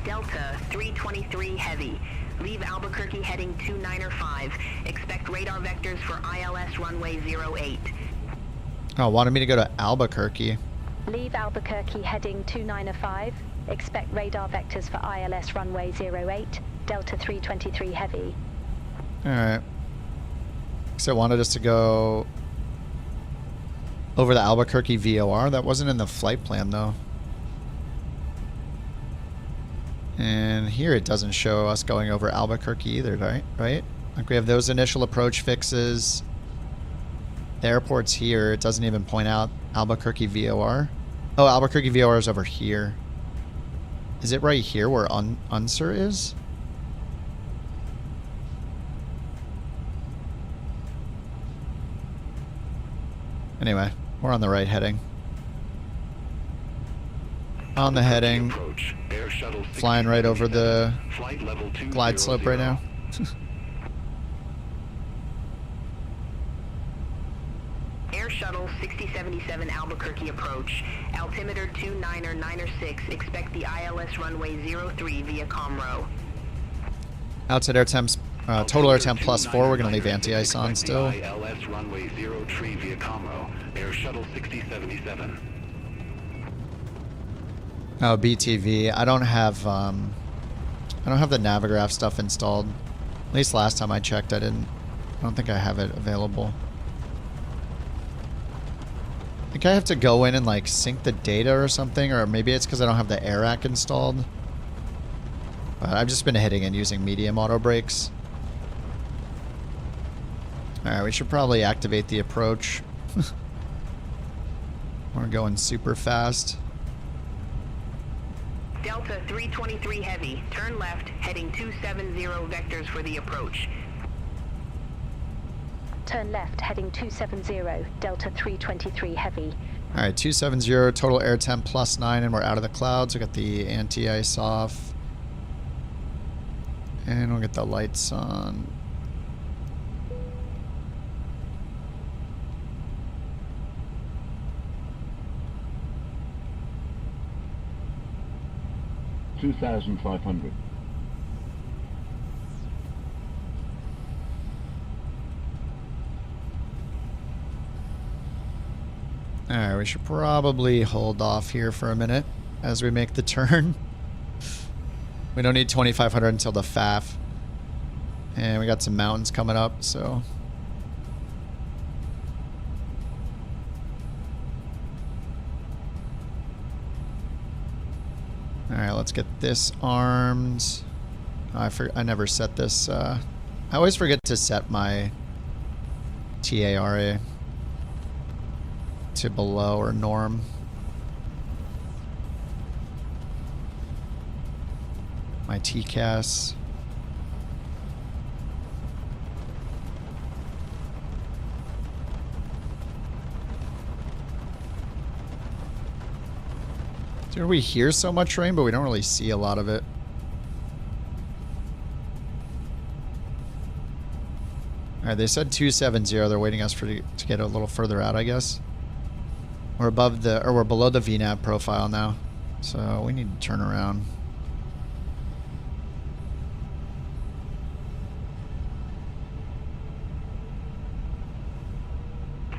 Delta 323 Heavy. Leave Albuquerque heading 2905. Expect radar vectors for ILS runway 08. Oh, wanted me to go to Albuquerque. Leave Albuquerque heading 2905. Expect radar vectors for ILS runway 08. Delta 323 Heavy. Alright. So it wanted us to go over the Albuquerque VOR. That wasn't in the flight plan though. And here it doesn't show us going over Albuquerque either, right? Like we have those initial approach fixes. The airport's here. It doesn't even point out Albuquerque VOR. Oh, Albuquerque VOR is over here. Is it right here where Unser is? Anyway, we're on the right heading. On the heading. Flying right over the glide slope right now. Air Shuttle 6077 Albuquerque approach. Altimeter 29906. Expect the ILS runway 03 via Comro. Outside air temps, total air temp +4. We're going to leave anti-ice on still. ILS runway 03 via Comro. Air Shuttle 6077. Oh, BTV. I don't have the Navigraph stuff installed. At least last time I checked, I don't think I have it available. I think I have to go in and like sync the data or something, or maybe it's because I don't have the AirAC installed. But I've just been hitting and using medium auto brakes. Alright, we should probably activate the approach. We're going super fast. Delta 323 Heavy. Turn left, heading 270 vectors for the approach. Turn left, heading 270, Delta 323 Heavy. Alright, 270, total air temp +9, and we're out of the clouds. We got the anti-ice off. And we'll get the lights on. $2,500. Alright, we should probably hold off here for a minute as we make the turn. We don't need 2,500 until the FAF. And we got some mountains coming up, so... Alright, let's get this armed. Oh, I never set this. I always forget to set my TARA to below or norm. My TCAS. Dude, we hear so much rain, but we don't really see a lot of it. Alright, they said 270. They're waiting us to get a little further out, I guess. We're above the, or we're below the VNAV profile now. So we need to turn around.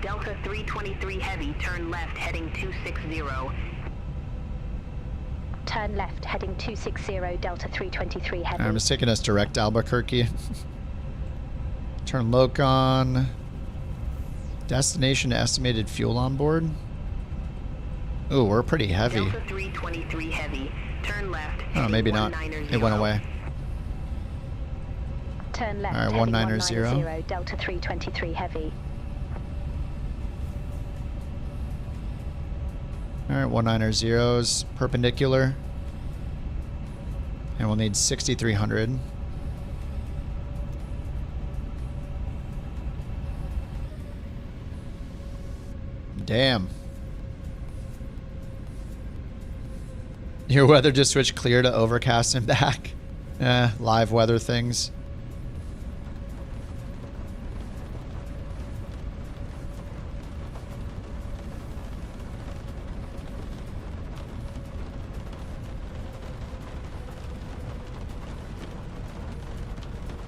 Delta 323 Heavy, turn left, heading 260. Turn left, heading 260, Delta 323 Heavy. I'm just taking us direct Albuquerque. Turn Locon. Destination estimated fuel on board. Ooh, we're pretty heavy. Delta 323 Heavy, turn left. Oh, maybe not. It went away. Turn left. All right, 190. Delta 323 Heavy. All right, 190's perpendicular. And we'll need 6,300. Damn. Your weather just switched clear to overcast and back. Live weather things.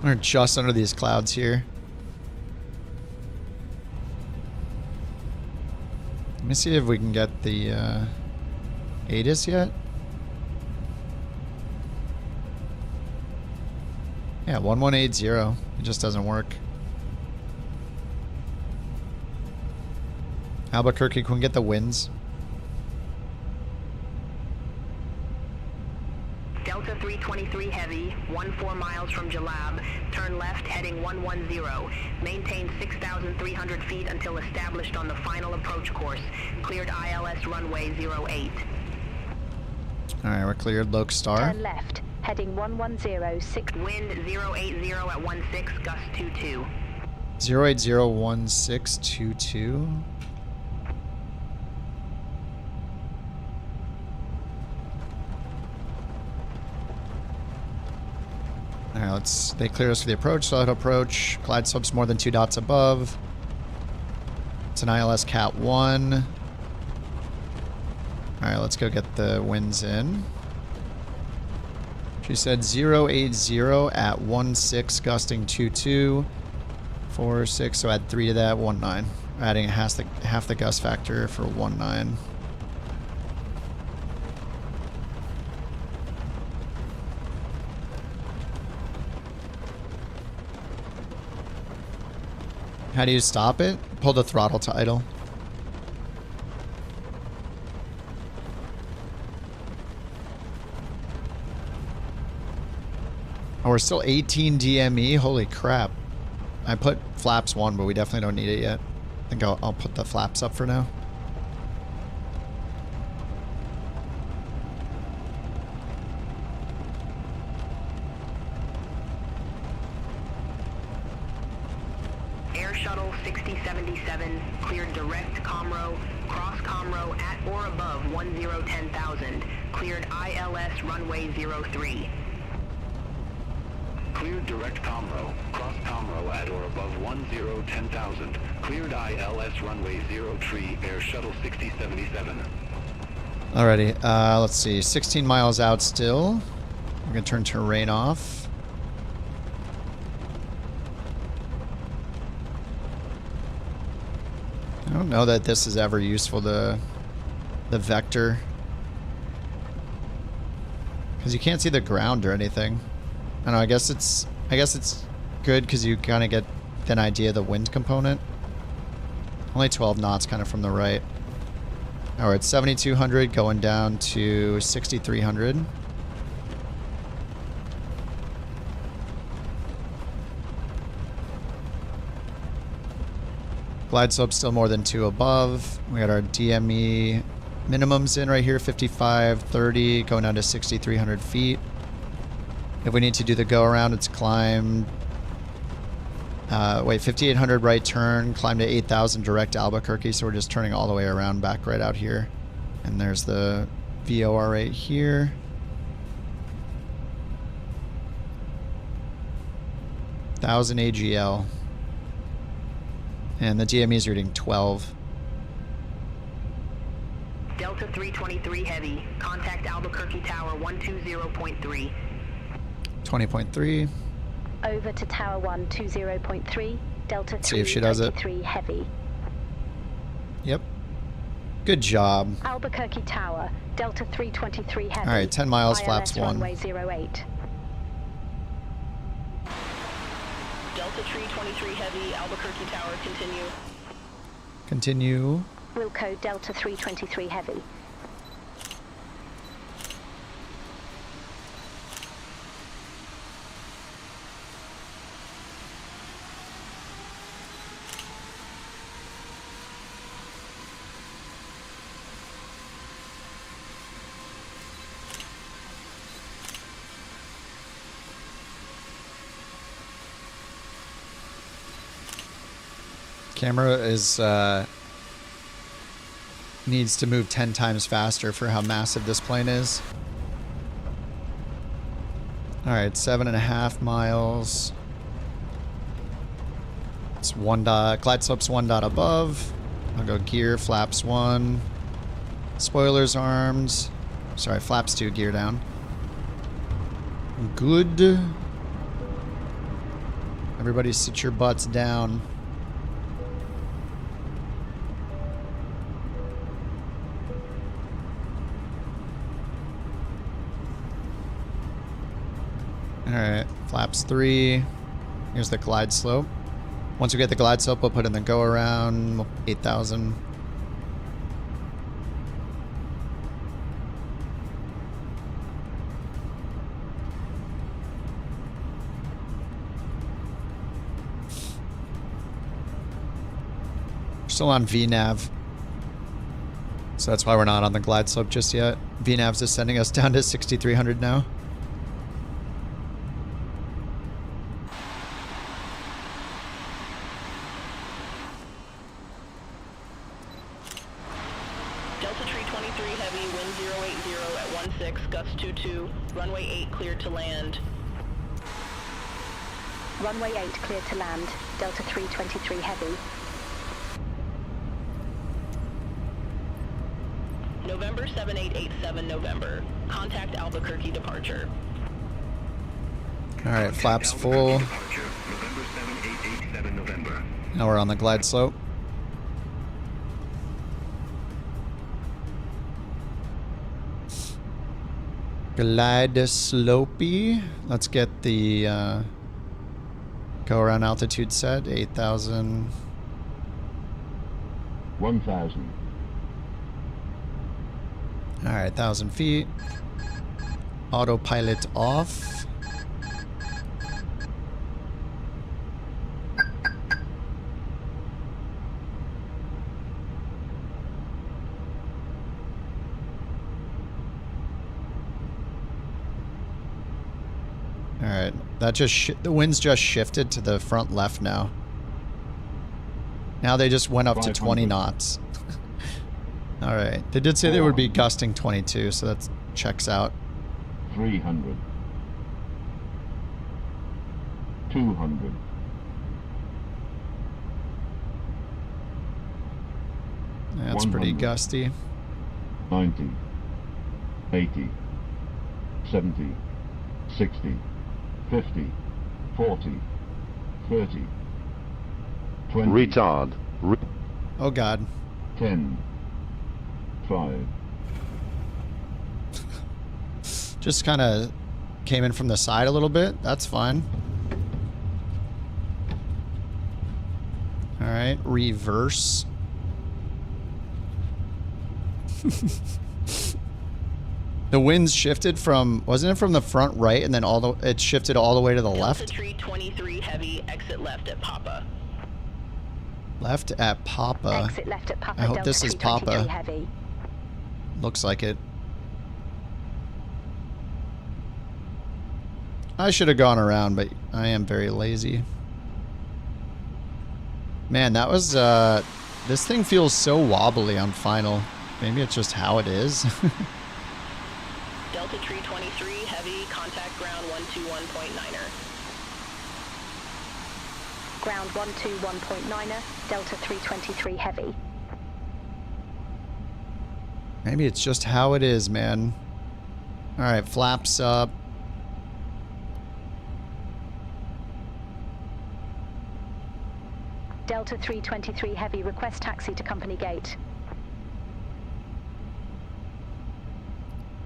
We're just under these clouds here. Let me see if we can get the ATIS yet. Yeah, 1180. It just doesn't work. Albuquerque, can we get the winds? Delta 323 Heavy, 14 miles from Jalab. Turn left, heading 110. Maintain 6,300 feet until established on the final approach course. Cleared ILS runway 08. Alright, we're cleared Lokestar. Turn left, heading 1106. Wind 080 at 16, gust 22. 0801622. Alright, they clear us for the approach, so I'll approach. Glide slope's more than 2 dots above. It's an ILS Cat 1. Alright, let's go get the winds in. She said 080 at 16, gusting 22. 46, so add 3 to that, 19. Adding half the gust factor for 19. How do you stop it? Pull the throttle to idle. Oh, we're still 18 DME? Holy crap. I put flaps 1, but we definitely don't need it yet. I think I'll put the flaps up for now. Air Shuttle 6077, cleared direct Comro, cross Comro at or above 1010,000. Cleared ILS runway 03. Cleared direct Comro, cross Comro at or above 1010,000. Cleared ILS runway 03, Air Shuttle 6077. Alrighty, let's see. 16 miles out still. We're gonna turn terrain off. I don't know that this is ever useful, the vector. Because you can't see the ground or anything. I don't know, I guess it's good because you kind of get an idea of the wind component. Only 12 knots kind of from the right. Alright, it's 7,200 going down to 6,300. Glide slope still more than 2 above. We got our DME minimums in right here, 55, 30, going down to 6,300 feet. If we need to do the go around, it's climb. 5,800 right turn, climb to 8,000 direct Albuquerque. So we're just turning all the way around back right out here. And there's the VOR right here. Thousand AGL. And the DME is reading 12. Delta 323 Heavy, contact Albuquerque Tower 120.3. 20.3. Over to Tower 120.3, Delta See if she does it. 323 Heavy. Yep. Good job. Albuquerque Tower, Delta 323 Heavy. Alright, 10 miles, ILS flaps 1. runway 08. Delta 323 Heavy, Albuquerque Tower, continue. Continue. Wilco Delta 323 Heavy. Camera is needs to move 10 times faster for how massive this plane is. Alright, 7.5 miles. It's 1 dot. Glide slope's 1 dot above. I'll go gear, flaps 1. Spoilers armed. Sorry, flaps 2, gear down. Good. Everybody sit your butts down. Alright, flaps 3. Here's the glide slope. Once we get the glide slope, we'll put in the go around 8,000. Still on VNAV. So that's why we're not on the glide slope just yet. VNAV's is sending us down to 6,300 now. Delta 323 heavy, wind 080 at 16, gust 22, runway 8 cleared to land. Runway 8 cleared to land. Delta 323 heavy. November 7887 November. Contact Albuquerque departure. Alright, flaps full. November 7887 November. Now we're on the glide slope. Glide slopey. Let's get the go around altitude set. 8,000. 1,000. Alright, 1,000 feet. Autopilot off. Alright, that just the wind's just shifted to the front left now. Now they just went up to 20 knots. Alright, they did say they would be gusting 22, so that checks out. 300. 200. That's pretty gusty. 90. 80. 70. 60. 50. 40. 30. 20. Retard. Oh god. 10. 5. Just kind of came in from the side a little bit. That's fine. Alright, reverse. The winds shifted from, wasn't it from the front right and then it shifted all the way to the left? Delta 323 heavy, exit left at Papa. Left at Papa. Exit left at Papa. I hope Delta this is 323 Papa. heavy. Looks like it. I should have gone around, but I am very lazy. Man, that was, this thing feels so wobbly on final. Maybe it's just how it is. Delta 323 heavy, contact ground 121.9er. Ground 121.9er, Delta 323 heavy. Maybe it's just how it is, man. Alright, flaps up. Delta 323 heavy, request taxi to company gate.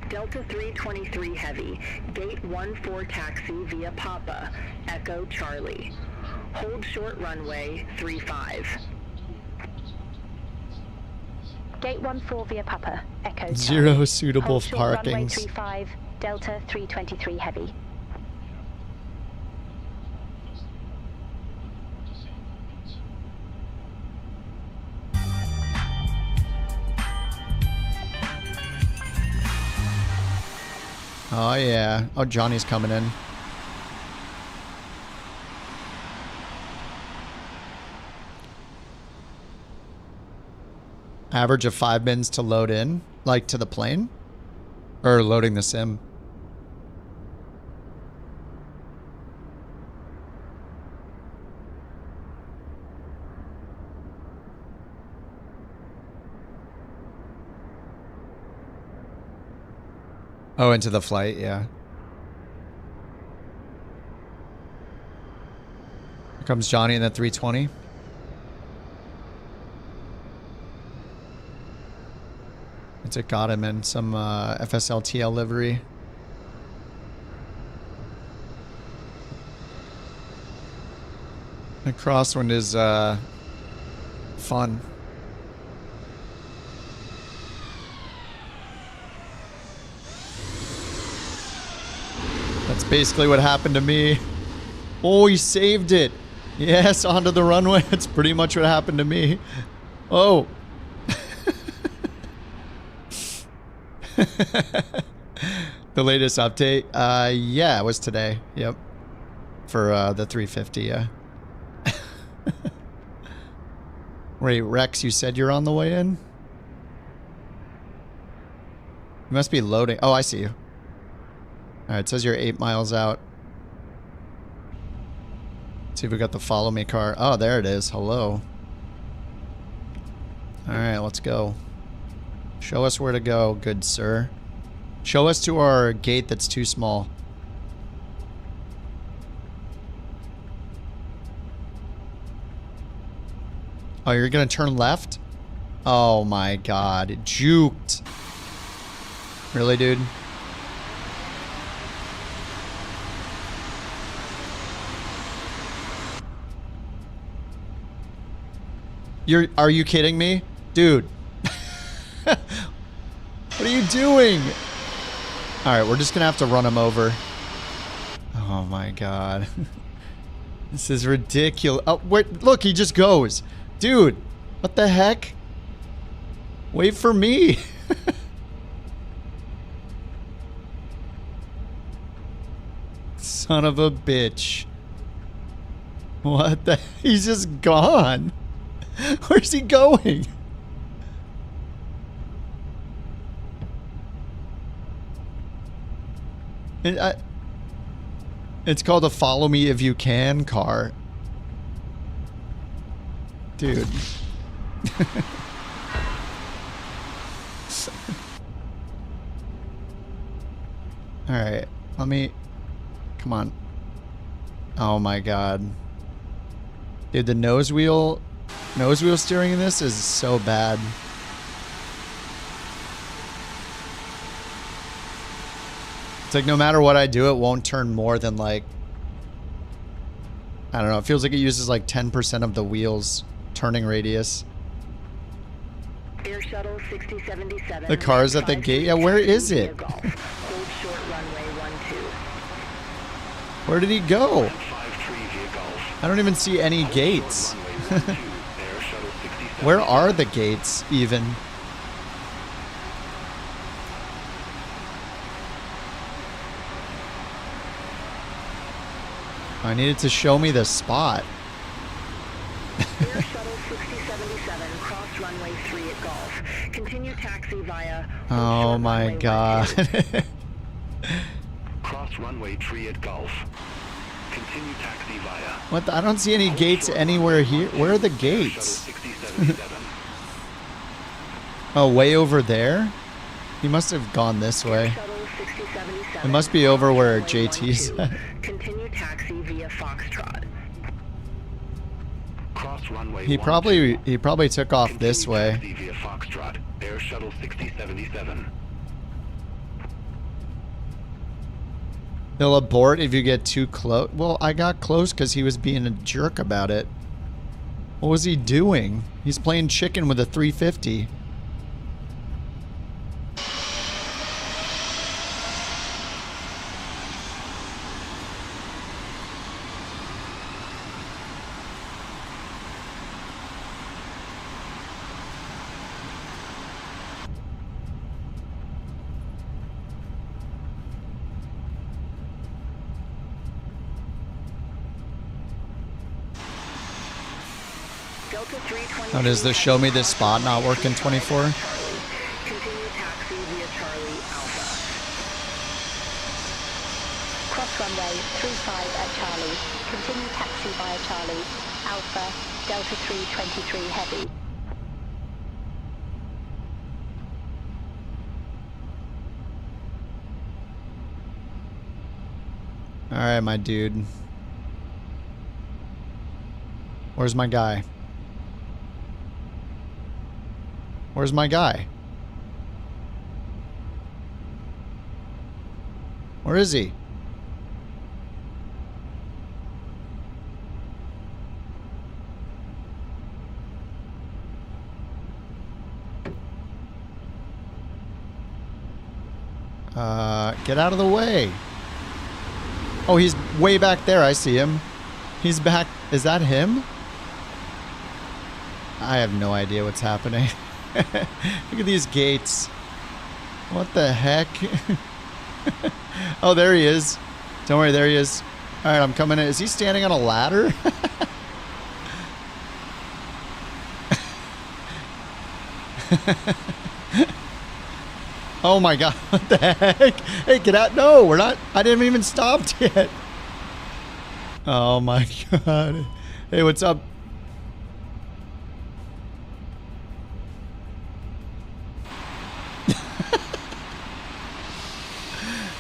Delta 323 heavy, gate 14 taxi via Papa, Echo Charlie. Hold short runway 35. Gate 14 via Papa, Echo Charlie. Zero suitable Hold short runway parkings. 35, Delta 323 heavy. Oh yeah. Oh, Johnny's coming in. Average of 5 mins to load in, like to the plane? Or loading the sim? Oh, into the flight, yeah. Here comes Johnny in the 320. It's it got him in some FSLTL livery. The crosswind is fun. That's basically what happened to me. Oh, he saved it. Yes, onto the runway. That's pretty much what happened to me. Oh. The latest update? Yeah, it was today. Yep. For the 350, yeah. Wait, Rex, you said you're on the way in? You must be loading. Oh, I see you. Alright, it says you're 8 miles out. Let's see if we got the follow me car. Oh, there it is. Hello. Alright, let's go. Show us where to go, good sir. Show us to our gate that's too small. Oh, you're gonna turn left? Oh my god, it juked. Really, dude? Are you kidding me? Dude. What are you doing? Alright, we're just gonna have to run him over. Oh my god. This is ridiculous. Oh, wait, look, he just goes. Dude, what the heck? Wait for me. Son of a bitch. What the? He's just gone. Where's he going? It's called a follow me if you can car. Dude. Alright, let me... Come on. Oh my god. Dude, the nose wheel steering in this is so bad. It's like no matter what I do, it won't turn more than like... I don't know, it feels like it uses like 10% of the wheel's turning radius. Air Shuttle 6077. The car's at the gate? Yeah, where is it? Hold short runway 12. Where did he go? I don't even see any gates. Where are the gates, even? I needed to show me the spot. Air Shuttle 6077, cross runway 3 at Golf. Continue taxi via... Oh my god. Cross runway 3 at Golf. Continue taxi via... What the, I don't see any gates anywhere here. Where are the gates? Oh, way over there? He must have gone this way. It must be over where JT's at. Continue taxi via Foxtrot. Cross runway He probably took off this way. via Foxtrot. Air Shuttle 6077. They'll abort if you get too close. Well, I got close because he was being a jerk about it. What was he doing? He's playing chicken with a 350. How does the show me this spot not work in 24? Continue taxi via Charlie Alpha. Cross runway 35 at Charlie. Continue taxi via Charlie. Alpha, Delta 323 heavy. Alright, my dude. Where's my guy? Where's my guy? Where is he? Get out of the way. Oh, he's way back there. I see him. He's back. Is that him? I have no idea what's happening. Look at these gates. What the heck? Oh, there he is. Don't worry, there he is. All right, I'm coming in. Is he standing on a ladder? Oh my god, what the heck? Hey, get out. No, we're not. I didn't even stopped yet. Oh my god. Hey, what's up?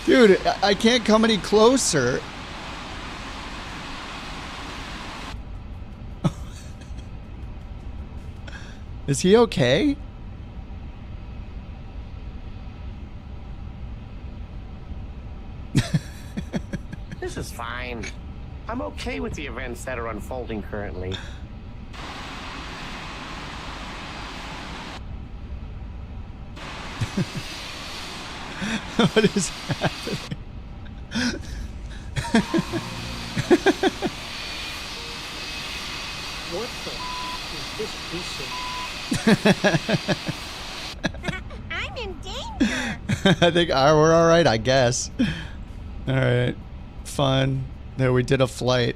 Dude, I can't come any closer. Is he okay? This is fine. I'm okay with the events that are unfolding currently. What is happening? What the is this piece of... I'm in danger. I think we're all right, I guess. All right. Fun. There, we did a flight.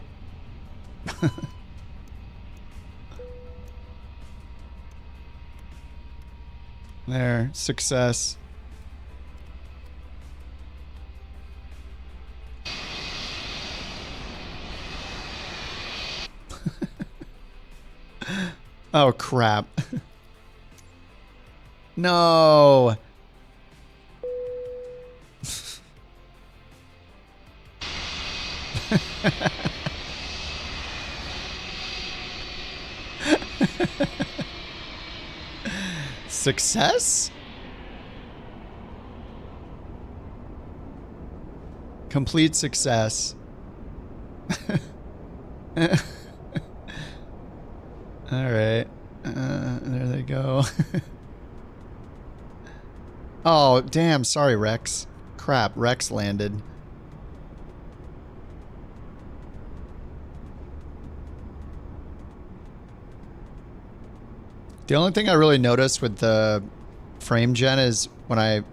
There. Success. Oh, crap. No. Success? Complete success. Alright. There they go. Oh, damn. Sorry, Rex. Crap, Rex landed. The only thing I really noticed with the frame gen is when I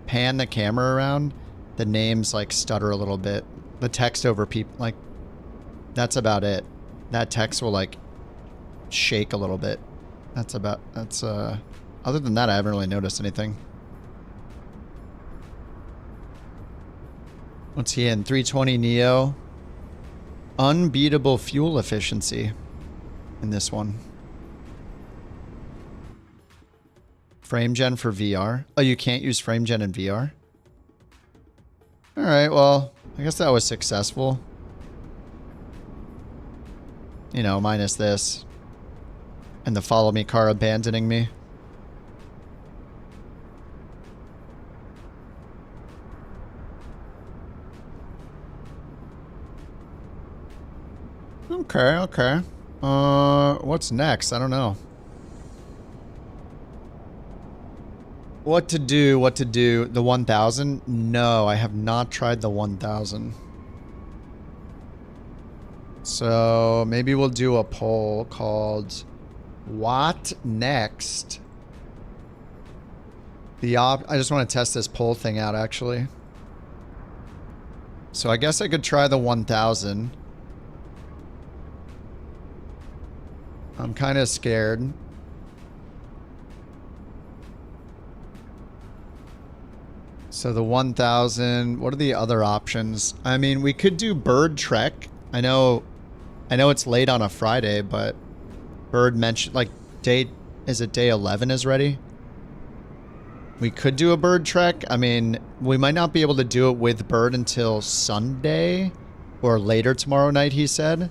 pan the camera around, the names like stutter a little bit. The text over people, like, that's about it. That text will like shake a little bit. That's other than that, I haven't really noticed anything. What's he in? 320 Neo. Unbeatable fuel efficiency in this one. Frame gen for VR. Oh, you can't use frame gen in VR? Alright, well, I guess that was successful. You know, minus this. And the follow me car abandoning me. Okay, okay. What's next? I don't know. What to do, what to do. The 1000? No, I have not tried the 1000. So maybe we'll do a poll called What Next? I just want to test this poll thing out actually. So I guess I could try the 1000. I'm kind of scared. So the 1000, what are the other options? I mean, we could do Bird Trek. I know it's late on a Friday, but Bird mentioned, like, is it day 11 is ready? We could do a Bird Trek. I mean, we might not be able to do it with Bird until Sunday or later tomorrow night, he said.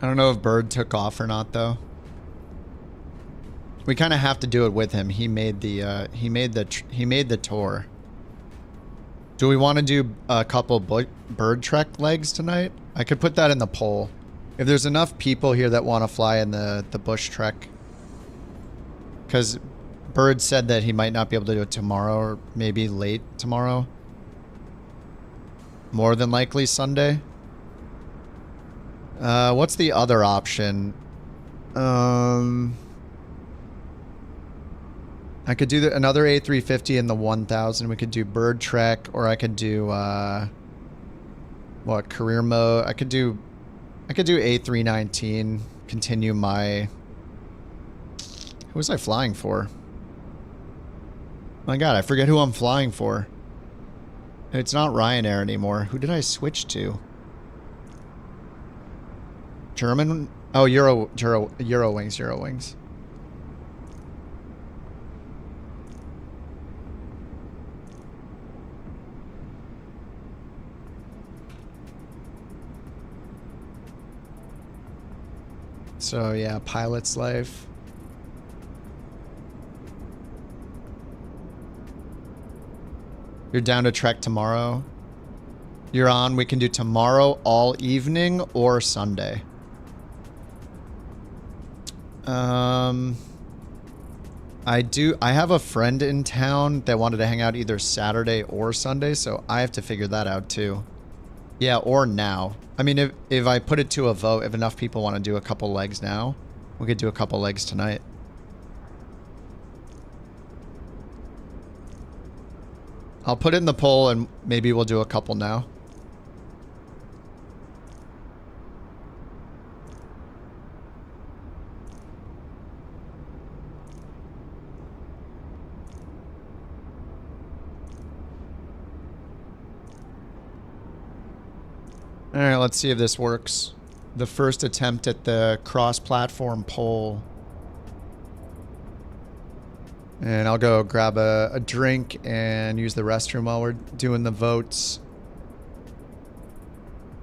I don't know if Bird took off or not though. We kind of have to do it with him. He made the tour. Do we want to do a couple bird trek legs tonight? I could put that in the poll. If there's enough people here that want to fly in the bush trek. Because Bird said that he might not be able to do it tomorrow or maybe late tomorrow. More than likely Sunday. What's the other option? I could do another A350 in the 1000. We could do bird trek, or I could do what, career mode. I could do A319. Continue my. Who was I flying for? My God, I forget who I'm flying for. It's not Ryanair anymore. Who did I switch to? German? Oh, Eurowings. So yeah, pilot's life. You're down to trek tomorrow? You're on. We can do tomorrow all evening or Sunday. I have a friend in town that wanted to hang out either Saturday or Sunday, so I have to figure that out too. Yeah, or now. I mean, if I put it to a vote, if enough people want to do a couple legs now, we could do a couple legs tonight. I'll put it in the poll and maybe we'll do a couple now. All right, let's see if this works. The first attempt at the cross-platform poll. And I'll go grab a drink and use the restroom while we're doing the votes.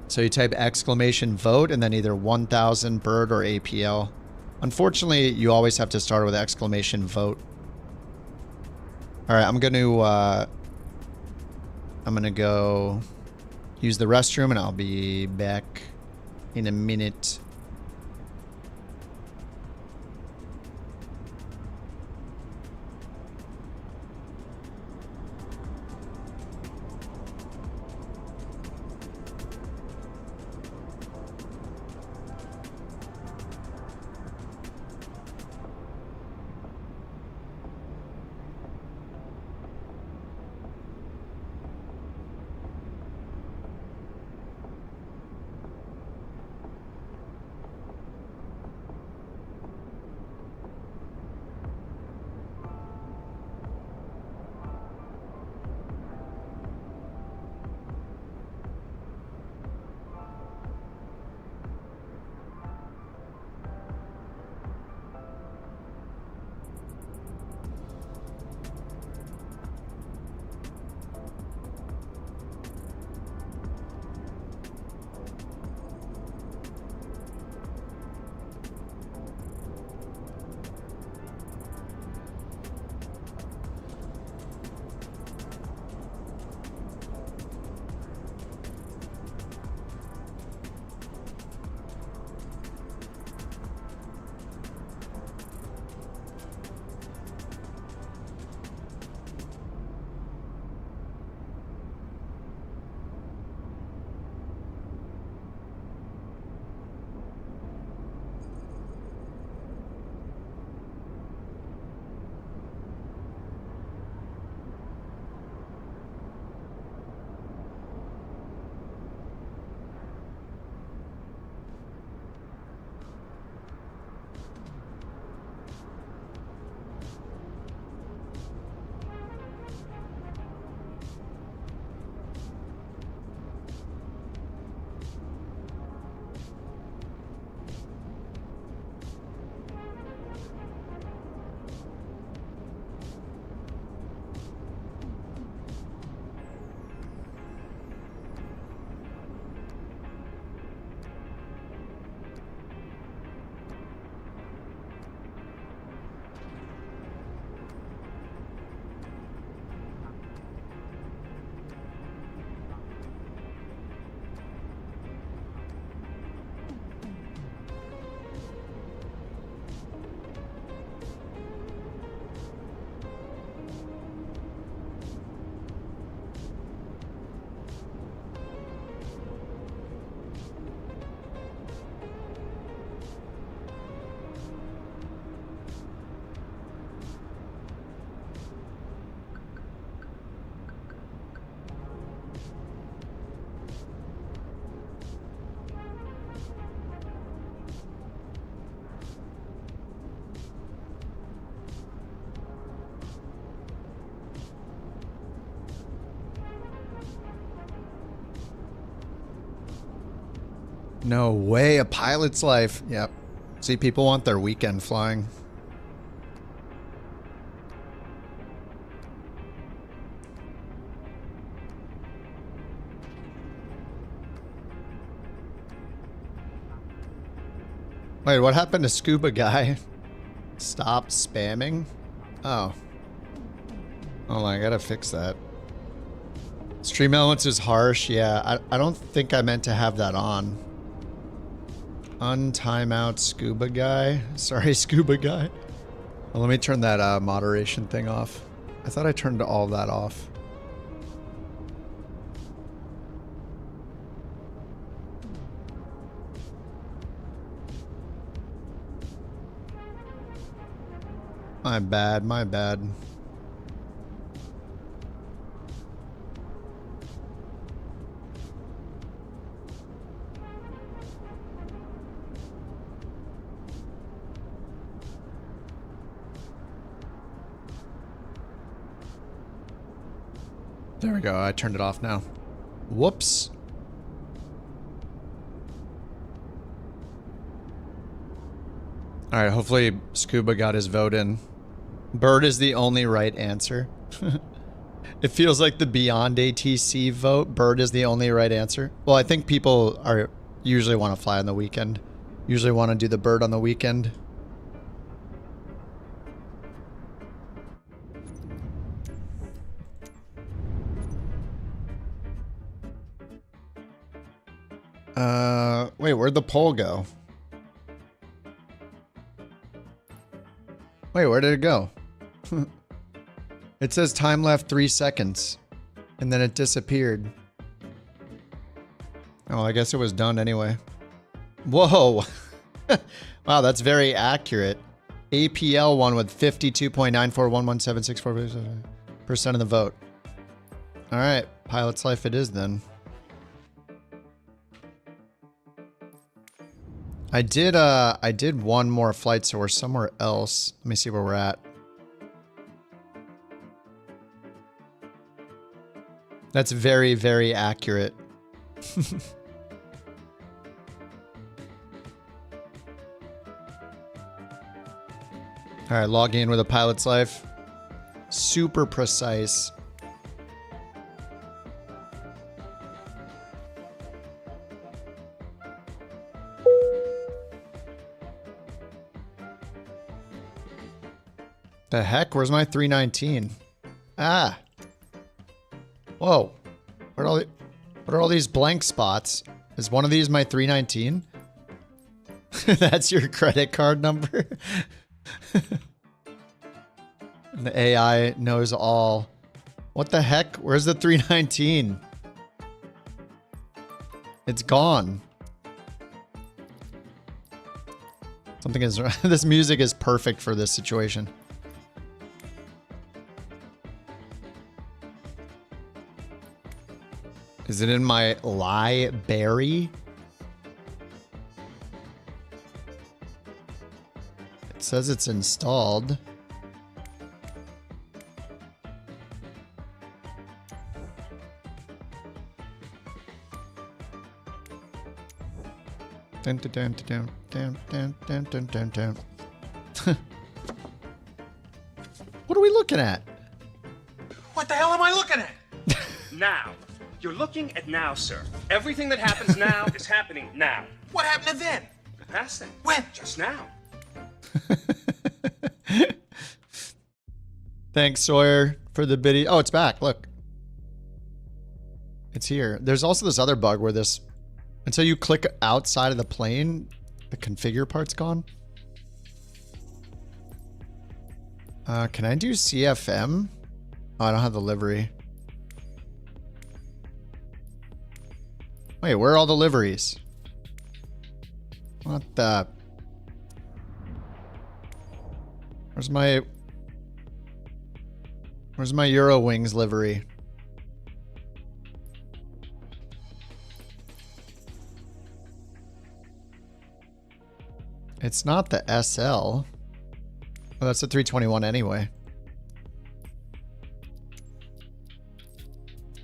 So you type exclamation vote and then either 1000 bird or APL. Unfortunately, you always have to start with exclamation vote. All right, I'm gonna go use the restroom and I'll be back in a minute. No way, a pilot's life. Yep. See, people want their weekend flying. Wait, what happened to Scuba Guy? Stop spamming? Oh. Oh, I gotta fix that. Stream elements is harsh. Yeah, I don't think I meant to have that on. Untimeout Scuba Guy. Sorry, Scuba Guy. Well, let me turn that moderation thing off. I thought I turned all of that off. My bad, my bad. There we go, I turned it off now. Whoops. Alright, hopefully Scuba got his vote in. Bird is the only right answer. It feels like the Beyond ATC vote. Bird is the only right answer. Well, I think people are usually want to fly on the weekend. Usually want to do the bird on the weekend. Wait, where'd the poll go? Wait, where did it go? It says time left 3 seconds. And then it disappeared. Oh, I guess it was done anyway. Whoa! Wow, that's very accurate. APL won with 52.9411764% of the vote. Alright, pilot's life it is then. I did one more flight source somewhere else. Let me see where we're at. That's very, very accurate. Alright, logging in with a pilot's life. Super precise. The heck? Where's my 319? Ah. Whoa. What are all these blank spots? Is one of these my 319? That's your credit card number? The AI knows all. What the heck? Where's the 319? It's gone. Something is... This music is perfect for this situation. Is it in my library? It says it's installed. Dun, dun, dun, dun, dun, dun, dun, dun, dun, dun. What are we looking at? What the hell am I looking at? Now. You're looking at now, sir. Everything that happens now is happening now. What happened to then? The past then. When? Just now. Thanks, Sawyer, for the biddy. Oh, it's back. Look. It's here. There's also this other bug where this... Until you click outside of the plane, the configure part's gone. Can I do CFM? Oh, I don't have the livery. Wait, where are all the liveries? What the... Where's my Eurowings livery? It's not the SL. Oh, that's the 321 anyway.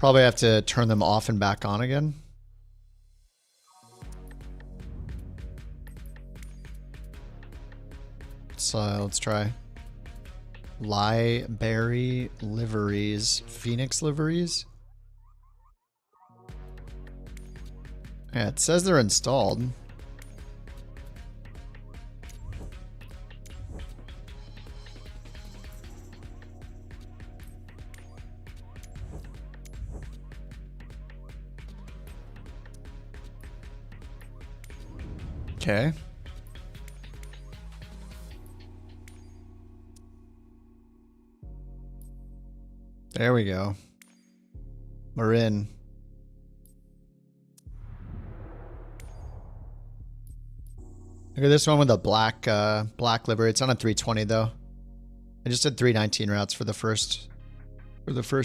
Probably have to turn them off and back on again. Let's try. Lieberry liveries. Phoenix liveries? Yeah, it says they're installed. Okay. There we go. We're in. Look at this one with the black livery. It's on a 320 though. I just did 319 routes for the first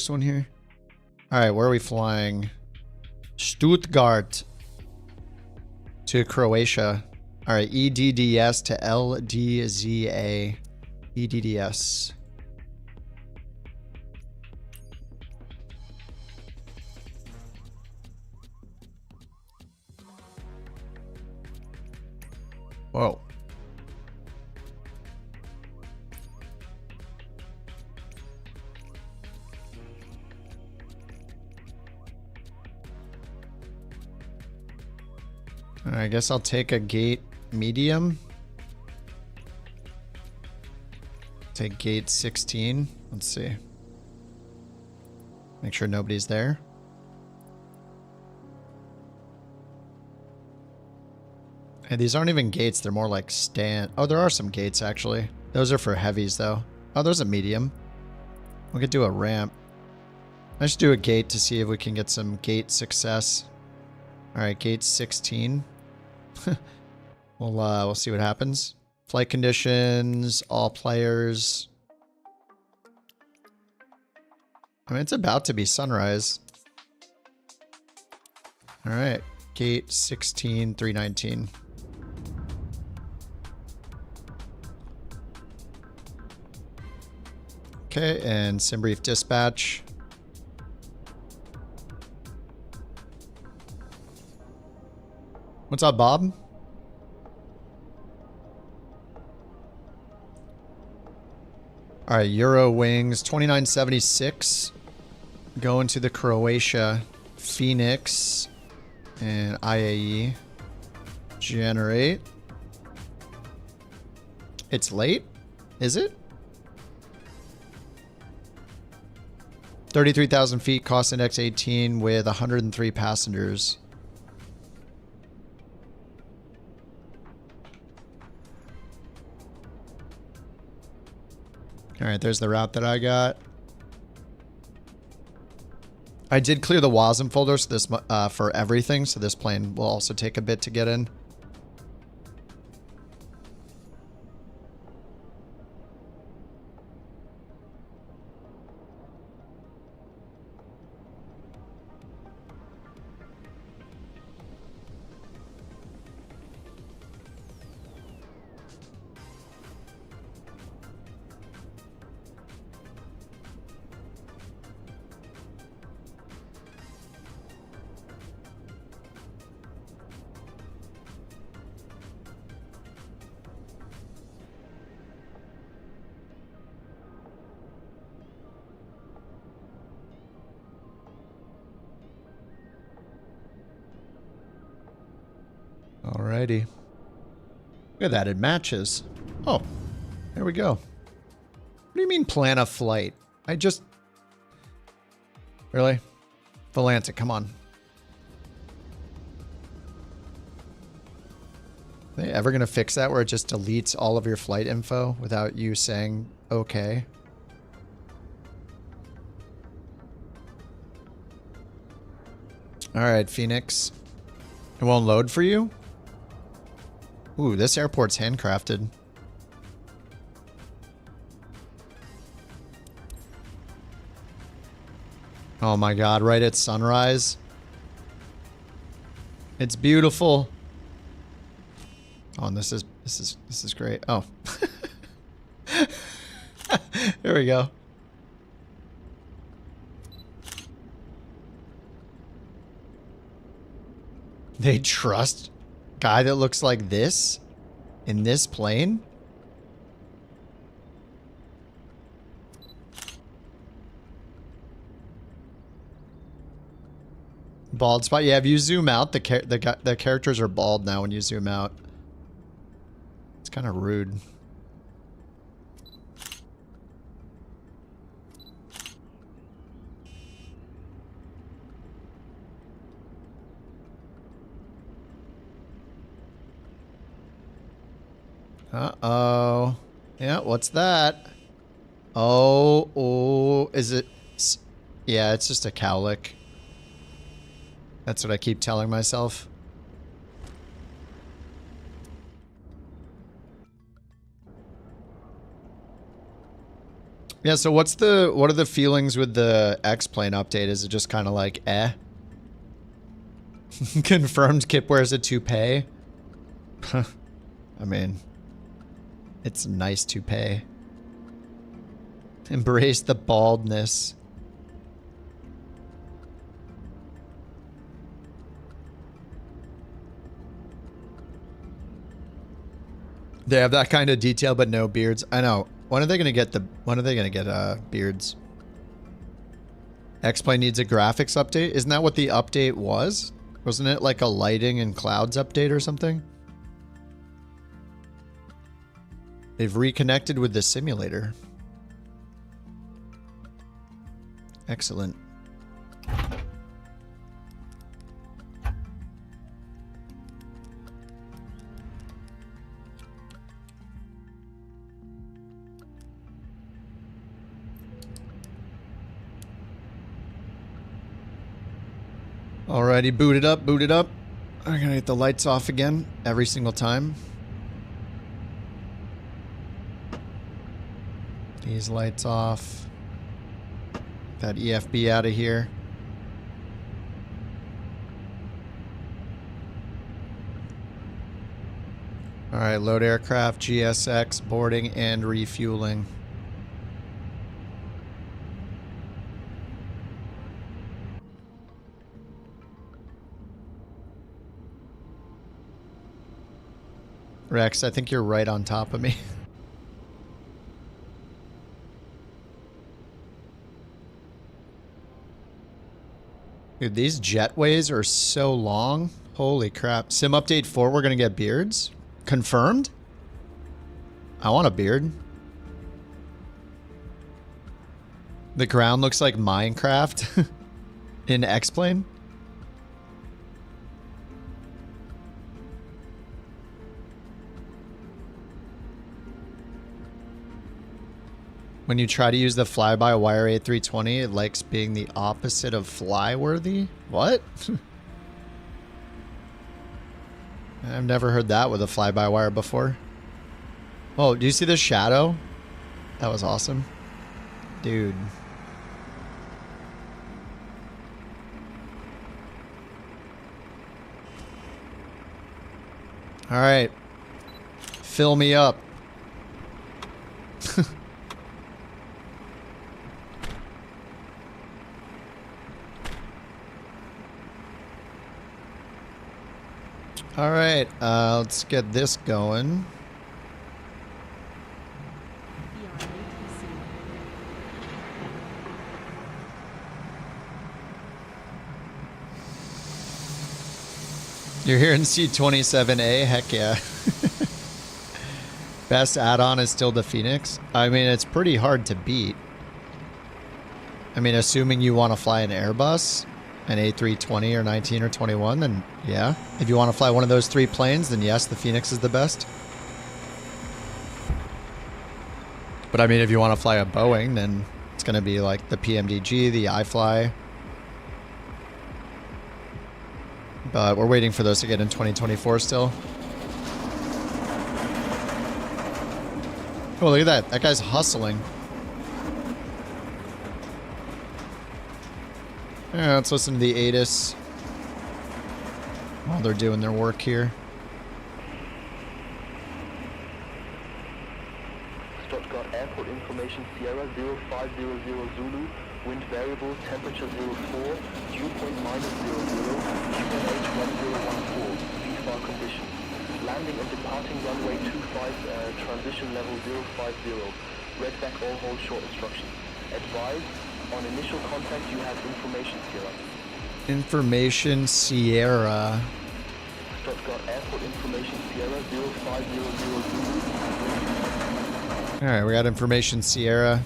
one here. All right, where are we flying? Stuttgart to Croatia. All right, EDDS to LDZA. EDDS. Whoa. I guess I'll take a gate medium. Take gate 16. Let's see. Make sure nobody's there. Hey, these aren't even gates. They're more like stand. Oh, there are some gates actually. Those are for heavies though. Oh, there's a medium. We could do a ramp. Let's do a gate to see if we can get some gate success. All right, gate 16. We'll see what happens. Flight conditions, all players. I mean, it's about to be sunrise. All right, gate 16, 319. Okay, and SimBrief dispatch. What's up, Bob? All right, Euro Wings 2976 going to the Croatia Phoenix and IAE. Generate. It's late? Is it? 33,000 feet, cost index 18 with 103 passengers. All right, there's the route that I got. I did clear the WASM folder so this, for everything, so this plane will also take a bit to get in. Alrighty. Look at that, it matches. Oh, there we go. What do you mean plan a flight? I just... Really? Volanta, come on. Are they ever going to fix that where it just deletes all of your flight info without you saying okay? Alright, Phoenix. It won't load for you? Ooh, this airport's handcrafted. Oh my god, right at sunrise. It's beautiful. Oh, and this is great. Oh. Here we go. They trust guy that looks like this in this plane? Bald spot. Yeah, if you zoom out, the characters are bald now when you zoom out. It's kind of rude. Uh-oh. Yeah, what's that? Oh, is it? Yeah, it's just a cowlick. That's what I keep telling myself. Yeah, so what are the feelings with the X-Plane update? Is it just kind of like, eh? Confirmed Kip wears a toupee? I mean, it's a nice toupee. Embrace the baldness. They have that kind of detail, but no beards. I know. When are they gonna get beards? X-Plane needs a graphics update. Isn't that what the update was? Wasn't it like a lighting and clouds update or something? They've reconnected with the simulator. Excellent. Alrighty, boot it up, boot it up. I'm gonna get the lights off again every single time. These lights off. That EFB out of here. Alright, load aircraft, GSX, boarding and refueling. Rex, I think you're right on top of me. Dude, these jetways are so long. Holy crap. Sim update 4, we're gonna get beards? Confirmed? I want a beard. The ground looks like Minecraft in X-Plane. When you try to use the fly-by-wire A320, it likes being the opposite of fly-worthy? What? I've never heard that with a fly-by-wire before. Oh, do you see the shadow? That was awesome. Dude. Alright. Fill me up. All right, let's get this going. You're here in C27A? Heck yeah. Best add-on is still the Phoenix. I mean, it's pretty hard to beat. I mean, assuming you want to fly an Airbus, an A320 or 19 or 21, then yeah. If you want to fly one of those 3 planes, then yes, the Phoenix is the best. But I mean, if you want to fly a Boeing, then it's going to be like the PMDG, the iFly. But we're waiting for those to get in 2024 still. Oh, look at that. That guy's hustling. Yeah, let's listen to the ATIS while they're doing their work here. Stuttgart Airport information, Sierra 0500 Zulu, wind variable, temperature 04, dew point -00, QNH 1014, VFAR conditions. Landing and departing runway 25, transition level 050, red back all hold short instructions. Advise, on initial contact you have information, Sierra. Information Sierra. Stuttgart Airport Information Sierra 0500. Alright, we got Information Sierra.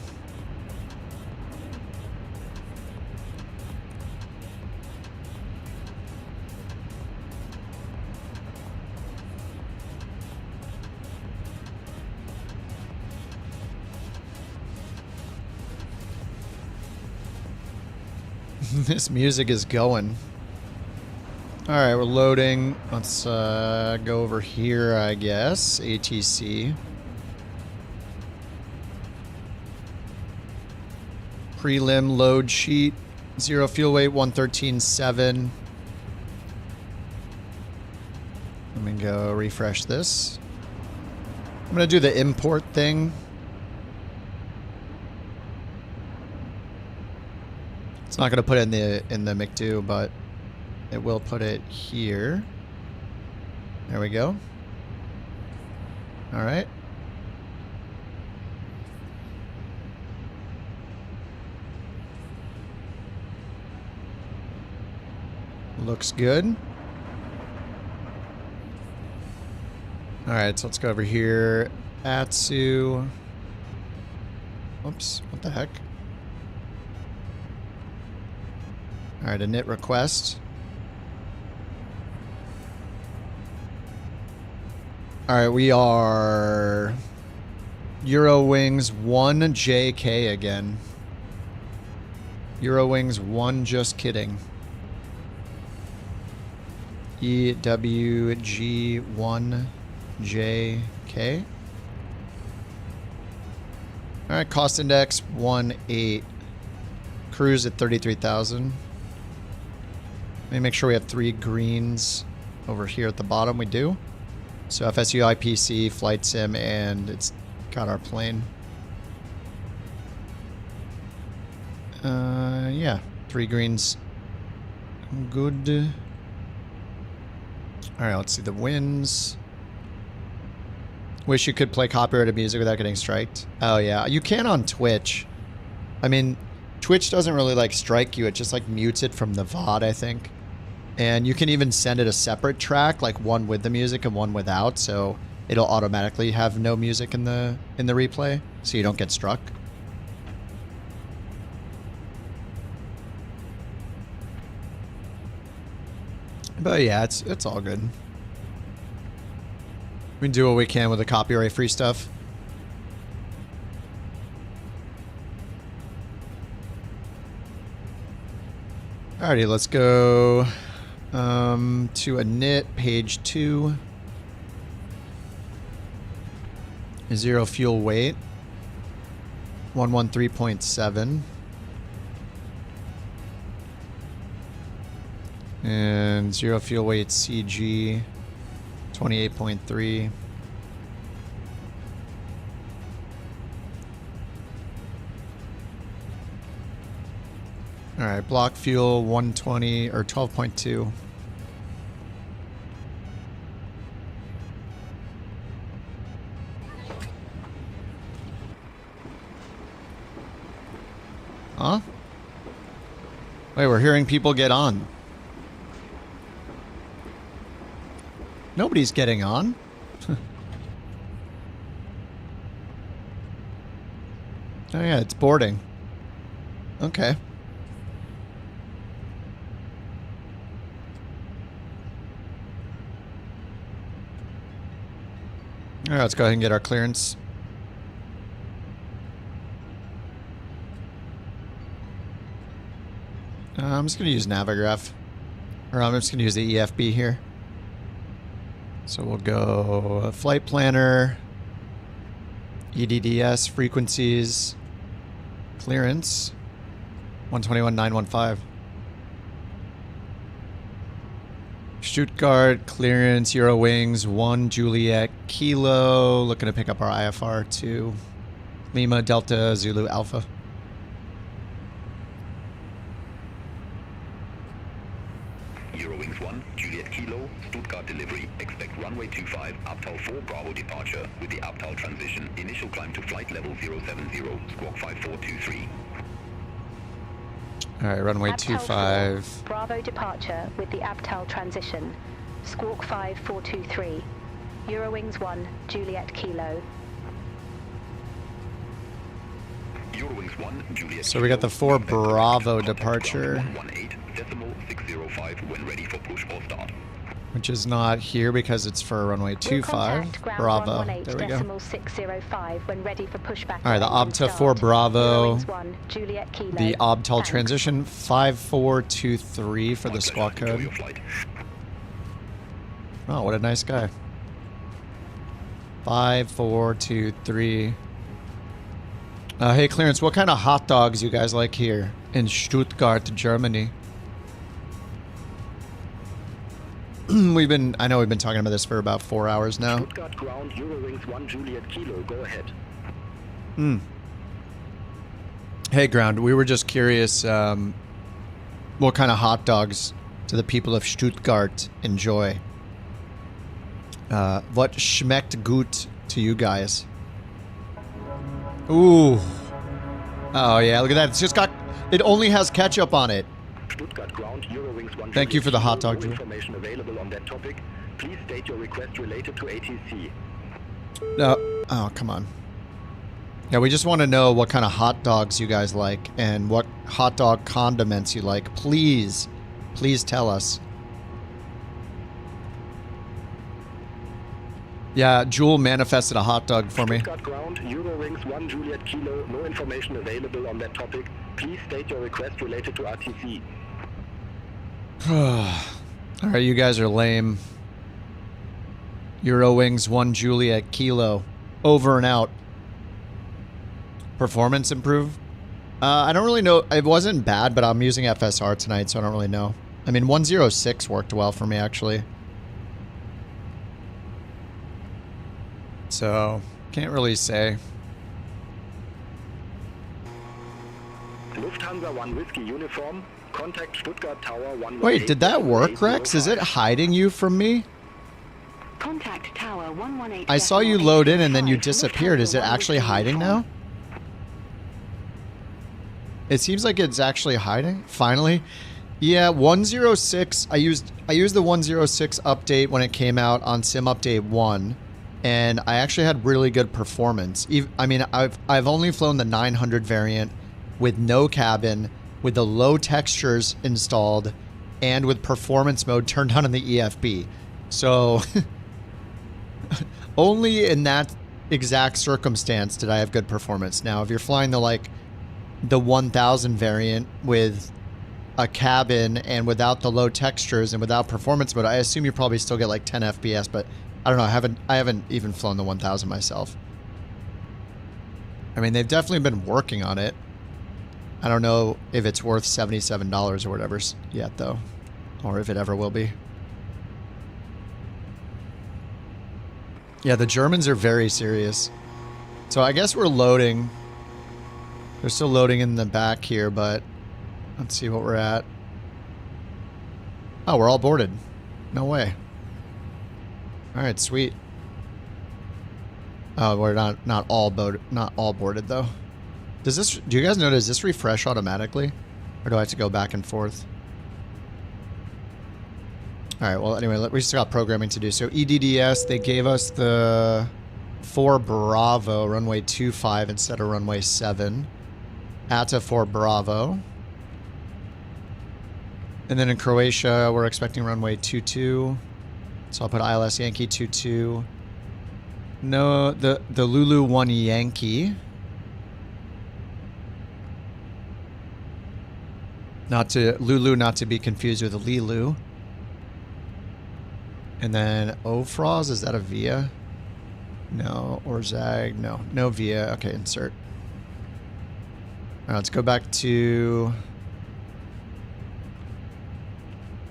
This music is going. Alright, we're loading. Let's go over here, I guess. ATC. Prelim load sheet. 0 fuel weight, 113.7. Let me go refresh this. I'm going to do the import thing. It's not going to put it in the McDo, but it will put it here. There we go. All right. Looks good. All right, so let's go over here. Atsu. Oops, what the heck? All right, init request. All right, we are Eurowings 1JK again. Eurowings 1, just kidding. EWG1JK. All right, cost index 1.8. Cruise at 33,000. Let me make sure we have 3 greens over here at the bottom. We do. So FSU IPC, flight sim, and it's got our plane. Yeah, 3 greens. Good. All right, let's see the winds. Wish you could play copyrighted music without getting striked. Oh yeah, you can on Twitch. I mean, Twitch doesn't really like strike you. It just like mutes it from the VOD, I think. And you can even send it a separate track, like one with the music and one without, so it'll automatically have no music in the replay, so you don't get struck. But yeah, it's all good. We can do what we can with the copyright-free stuff. Alrighty, let's go to init page 2. 0 fuel weight. 113.7. And 0 fuel weight CG 28.3. All right, block fuel 120 or 12.2. Huh? Wait, we're hearing people get on. Nobody's getting on. Oh yeah, it's boarding. Okay. All right, let's go ahead and get our clearance. I'm just going to use Navigraph. Or I'm just going to use the EFB here. So we'll go flight planner, EDDS, frequencies, clearance, 121.915. Stuttgart, clearance, Eurowings, 1 Juliet Kilo, looking to pick up our IFR 2, Lima Delta Zulu Alpha. Eurowings 1, Juliet Kilo, Stuttgart delivery, expect runway 25, Abtal 4 Bravo departure, with the Abtal transition, initial climb to flight level 070, squawk 5423. All right, runway Abtal 25. 4, Bravo departure with the Abtal transition. Squawk 5423. Eurowings 1, Juliet Kilo. Eurowings 1, Juliet. So we got the 4 Bravo departure, 118.605 when ready for push or start. which is not here because it's for runway 25. Bravo. There we go. 605 when ready for pushback. All right, the Obta 4 Bravo. The Obtal transition 5423 for the squawk code. Oh, what a nice guy. 5423. Hey, Clearance, what kind of hot dogs you guys like here in Stuttgart, Germany? I know we've been talking about this for about 4 hours now. Stuttgart ground, Eurowings 1 Juliet Kilo, go ahead. Hey, ground, we were just curious what kind of hot dogs do the people of Stuttgart enjoy? What schmeckt gut to you guys? Ooh. Oh, yeah, look at that. It's just got... It only has ketchup on it. Stuttgart ground, Eurowings 1 Thank you for the hot dog, Drew. Information available on that topic. Please state your request related to ATC. No. Oh, come on. Yeah, we just want to know what kind of hot dogs you guys like and what hot dog condiments you like. Please, please tell us. Yeah, Jewel manifested a hot dog for me. Stuttgart ground, Eurowings 1 Juliet Kilo, no information available on that topic. Please state your request related to RTC. Alright, you guys are lame. Eurowings 1 Juliet Kilo. Over and out. Performance improved? I don't really know. It wasn't bad, but I'm using FSR tonight, so I don't really know. I mean, 106 worked well for me, actually. So, can't really say. Lufthansa 1 Whiskey uniform. Contact Stuttgart Tower 1. Wait, did that work, Rex? Is it hiding you from me? Contact Tower 118. I saw you load in and then you disappeared. Is it actually hiding now? It seems like it's actually hiding. Finally. Yeah, 106. I used the 106 update when it came out on Sim Update 1. And I actually had really good performance. I mean, I've only flown the 900 variant with no cabin, with the low textures installed, and with performance mode turned on in the EFB. So, only in that exact circumstance did I have good performance. Now, if you're flying the 1000 variant with a cabin and without the low textures and without performance mode, I assume you probably still get like 10 FPS, but I don't know. I haven't even flown the 1000 myself. I mean, they've definitely been working on it. I don't know if it's worth $77 or whatever yet, though, or if it ever will be. Yeah, the Germans are very serious. So I guess we're loading. They're still loading in the back here, but let's see what we're at. Oh, we're all boarded. No way. All right, sweet. Oh, we're not all boarded though. Do you guys know, does this refresh automatically? Or do I have to go back and forth? All right, well, anyway, we still got programming to do. So EDDS, they gave us the 4 Bravo, runway 25 instead of runway 7. ATA 4 Bravo. And then in Croatia, we're expecting runway 22. So I'll put ILS Yankee 22. No, the Lulu 1 Yankee. Lulu not to be confused with a Lilu. And then Ofroz, is that a VIA? No, or Zag, no VIA. Okay, insert. All right, let's go back to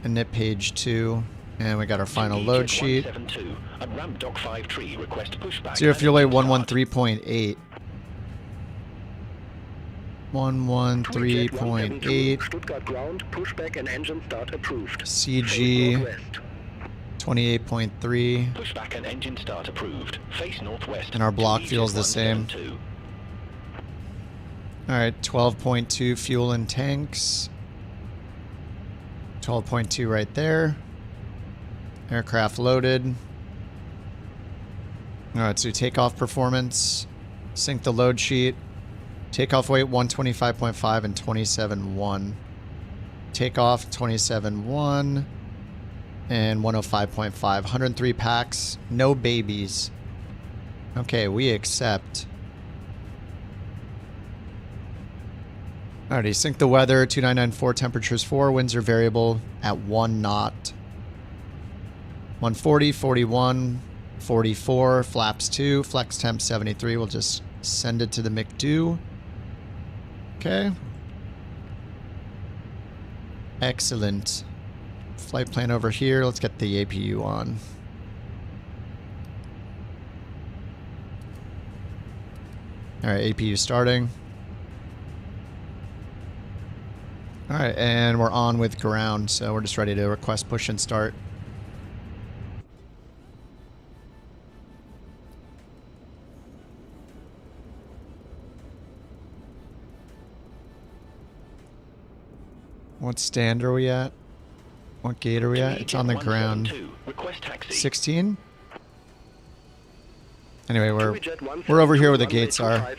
init page 2. And we got our final load sheet. Zero fuel weight 113.8. 113.8. Stuttgart ground, pushback and engine start approved. CG 28.3. Pushback and engine start approved. Face northwest. And our block feels the same. Alright, 12.2 fuel and tanks. 12.2 right there. Aircraft loaded. All right, so takeoff performance. Sync the load sheet. Takeoff weight 125.5 and 27.1. Takeoff 27.1 and 105.5. 103 packs. No babies. Okay, we accept. Alrighty, sync the weather. 2994, temperatures 4, winds are variable at 1 knot. 140, 41, 44, flaps 2, flex temp 73. We'll just send it to the McDo. Okay. Excellent. Flight plan over here. Let's get the APU on. Alright, APU starting. Alright, and we're on with ground, so we're just ready to request push and start. What stand are we at? What gate are we at? It's on the ground. 16? Anyway, we're over here where the gates are.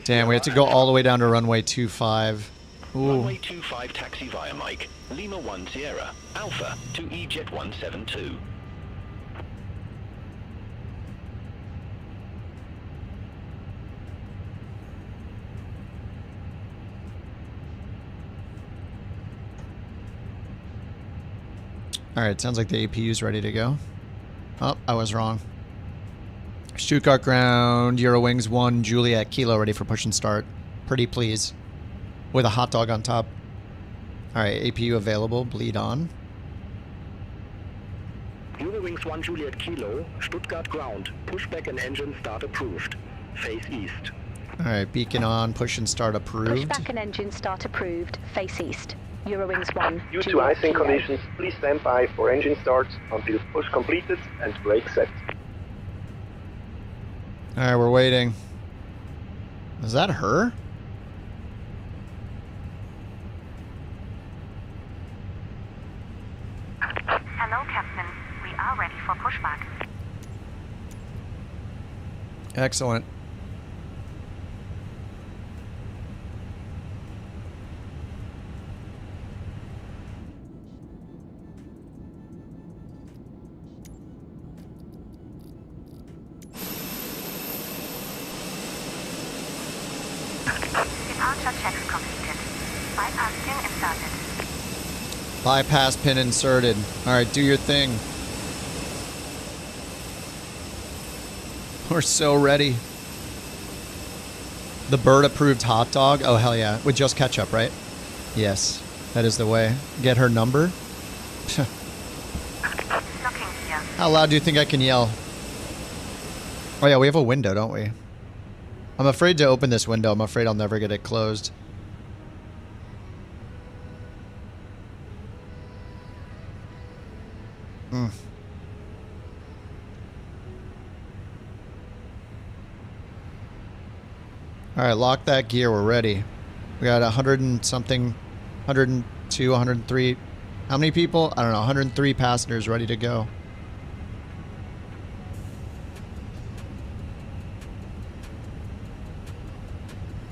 Damn, we have to go all the way down to runway 25. Ooh. Runway 25 taxi via Mike, Lima 1 Sierra, Alpha to EJet 172. Alright, sounds like the APU's ready to go. Oh, I was wrong. Stuttgart ground, Eurowings 1, Juliet Kilo ready for push and start. Pretty please. With a hot dog on top. Alright, APU available, bleed on. Eurowings 1 Juliet Kilo, Stuttgart ground, pushback and engine start approved. Face east. Alright, beacon on, push and start approved. Pushback and engine start approved, face east. Eurowings 1. Due to icing conditions, please stand by for engine start until push completed and brake set. Alright, we're waiting. Is that her? Hello, Captain. We are ready for pushback. Excellent. Departure checks completed. Bypass pin inserted. Bypass pin inserted. Alright, do your thing. We're so ready. The bird approved hot dog? Oh, hell yeah. With just ketchup, right? Yes. That is the way. Get her number? How loud do you think I can yell? Oh yeah, we have a window, don't we? I'm afraid to open this window. I'm afraid I'll never get it closed. Alright, lock that gear. We're ready. We got 100 and something, 102, 103. How many people? I don't know. 103 passengers ready to go.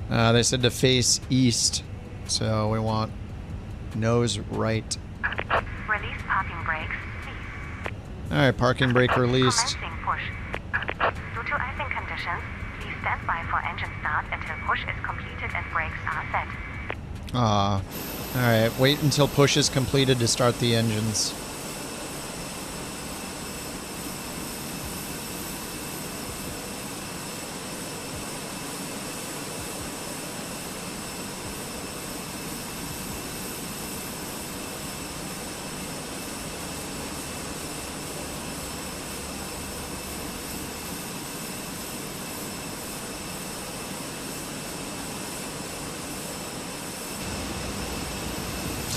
They said to face east, so we want nose right. Release parking brakes, please. Alright, parking brake released. Commencing push. Due to icing conditions, please stand by for engine start until push is completed and brakes are set. Alright, wait until push is completed to start the engines.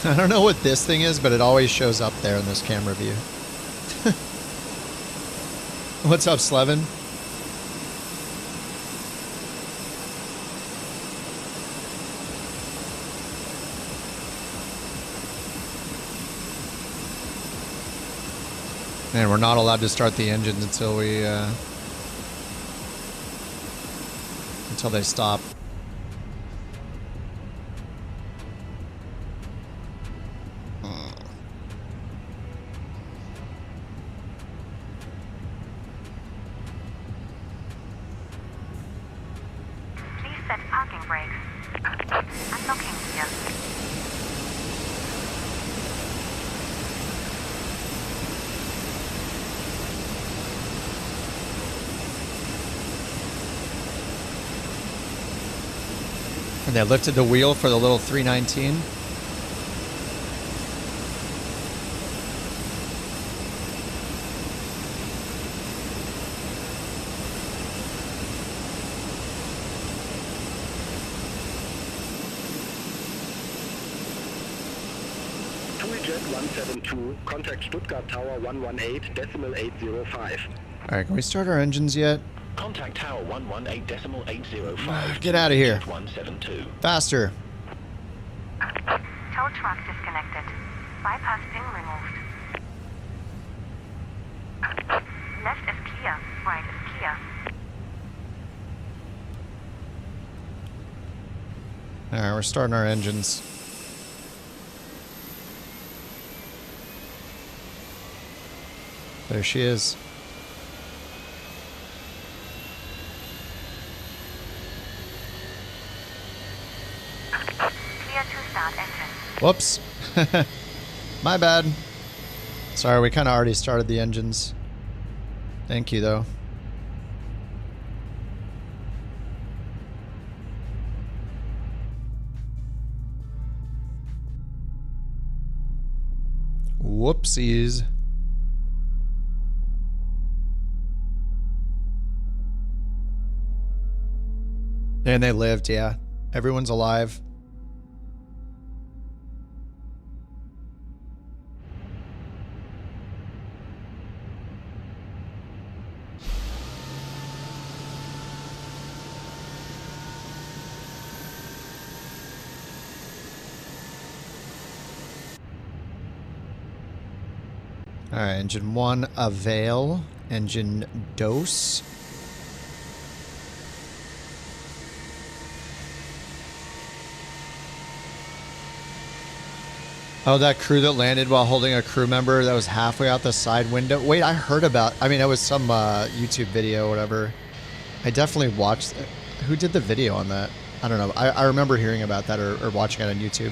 I don't know what this thing is, but it always shows up there in this camera view. What's up, Slevin? And we're not allowed to start the engines until we, until they stop. Please set parking brakes. Unlocking here. And they lifted the wheel for the little 319. Jet 172, contact Stuttgart Tower 118.805. Alright, can we start our engines yet? Contact Tower 118.805. Get out of here. 172. Faster. Tow truck disconnected. Bypass pin removed. Left is clear. Right is clear. Alright, we're starting our engines. There she is. Clear to start engine. Whoops. My bad. Sorry, we kind of already started the engines. Thank you, though. Whoopsies. And they lived, yeah. Everyone's alive. Alright, engine 1, avail. Engine dose. Oh, that crew that landed while holding a crew member that was halfway out the side window. Wait, I heard about... I mean, it was some YouTube video or whatever. I definitely watched... Who did the video on that? I don't know. I remember hearing about that or watching it on YouTube.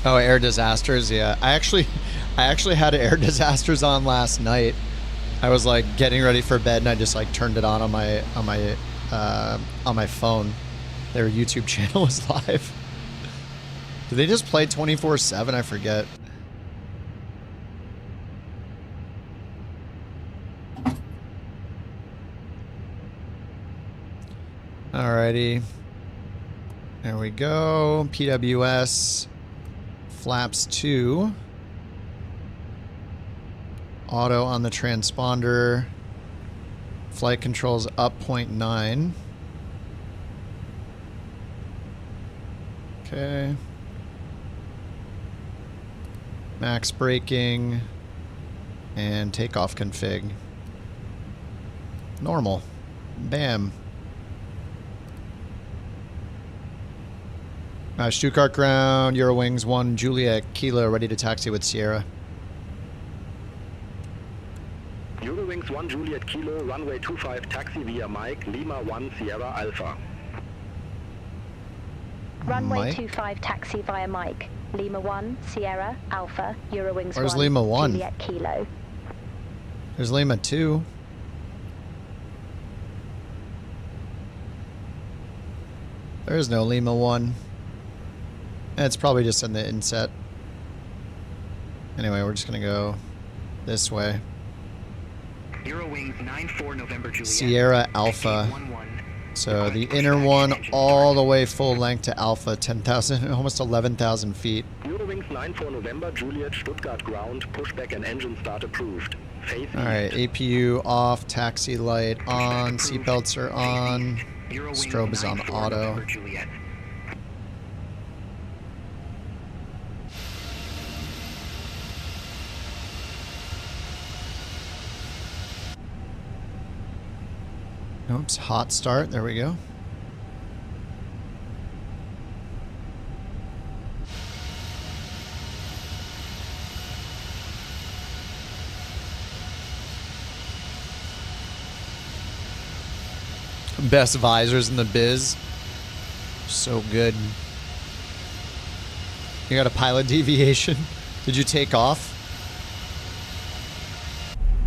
Oh, air disasters, yeah. I actually had air disasters on last night. I was like getting ready for bed and I just like turned it on my phone. Their YouTube channel was live. Do they just play 24/7? I forget. Alrighty. There we go. PWS. Flaps 2. Auto on the transponder. Flight controls up 0.9. Okay. Max braking. And takeoff config. Normal. Bam. Stuttgart ground, Eurowings 1, Juliet Kilo, ready to taxi with Sierra. Eurowings 1, Juliet Kilo, runway 25, taxi via Mike, Lima 1, Sierra Alpha. Runway 25, taxi via Mike, Lima 1, Sierra Alpha, Eurowings 1, Where's Lima 1? Juliet Kilo. There's Lima 2. There's no Lima 1. It's probably just in the inset. Anyway, we're just gonna go this way. Eurowings 94 November Juliet. Sierra Alpha. So the inner one all the way full length to Alpha, 10,000, almost 11,000 feet. Eurowings 94 November, Juliet, Stuttgart ground, pushback and engine start approved. Phase Alright, APU off, taxi light on, seatbelts are on, strobe is on auto. Oops, hot start, there we go. Best visors in the biz. So good. You got a pilot deviation. Did you take off?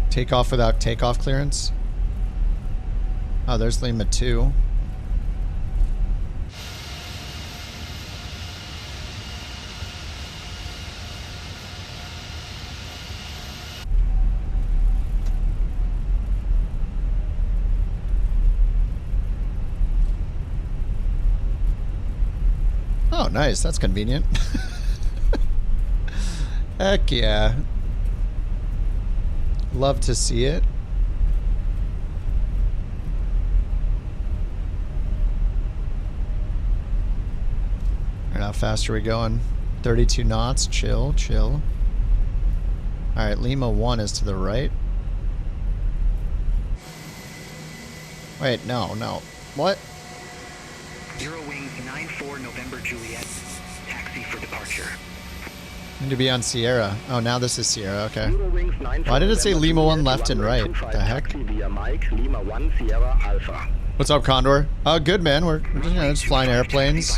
Take off without takeoff clearance? Oh, there's Lima 2. Oh, nice. That's convenient. Heck yeah. Love to see it. Alright, how fast are we going? 32 knots. Chill, chill. Alright, Lima 1 is to the right. Wait, no, no. What? Eurowings 94 November Juliet. Taxi for departure. Need to be on Sierra. Oh, now this is Sierra, okay. Why did it say Lima 1 left and right? The heck? What's up, Condor? Oh, good, man. We're just flying airplanes.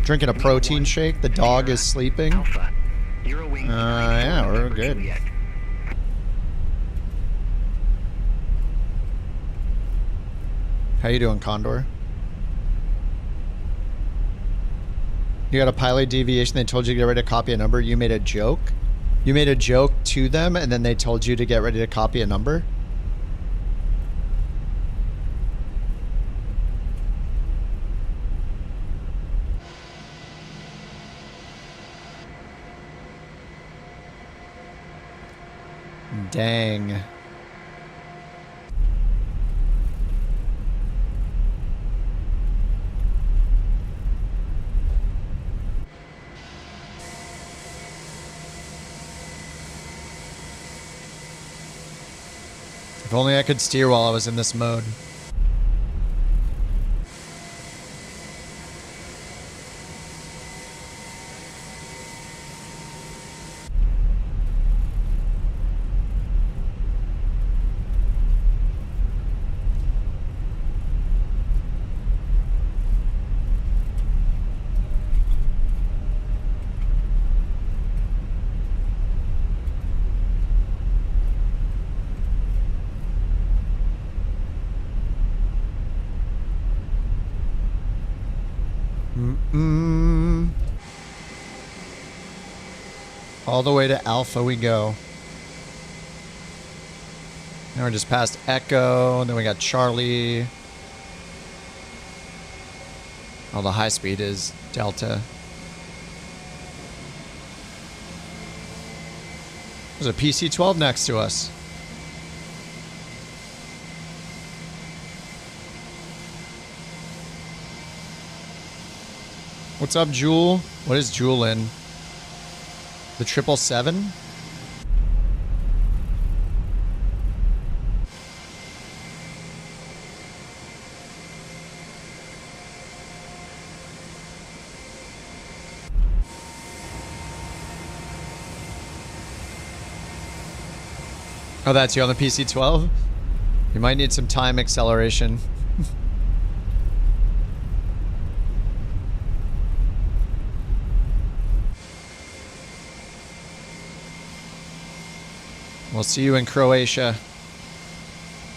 Drinking a protein shake. The dog is sleeping. Yeah, we're good. How you doing, Condor? You got a pilot deviation. They told you to get ready to copy a number. You made a joke? You made a joke to them and then they told you to get ready to copy a number? Dang. If only I could steer while I was in this mode. All the way to Alpha we go. Now we're just past Echo, and then we got Charlie. Oh, the high speed is Delta. There's a PC-12 next to us. What's up, Jewel? What is Jewel in? The 777? Oh, that's you on the PC-12? You might need some time acceleration. We'll see you in Croatia.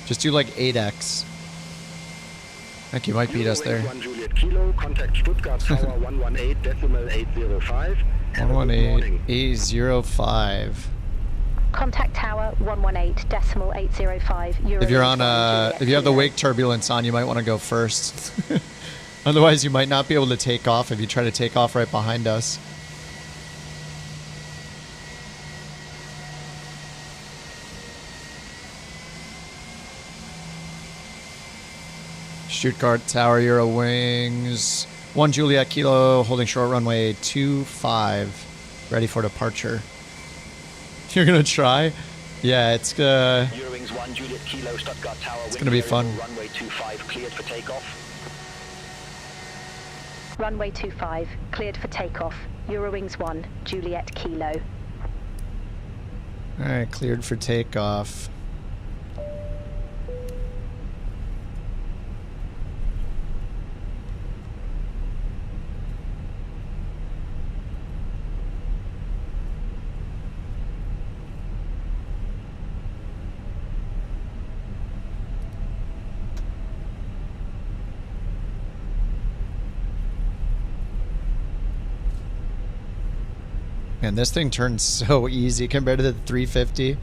Just do like 8x. I think you might beat us there. 1 Juliet Kilo, contact Stuttgart Tower 118.805. 118.805. Contact Tower 118.805. If you're on if you have the wake turbulence on, you might want to go first. Otherwise, you might not be able to take off if you try to take off right behind us. Stuttgart Tower, Euro Wings. 1 Juliet Kilo, holding short runway 25. Ready for departure. You're gonna try? Yeah, it's Eurowings 1 Juliet Kilo, Stuttgart Tower. It's gonna be fun. Runway 25 cleared for takeoff. Runway 25 cleared for takeoff. Eurowings 1 Juliet Kilo. All right, cleared for takeoff. Man, this thing turns so easy compared to the 350.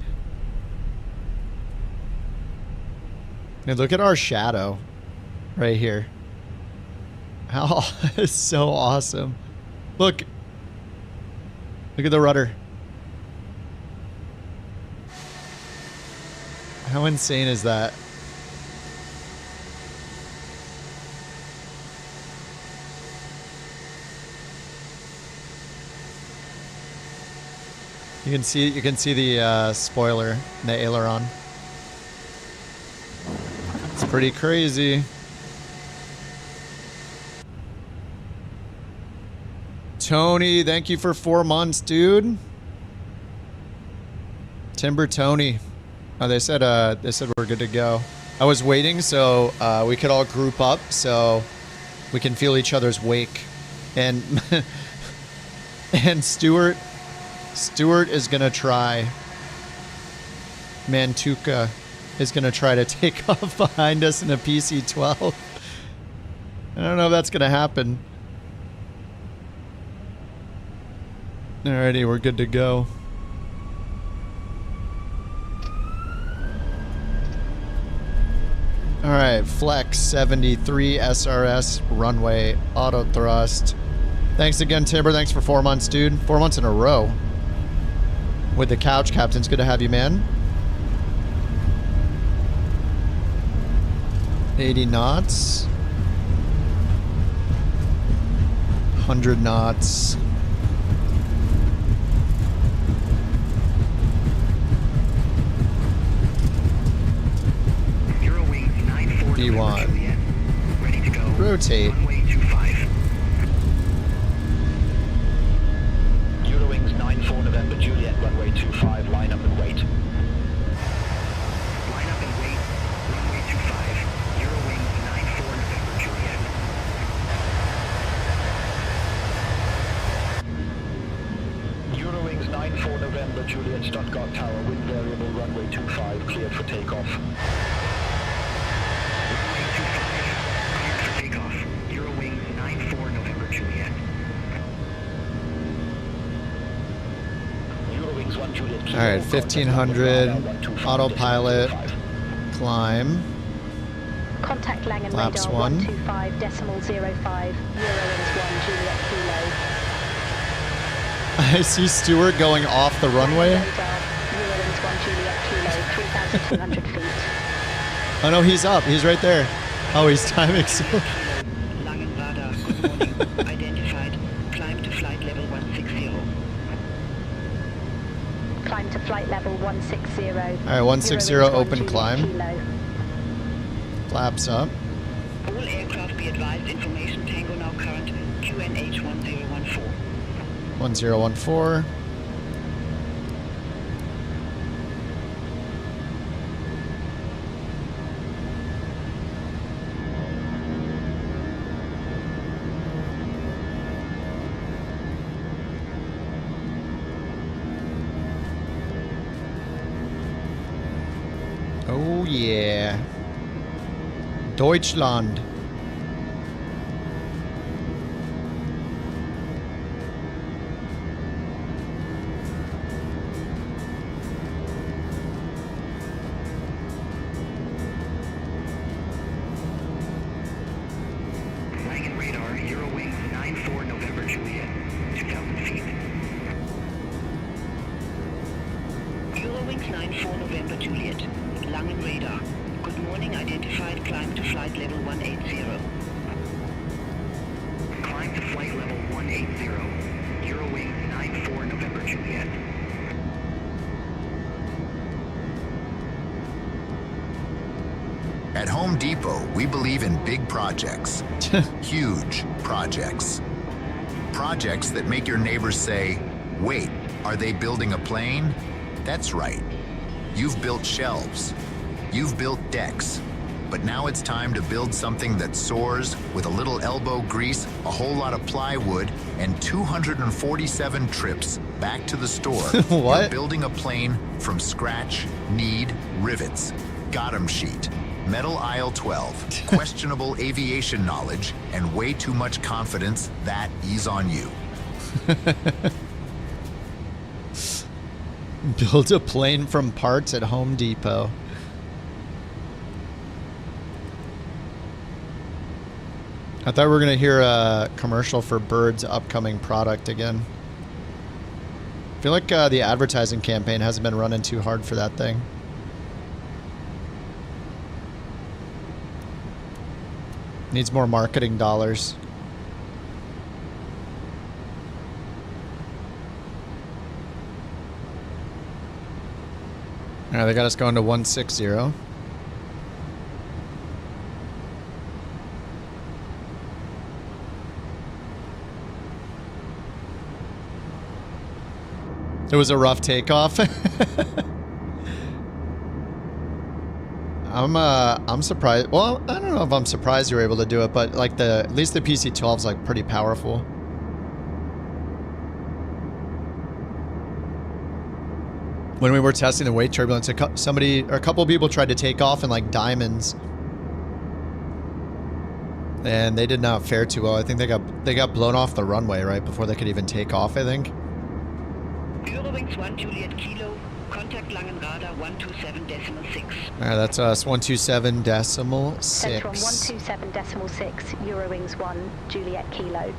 And look at our shadow right here. How it's so awesome. Look. Look at the rudder. How insane is that? You can see the spoiler, the aileron. It's pretty crazy. Tony, thank you for 4 months, dude. Timber Tony. Oh, they said we're good to go. I was waiting so we could all group up so we can feel each other's wake. And and Stuart is gonna try. Mantuka is gonna try to take off behind us in a PC-12. I don't know if that's gonna happen. Alrighty, we're good to go. Alright, Flex 73 SRS runway auto thrust. Thanks again, Timber. Thanks for 4 months, dude. 4 months in a row. With the couch captains, good to have you, man. 80 knots. 100 knots. D1. Ready to go. Rotate. Runway 25. Eurowings 94 November Juliet, runway 25, line up and wait. Line up and wait. Runway 25. Eurowings 94 November Juliet. Eurowings 94 November Juliet, Stuttgart Tower, wind variable, runway 25, cleared for takeoff. Eurowings 94 November Juliet. Eurowings 1 Juliet. All right, 1500 autopilot climb. Contact Langen Flaps radar 1. 125.05. Eurowings 1 Juliet Kilo. I see Stuart going off the runway. Eurowings 1 Juliet Kilo, 3,200 feet. Oh no, he's up. He's right there. Oh, he's timing so. Langen radar, good morning. Identified. Climb to flight level 160. Climb to flight level 160. All right, 160 open climb. Kilo. Flaps up. All aircraft be advised, information Tango now current, QNH 1014. 1014. Oh yeah. Deutschland. Langen radar, Eurowings 94 November Juliet. 2,000 feet. Eurowings 94 November Juliet. Langen radar. Good morning. Heading identified. Climb to flight level 180. Climb to flight level 180. Eurowings 94 November Juliet. At Home Depot, we believe in big projects. Huge projects. Projects that make your neighbors say, wait, are they building a plane? That's right. You've built shelves. You've built decks. But now it's time to build something that soars with a little elbow grease, a whole lot of plywood, and 247 trips back to the store. What? You're building a plane from scratch, need rivets, got-em sheet, metal aisle 12, questionable aviation knowledge, and way too much confidence. That ease on you. Build a plane from parts at Home Depot. I thought we were going to hear a commercial for Bird's upcoming product again. I feel like the advertising campaign hasn't been running too hard for that thing. Needs more marketing dollars. All right, they got us going to 160. It was a rough takeoff. I'm surprised. Well, I don't know if I'm surprised you were able to do it, but like at least the PC-12 is like pretty powerful. When we were testing the weight turbulence, a couple people tried to take off in like diamonds, and they did not fare too well. I think they got blown off the runway right before they could even take off, I think. Eurowings 1 Juliet Kilo. Contact Langenradar 127.6. All right, that's us 127.6. Central 127.6. Eurowings 1 Juliet Kilo.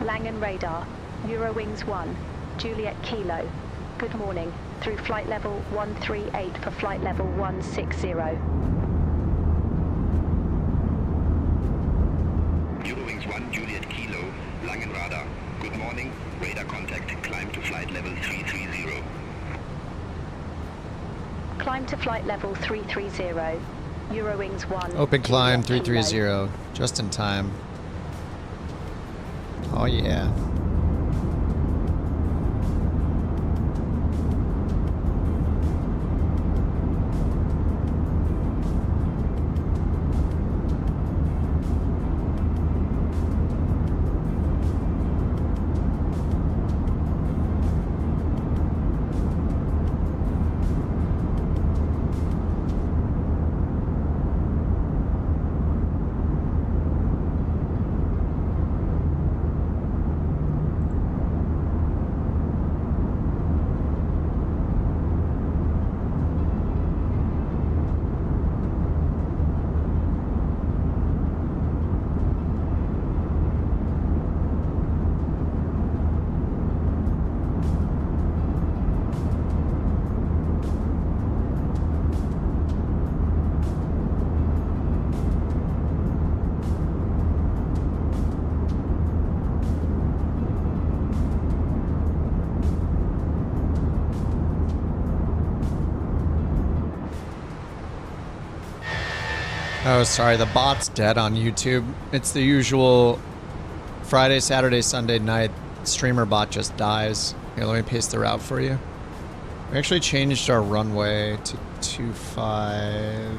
Langen radar. Eurowings 1 Juliet Kilo. Good morning. Through flight level 138 for flight level 160. Eurowings 1 Juliet Kilo, Langen radar. Good morning. Radar contact. Climb to flight level 330. Climb to flight level 330. Eurowings 1. Open climb Juliet 330. Kilo. Just in time. Oh yeah. Oh, sorry, the bot's dead on YouTube. It's the usual Friday, Saturday, Sunday night streamer bot just dies. Here, let me paste the route for you. We actually changed our runway to 25.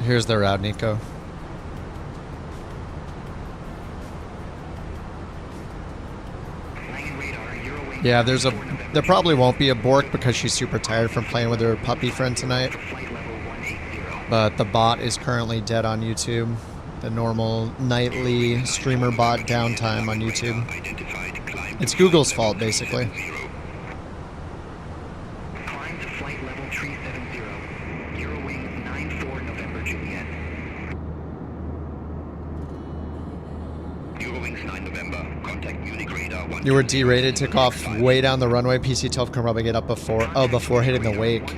Here's the route, Nico. Yeah, there probably won't be a Bork because she's super tired from playing with her puppy friend tonight. But the bot is currently dead on YouTube. The normal nightly streamer bot downtime on YouTube. It's Google's fault, basically. Climb to flight level 370. Eurowings 94 November Juliet. Eurowings 9 November. You were derated, took off way down the runway. PC-12 can probably get up before, before hitting the wake.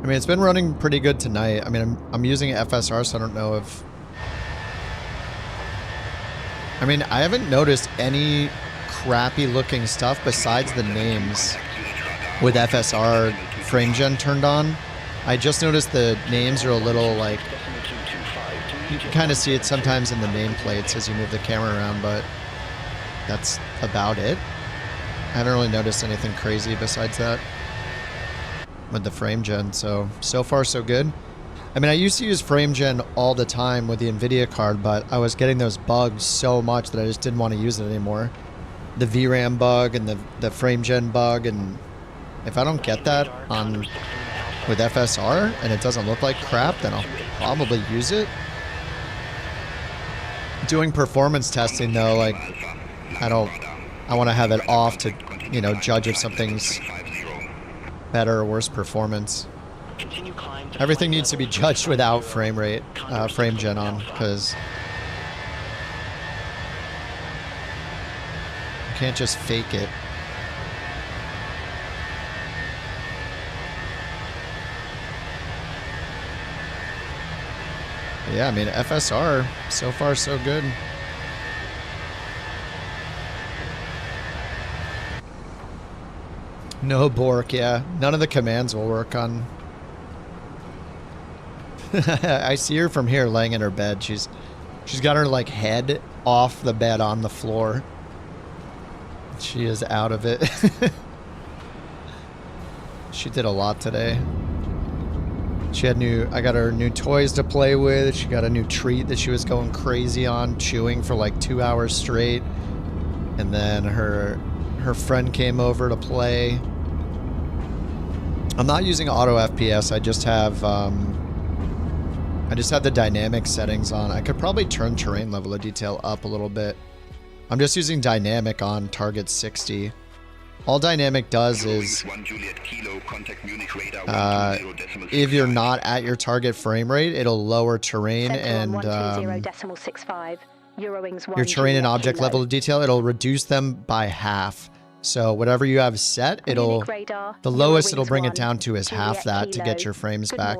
I mean, it's been running pretty good tonight. I mean, I'm using FSR, so I don't know if... I mean, I haven't noticed any crappy looking stuff besides the names with FSR frame gen turned on. I just noticed the names are a little like... You can kind of see it sometimes in the nameplates as you move the camera around, but that's about it. I haven't really noticed anything crazy besides that with the frame gen, so far so good. I mean, I used to use frame gen all the time with the NVIDIA card, but I was getting those bugs so much that I just didn't want to use it anymore. The VRAM bug and the frame gen bug, and if I don't get that on with FSR and it doesn't look like crap, then I'll probably use it. Doing performance testing though, like I want to have it off to, you know, judge if something's better or worse performance. Everything needs to be judged without frame gen on, because you can't just fake it. Yeah, I mean, FSR, so far so good. No Bork, yeah. None of the commands will work on... I see her from here laying in her bed. She's got her, like, head off the bed on the floor. She is out of it. She did a lot today. She had I got her new toys to play with. She got a new treat that she was going crazy on, chewing for like 2 hours straight. And then her friend came over to play. I'm not using auto FPS. I just have the dynamic settings on. I could probably turn terrain level of detail up a little bit. I'm just using dynamic on target 60. All dynamic does is if you're not at your target frame rate, it'll lower terrain and your terrain and object level of detail. It'll reduce them by half. So whatever you have set, the lowest it'll bring it down to is half that to get your frames back.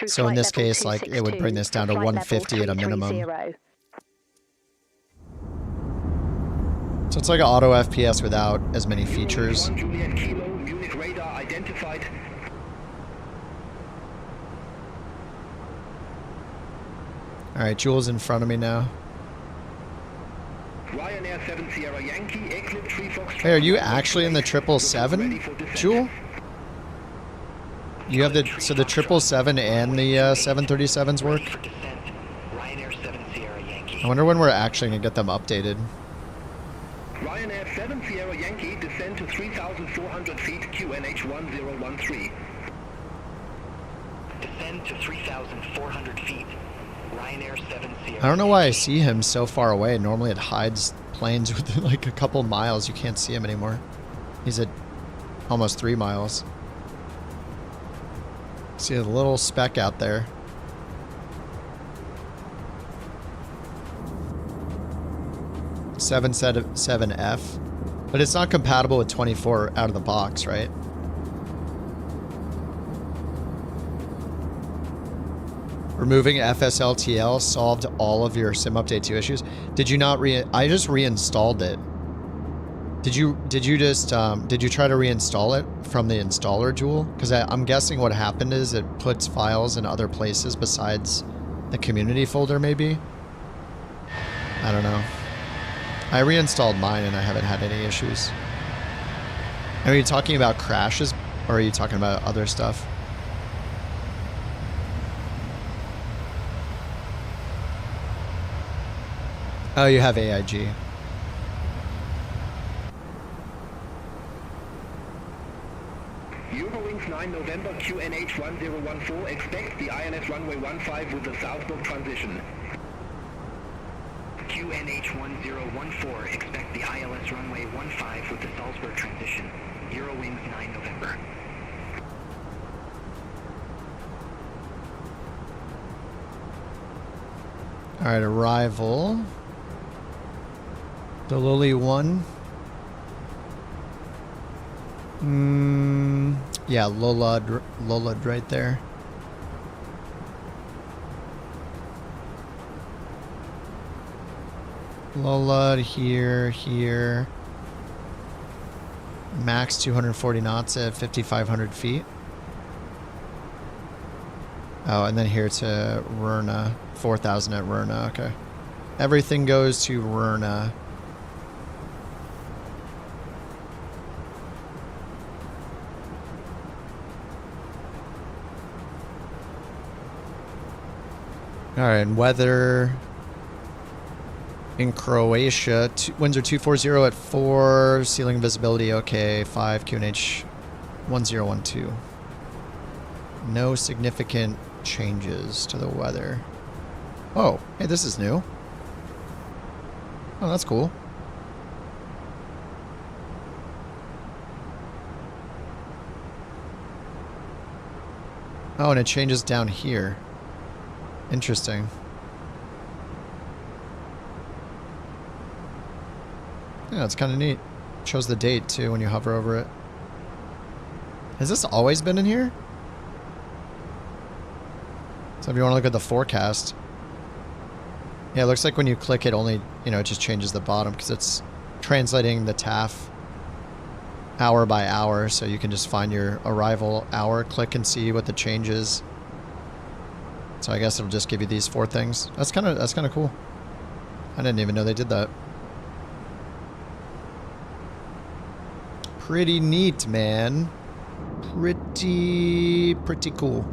So in this case, like, it would bring this down to 150 at a minimum. So it's like an auto FPS without as many features. Alright, Jules in front of me now. Hey, are you actually in the 777, Jewel? You have the 777 and the 737s work? I wonder when we're actually going to get them updated. Ryanair 7 Sierra Yankee, descend to 3,400 feet, QNH 1013. Descend to 3,400 feet. Ryanair 7 Sierra. I don't know why I see him so far away. Normally it hides planes within like a couple miles. You can't see him anymore. He's at almost 3 miles. See a little speck out there. .777F, but it's not compatible with 24 out of the box, right? Removing FSLTL solved all of your Sim Update 2 issues. Did you not I just reinstalled it. Did you try to reinstall it from the installer, Jewel? Because I'm guessing what happened is it puts files in other places besides the community folder, maybe? I don't know. I reinstalled mine and I haven't had any issues. Are you talking about crashes or are you talking about other stuff? Oh, you have AIG. Eurowings 9 November, QNH 1014, expect the ILS runway 15 with the southbound transition. QNH 1014, expect the ILS runway 15 with the Salzburg transition. 0 wings 9 November. All right, arrival. The Lily 1. Yeah, Lola right there. Lola here. Max 240 knots at 5,500 feet. Oh, and then here to Rurna. 4,000 at Rurna, okay. Everything goes to Rurna. Alright, and weather in Croatia. Winds are 240 at 4. Ceiling visibility, okay. 5, QNH 1012. No significant changes to the weather. Oh, hey, this is new. Oh, that's cool. Oh, and it changes down here. Interesting. Yeah, it's kind of neat. It shows the date, too, when you hover over it. Has this always been in here? So if you want to look at the forecast. Yeah, it looks like when you click it only, you know, it just changes the bottom because it's translating the TAF hour by hour. So you can just find your arrival hour, click and see what the change is. So I guess it'll just give you these 4 things. That's kind of cool. I didn't even know they did that. Pretty neat, man. Pretty cool.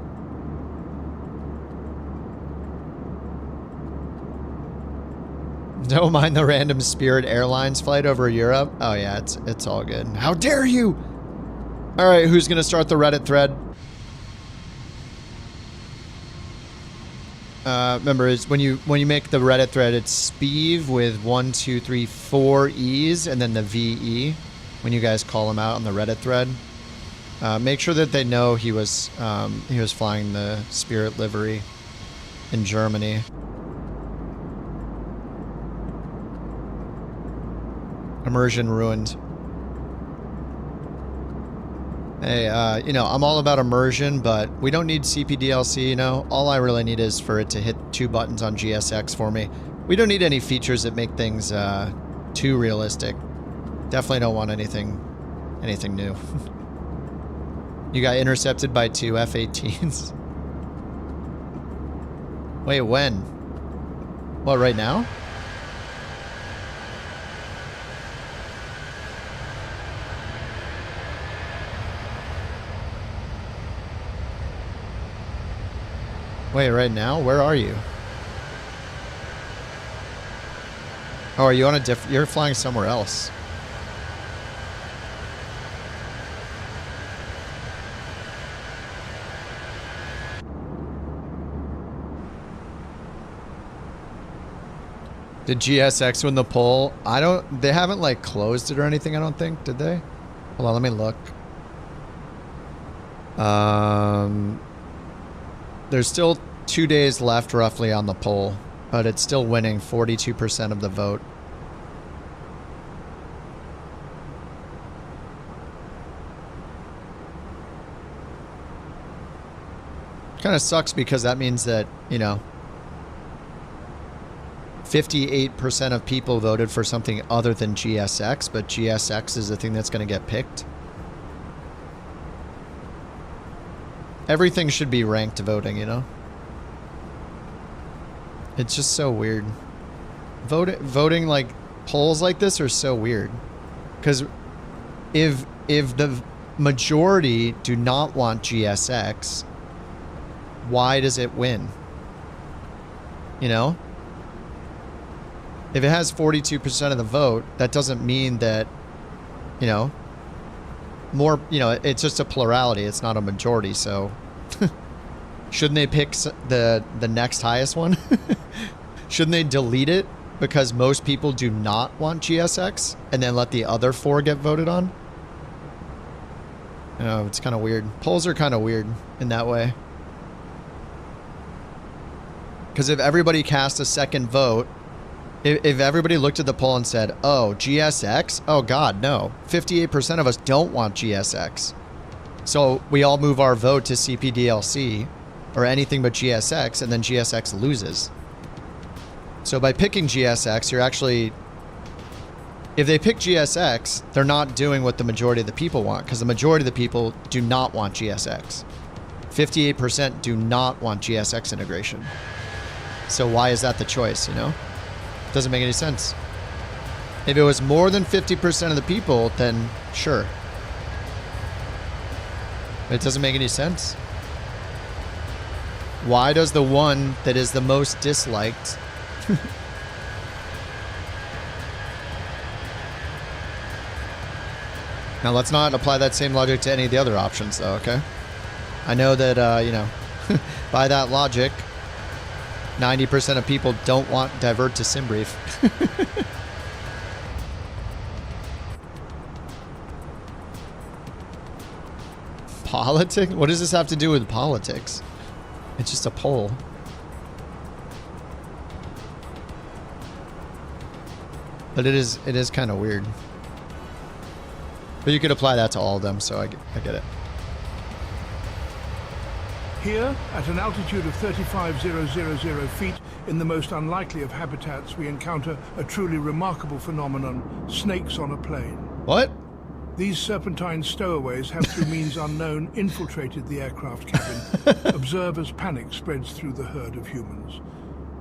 Don't mind the random Spirit Airlines flight over Europe. Oh yeah, it's all good. How dare you? All right, who's gonna start the Reddit thread? Remember, it's when you make the Reddit thread, it's Speeve with 1, 2, 3, 4 E's and then the VE. When you guys call him out on the Reddit thread, make sure that they know he was flying the Spirit livery in Germany. Immersion ruined. Hey, you know, I'm all about immersion, but we don't need CPDLC, you know? All I really need is for it to hit 2 buttons on GSX for me. We don't need any features that make things too realistic. Definitely don't want anything new. You got intercepted by 2 F-18s. Wait, when? What, right now? Wait, right now? Where are you? Oh, are you on a you're flying somewhere else. Did GSX win the poll? They haven't like closed it or anything, I don't think, did they? Hold on, let me look. There's still 2 days left roughly on the poll, but it's still winning 42% of the vote. Kind of sucks because that means that, you know, 58% of people voted for something other than GSX, but GSX is the thing that's going to get picked. Everything should be ranked voting, you know? It's just so weird. Voting like polls like this are so weird. Because if the majority do not want GSX, why does it win? You know? If it has 42% of the vote, that doesn't mean that, you know, more, you know, it's just a plurality. It's not a majority. So shouldn't they pick the next highest one? Shouldn't they delete it because most people do not want GSX and then let the other 4 get voted on? I know, it's kind of weird. Polls are kind of weird in that way. Because if everybody cast a second vote, if everybody looked at the poll and said, oh, GSX? Oh, God, no. 58% of us don't want GSX. So we all move our vote to CPDLC or anything but GSX, and then GSX loses. So by picking GSX, you're actually... If they pick GSX, they're not doing what the majority of the people want, because the majority of the people do not want GSX. 58% do not want GSX integration. So why is that the choice, you know? Doesn't make any sense. If it was more than 50% of the people, then sure. But it doesn't make any sense. Why does the one that is the most disliked... Now, let's not apply that same logic to any of the other options, though, okay? I know that, you know, by that logic, 90% of people don't want divert to SimBrief. Politics? What does this have to do with politics? It's just a poll. But it is kind of weird. But you could apply that to all of them, so I get it. Here, at an altitude of 35,000 feet, in the most unlikely of habitats, we encounter a truly remarkable phenomenon, snakes on a plane. What? These serpentine stowaways have, through means unknown, infiltrated the aircraft cabin. Observers' panic spreads through the herd of humans.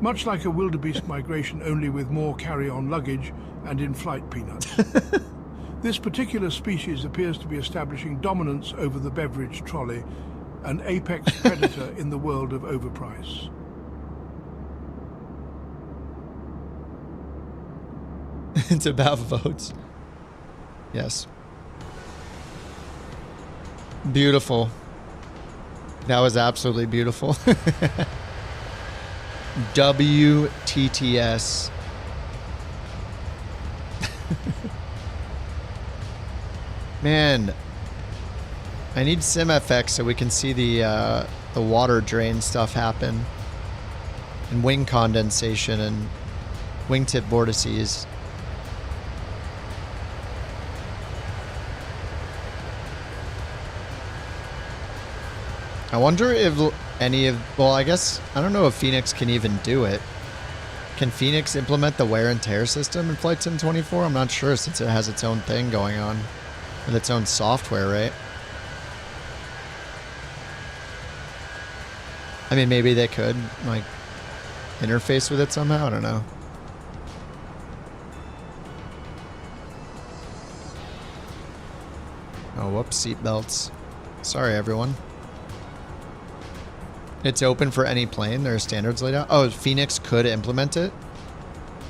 Much like a wildebeest migration, only with more carry-on luggage and in-flight peanuts. This particular species appears to be establishing dominance over the beverage trolley, an apex predator in the world of overprice. It's about votes. Yes. Beautiful. That was absolutely beautiful. WTTS. Man, I need SimFX so we can see the water drain stuff happen, and wing condensation and wingtip vortices. I wonder if any of, well, I guess, I don't know if Phoenix can even do it. Can Phoenix implement the wear and tear system in Flight Sim 24? I'm not sure, since it has its own thing going on with its own software, right? I mean, maybe they could, like, interface with it somehow. I don't know. Oh, whoops, seatbelts. Sorry, everyone. It's open for any plane. There are standards laid out. Oh, Phoenix could implement it?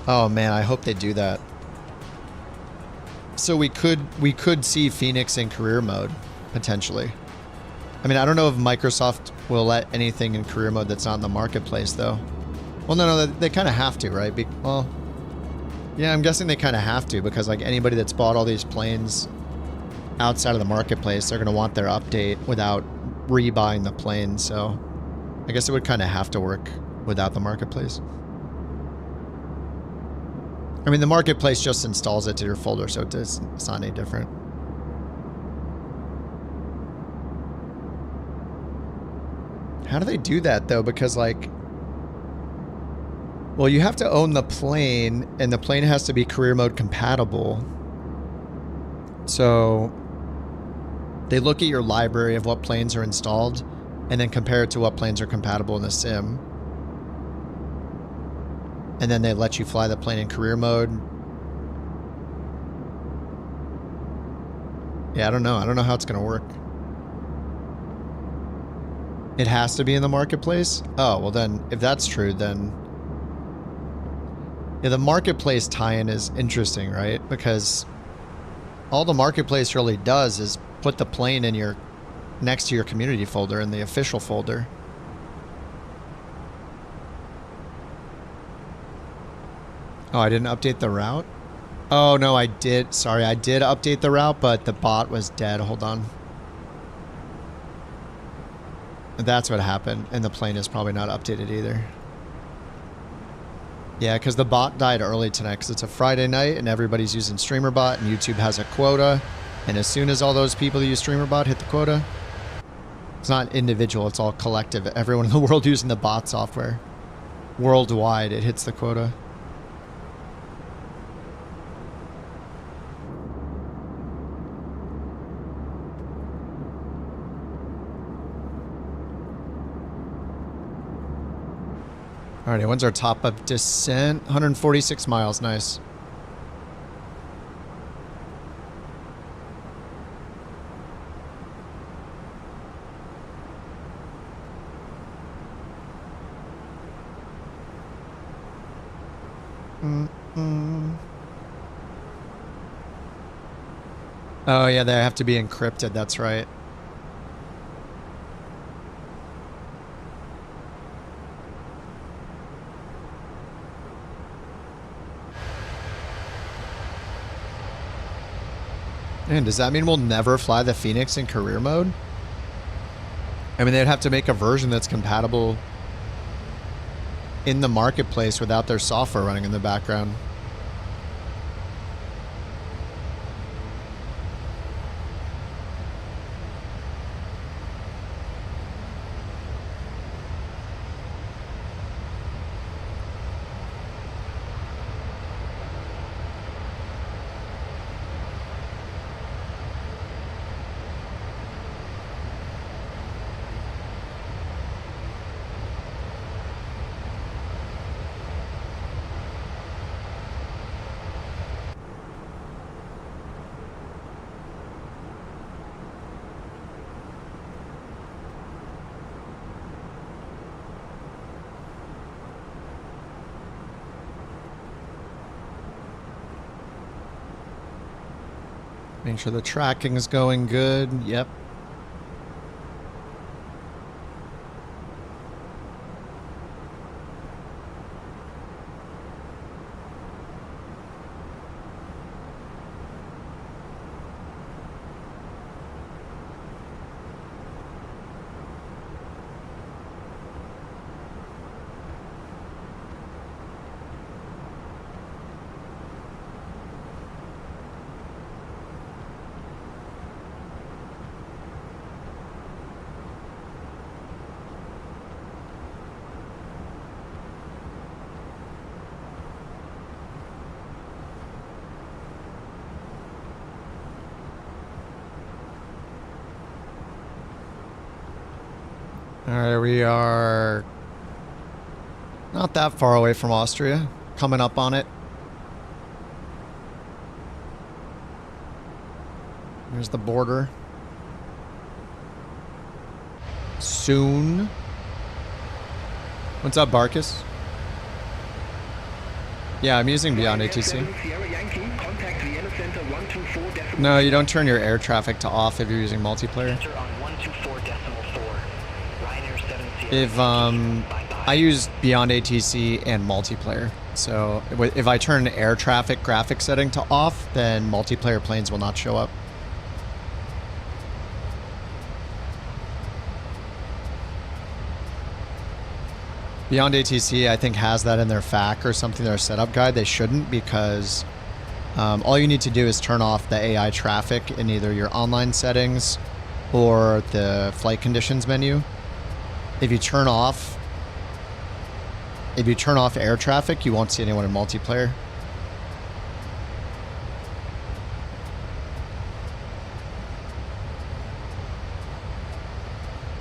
Oh, man, I hope they do that. So we could see Phoenix in career mode, potentially. I mean, I don't know if Microsoft will let anything in career mode that's not in the marketplace, though. Well, no, they kind of have to, right? Well, yeah, I'm guessing they kind of have to, because like anybody that's bought all these planes outside of the marketplace, they're going to want their update without rebuying the plane, so I guess it would kind of have to work without the marketplace. I mean, the marketplace just installs it to your folder, so it's not any different. How do they do that, though? Because, like, well, you have to own the plane, and the plane has to be career mode compatible. So they look at your library of what planes are installed, and then compare it to what planes are compatible in the sim. And then they let you fly the plane in career mode. Yeah, I don't know. I don't know how it's going to work. It has to be in the marketplace? Oh, well then, if that's true, then... Yeah, the marketplace tie-in is interesting, right? Because all the marketplace really does is put the plane in your... next to your community folder, in the official folder. Oh, I didn't update the route? Oh, no, I did. Sorry, I did update the route, but the bot was dead. Hold on. That's what happened, and the plane is probably not updated either. Yeah, because the bot died early tonight because it's a Friday night and everybody's using StreamerBot and YouTube has a quota. And as soon as all those people that use StreamerBot hit the quota, it's not individual, it's all collective. Everyone in the world using the bot software. Worldwide, it hits the quota. Alrighty, when's our top of descent? 146 miles, nice. Oh yeah, they have to be encrypted, that's right. Man, does that mean we'll never fly the Phoenix in career mode? I mean, they'd have to make a version that's compatible in the marketplace without their software running in the background. Make sure the tracking is going good. Yep. Alright, we are not that far away from Austria. Coming up on it. Here's the border. Soon. What's up, Barkus? Yeah, I'm using Beyond ATC. No, you don't turn your air traffic to off if you're using multiplayer. If I use Beyond ATC and multiplayer, so if I turn air traffic graphic setting to off, then multiplayer planes will not show up. Beyond ATC, I think, has that in their FAQ or something, their setup guide. They shouldn't, because all you need to do is turn off the AI traffic in either your online settings or the flight conditions menu. If you turn off air traffic, you won't see anyone in multiplayer.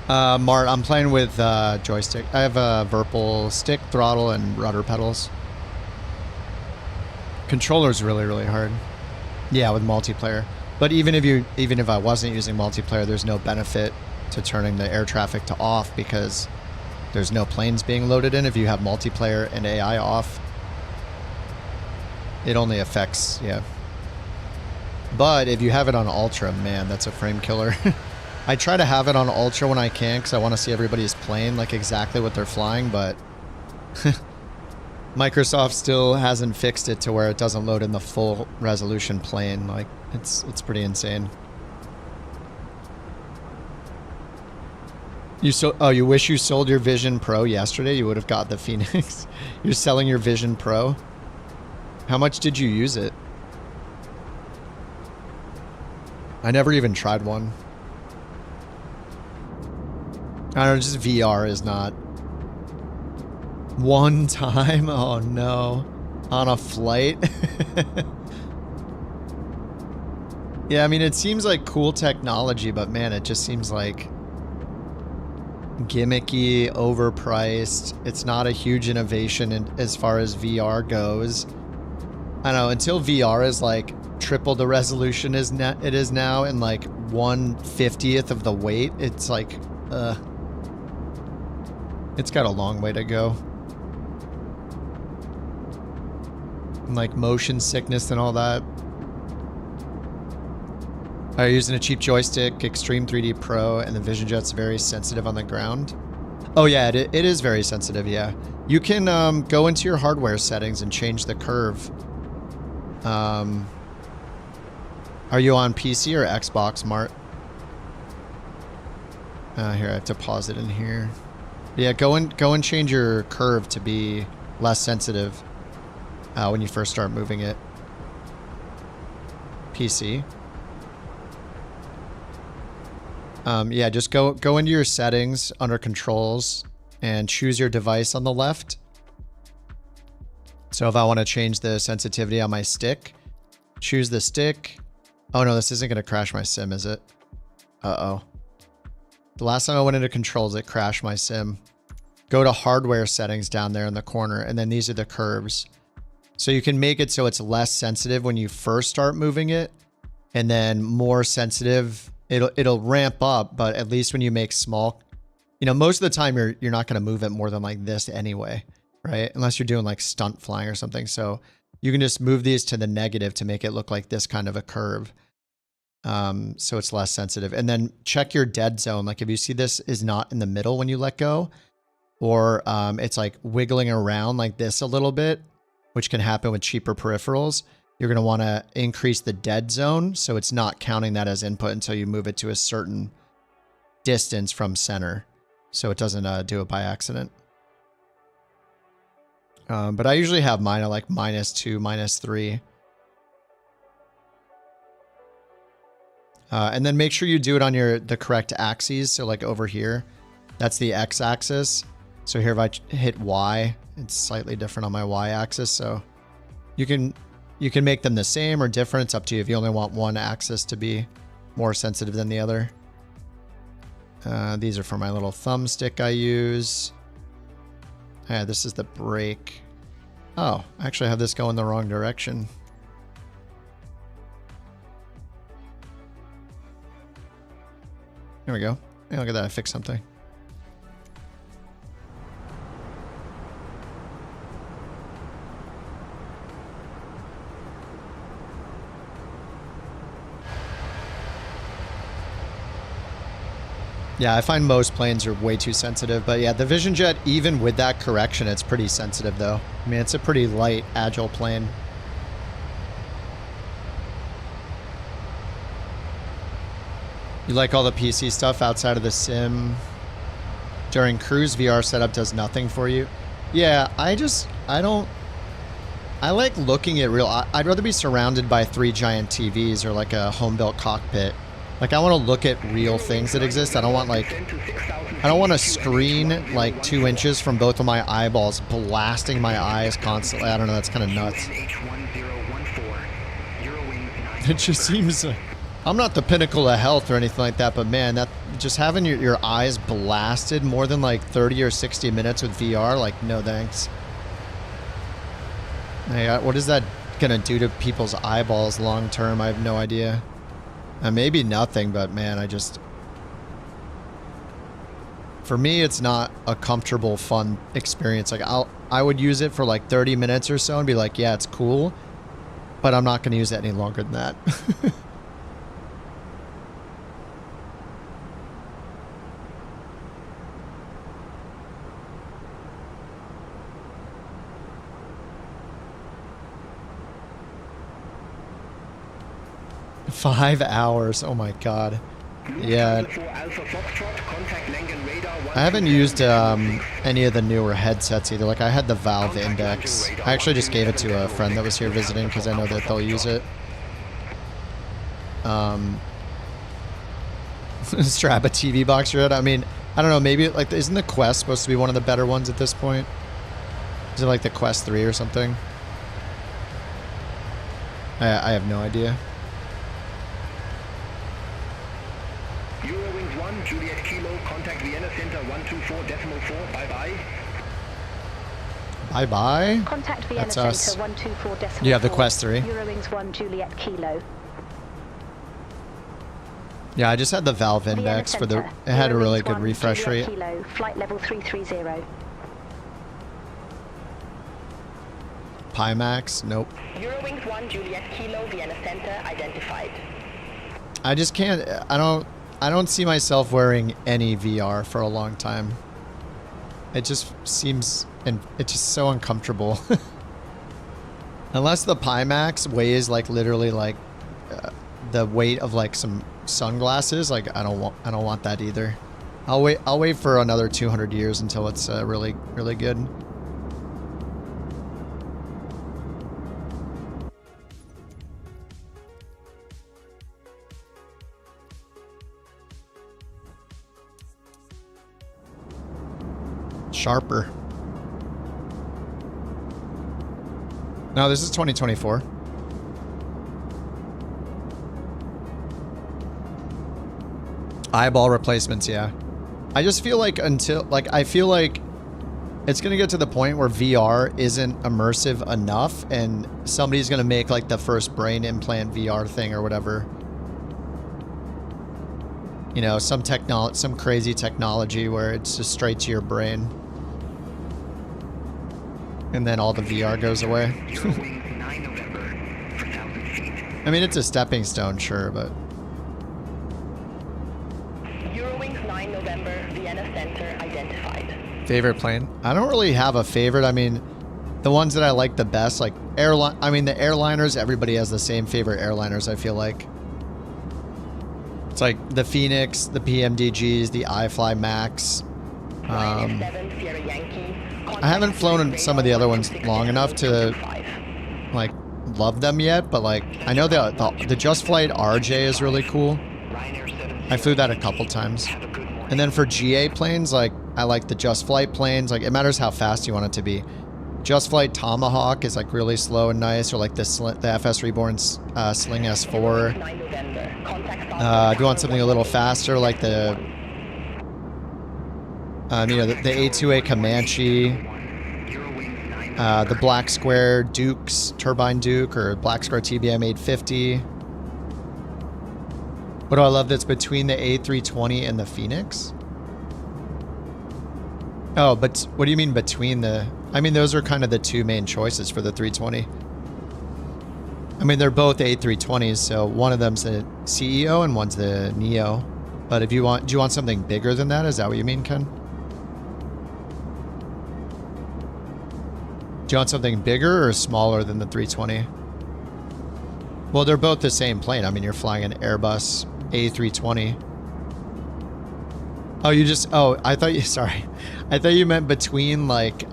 Mart, I'm playing with joystick. I have a Virpil stick, throttle, and rudder pedals. Controller's really, really hard. Yeah, with multiplayer. But even if I wasn't using multiplayer, there's no benefit to turning the air traffic to off because there's no planes being loaded in. If you have multiplayer and AI off, it only affects, yeah. But if you have it on Ultra, man, that's a frame killer. I try to have it on Ultra when I can because I want to see everybody's plane, like exactly what they're flying, but Microsoft still hasn't fixed it to where it doesn't load in the full resolution plane. Like, it's pretty insane. You wish you sold your Vision Pro yesterday? You would have got the Phoenix. You're selling your Vision Pro? How much did you use it? I never even tried one. I don't know, just VR is not. One time? Oh no. On a flight? Yeah, I mean, it seems like cool technology, but man, it just seems like gimmicky, overpriced. It's not a huge innovation as far as VR goes. I don't know, until VR is like triple the resolution it is now and like 1/50th of the weight, it's like, it's got a long way to go. And like motion sickness and all that. Are you using a cheap joystick, Extreme 3D Pro, and the Vision Jet's very sensitive on the ground? Oh yeah, it is very sensitive, yeah. You can go into your hardware settings and change the curve. Are you on PC or Xbox, Mart? Here, I have to pause it in here. Yeah, go and change your curve to be less sensitive when you first start moving it. PC. Yeah, just go into your settings under controls and choose your device on the left. So if I want to change the sensitivity on my stick, choose the stick. Oh no, this isn't going to crash my sim, is it? Uh-oh. The last time I went into controls, it crashed my sim. Go to hardware settings down there in the corner, and then these are the curves. So you can make it so it's less sensitive when you first start moving it, and then more sensitive. It'll ramp up, but at least when you make small, you know, most of the time you're not going to move it more than like this anyway, right? Unless you're doing like stunt flying or something. So you can just move these to the negative to make it look like this kind of a curve. So it's less sensitive. And then check your dead zone. Like if you see this is not in the middle when you let go, or it's like wiggling around like this a little bit, which can happen with cheaper peripherals. You're going to want to increase the dead zone so it's not counting that as input until you move it to a certain distance from center, so it doesn't do it by accident. But I usually have mine at like -2, -3. And then make sure you do it on the correct axes. So like over here, that's the x-axis. So here if I hit Y, it's slightly different on my y-axis. So you can make them the same or different. It's up to you if you only want one axis to be more sensitive than the other. These are for my little thumbstick I use. Yeah, this is the brake. Oh, I actually have this going the wrong direction. There we go. Hey, look at that, I fixed something. Yeah, I find most planes are way too sensitive, but yeah, the Vision Jet, even with that correction, it's pretty sensitive though. I mean, it's a pretty light, agile plane. You like all the PC stuff outside of the sim? During cruise, VR setup does nothing for you? Yeah, I like looking at real, I'd rather be surrounded by 3 giant TVs or like a home-built cockpit. Like, I want to look at real things that exist. I don't want a screen like 2 inches from both of my eyeballs blasting my eyes constantly. I don't know, that's kind of nuts. It just seems like, I'm not the pinnacle of health or anything like that, but man, that just having your eyes blasted more than like 30 or 60 minutes with VR, like, no thanks. Hey, what is that gonna do to people's eyeballs long term? I have no idea. Maybe nothing, but man, for me, it's not a comfortable, fun experience. Like I would use it for like 30 minutes or so and be like, yeah, it's cool, but I'm not going to use it any longer than that. $5 hours. Oh my God. Yeah. I haven't used any of the newer headsets either. Like I had the Valve Index. I actually just gave it to a friend that was here visiting because I know that they'll use it. Strap a TV box to your head. I mean, I don't know. Maybe like isn't the Quest supposed to be one of the better ones at this point? Is it like the Quest 3 or something? I have no idea. Eurowings 1, Juliet Kilo, contact Vienna Center 124.4, bye-bye. Bye-bye? Contact Vienna Center 124.4. You have the Quest 3. Eurowings 1, Juliet Kilo. Yeah, I just had the Valve Index for the... It had a really good refresh rate. Kilo, flight level 330. Pimax? Nope. Eurowings 1, Juliet Kilo, Vienna Center, identified. I just can't... I don't see myself wearing any VR for a long time. It just seems... And it's just so uncomfortable. Unless the Pimax weighs like literally like the weight of like some sunglasses, like I don't want that either. I'll wait for another 200 years until it's really good. Sharper. No, this is 2024. Eyeball replacements, yeah. I just feel like I feel like it's going to get to the point where VR isn't immersive enough and somebody's going to make like the first brain implant VR thing or whatever. You know, some crazy technology where it's just straight to your brain. And then all the VR goes away. I mean, it's a stepping stone, sure, but... Eurowings 9 November, Vienna Center, identified. Favorite plane? I don't really have a favorite. I mean, the ones that I like the best, like airline... I mean, the airliners, everybody has the same favorite airliners, I feel like. It's like the Phoenix, the PMDGs, the iFly Max. I haven't flown in some of the other ones long enough to like love them yet, but like I know the Just Flight RJ is really cool. I flew that a couple times. And then for GA planes, like I like the Just Flight planes. Like it matters how fast you want it to be. Just Flight Tomahawk is like really slow and nice, or like the FS Reborn Sling S4. If you want something a little faster, like the you know, the A2A Comanche, the Black Square Dukes, Turbine Duke, or Black Square TBM 850. What do I love that's between the A320 and the Phoenix? Oh, but what do you mean between the... I mean, those are kind of the two main choices for the 320. I mean, they're both A320s, so one of them's the CEO and one's the Neo. But if you want... Do you want something bigger than that? Is that what you mean, Ken? Do you want something bigger or smaller than the 320? Well, they're both the same plane. I mean, you're flying an Airbus A320. Oh, you just... Oh, I thought you... Sorry. I thought you meant between, like,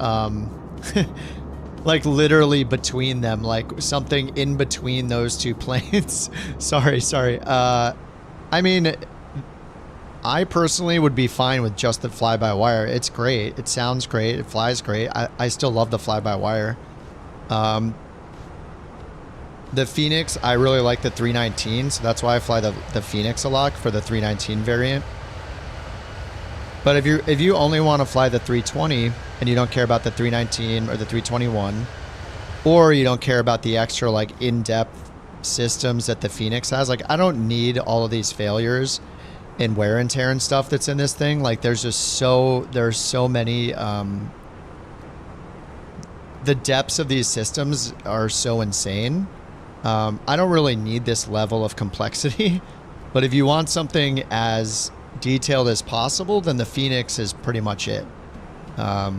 like, literally between them. Like, something in between those two planes. Sorry. I mean... I personally would be fine with just the fly-by-wire. It's great. It sounds great. It flies great. I still love the fly-by-wire. The Phoenix, I really like the 319, so that's why I fly the Phoenix a lot for the 319 variant. But if you only want to fly the 320 and you don't care about the 319 or the 321, or you don't care about the extra like in-depth systems that the Phoenix has, like I don't need all of these failures and wear and tear and stuff that's in this thing. Like there's so many the depths of these systems are so insane. I don't really need this level of complexity, but if you want something as detailed as possible, then the Phoenix is pretty much it. I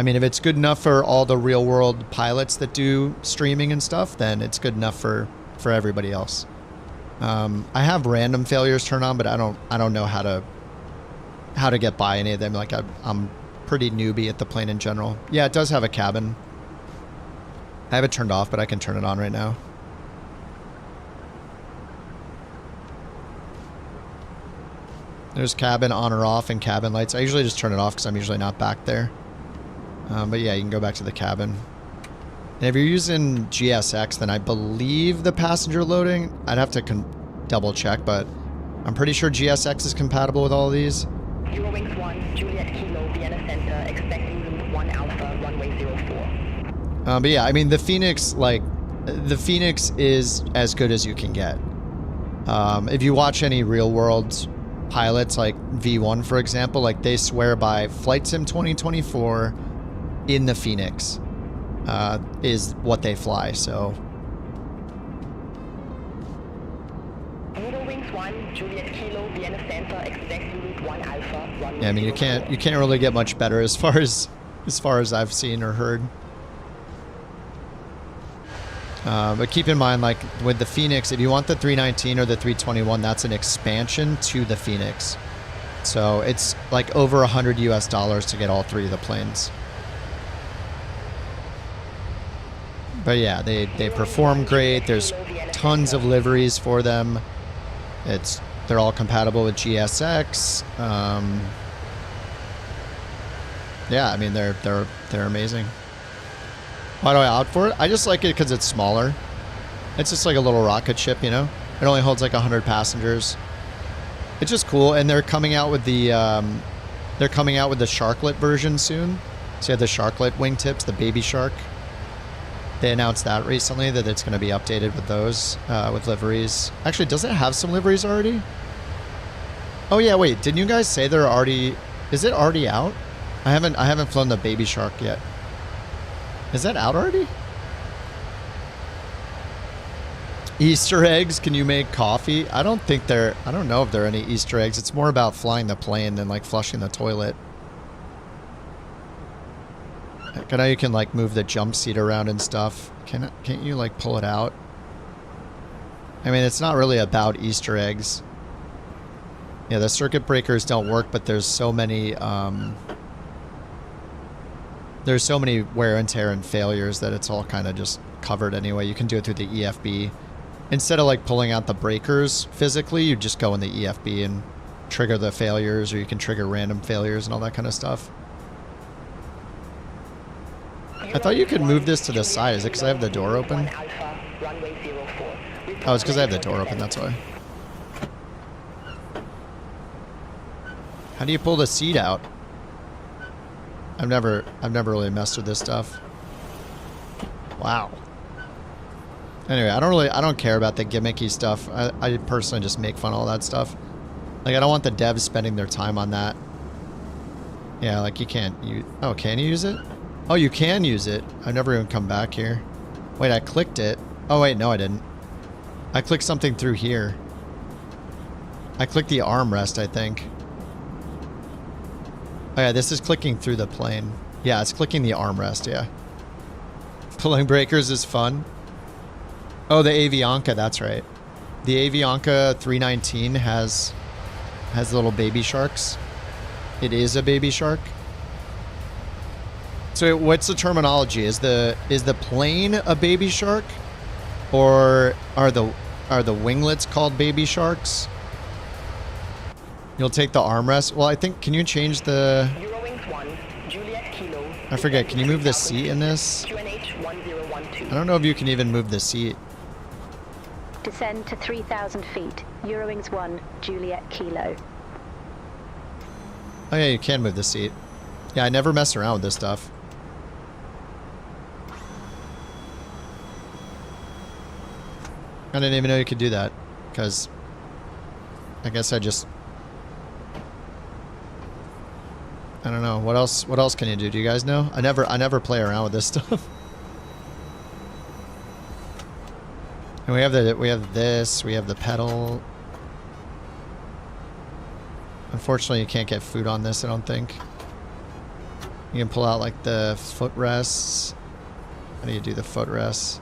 mean, if it's good enough for all the real world pilots that do streaming and stuff, then it's good enough for everybody else. I have random failures turned on, but I don't know how to get by any of them. Like I'm pretty newbie at the plane in general. Yeah, it does have a cabin. I have it turned off, but I can turn it on right now. There's cabin on or off and cabin lights. I usually just turn it off because I'm usually not back there. But yeah, you can go back to the cabin. And if you're using GSX, then I believe the passenger loading, I'd have to double check, but I'm pretty sure GSX is compatible with all of these. Eurowings 1, Juliet Kilo, Vienna Center, expecting route 1 Alpha, runway 04. But yeah, I mean, the Phoenix, like, the Phoenix is as good as you can get. If you watch any real world pilots, like V1, for example, like they swear by Flight Sim 2024 in the Phoenix. Is what they fly, so. Eurowings 1, Juliet Kilo, Vienna Center, expecting route 1 Alpha, runway Yeah, I mean, you can't really get much better as far as I've seen or heard. But keep in mind, like with the Phoenix, if you want the 319 or the 321, that's an expansion to the Phoenix. So it's like over $100 US to get all three of the planes. But yeah, they perform great. There's tons of liveries for them. They're all compatible with GSX. Yeah, I mean they're amazing. Why do I opt for it? I just like it because it's smaller. It's just like a little rocket ship, you know. It only holds like 100 passengers. It's just cool, and they're coming out with the Sharklet version soon. So you have the Sharklet wingtips, the Baby Shark. They announced that recently, that it's going to be updated with those, with liveries. Actually, does it have some liveries already? Oh yeah, wait, didn't you guys say they're already... Is it already out? I haven't flown the Baby Shark yet. Is that out already? Easter eggs, can you make coffee? I don't know if there are any Easter eggs. It's more about flying the plane than like flushing the toilet. I know you can like move the jump seat around and stuff. Can't you like pull it out? I mean, it's not really about Easter eggs. Yeah, the circuit breakers don't work, but there's so many wear and tear and failures that it's all kind of just covered anyway. You can do it through the EFB. Instead of like pulling out the breakers physically, you just go in the EFB and trigger the failures, or you can trigger random failures and all that kind of stuff. I thought you could move this to the side. Is it because I have the door open? Oh, it's because I have the door open, that's why. How do you pull the seat out? I've never really messed with this stuff. Wow. Anyway, I don't care about the gimmicky stuff. I personally just make fun of all that stuff. Like, I don't want the devs spending their time on that. Yeah, like you can't use... Oh, can you use it? Oh, you can use it. I've never even come back here. Wait, I clicked it. Oh, wait, no, I didn't. I clicked something through here. I clicked the armrest, I think. Oh, yeah, this is clicking through the plane. Yeah, it's clicking the armrest, yeah. Pulling breakers is fun. Oh, the Avianca, that's right. The Avianca 319 has little baby sharks. It is a baby shark. So what's the terminology? Is the plane a baby shark, or are the winglets called baby sharks? You'll take the armrest. Well, I think, can you change the... I forget, can you move the seat in this? I don't know if you can even move the seat. Descend to 3,000 feet. Eurowings 1, Juliet Kilo. Oh yeah, you can move the seat. Yeah, I never mess around with this stuff. I didn't even know you could do that, because I guess I don't know. What else can you do? Do you guys know? I never play around with this stuff. And we have this, we have the pedal. Unfortunately, you can't get food on this, I don't think. You can pull out like the footrests. How do you do the footrests?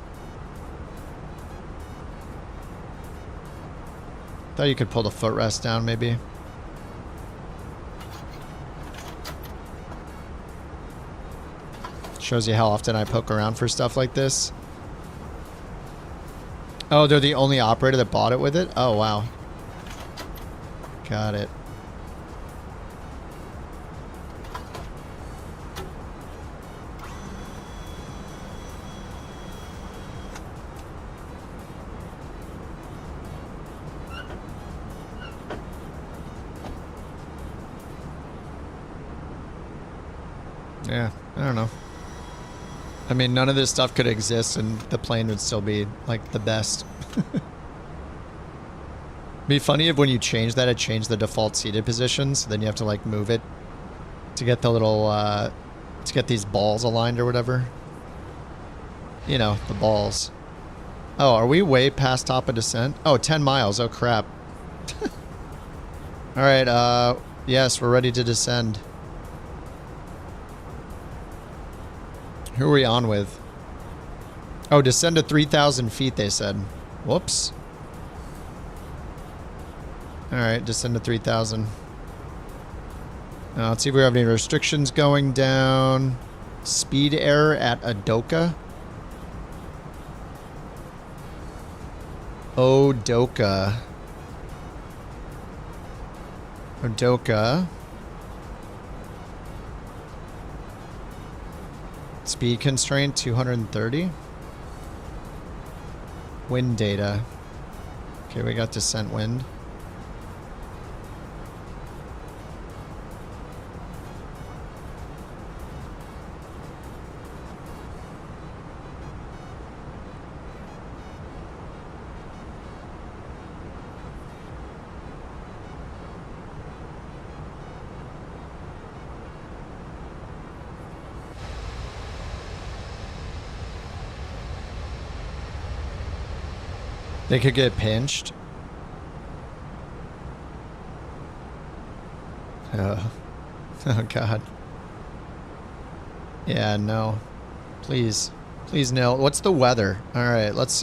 Thought you could pull the footrest down, maybe. Shows you how often I poke around for stuff like this. Oh, they're the only operator that bought it with it? Oh, wow. Got it. Yeah, I don't know. I mean, none of this stuff could exist and the plane would still be, like, the best. Be funny if when you change that, it changed the default seated positions. Then you have to, like, move it to get the little, to get these balls aligned or whatever. You know, the balls. Oh, are we way past top of descent? Oh, 10 miles. Oh, crap. Alright, yes, we're ready to descend. Who are we on with? Oh, descend to 3,000 feet, they said. Whoops. Alright, descend to 3,000. Let's see if we have any restrictions going down. Speed error at Odoka. Odoka. Odoka. Speed constraint 230. Wind data. Okay, we got descent wind. They could get pinched. Oh God. Yeah, no. Please. Please no. What's the weather? Alright, let's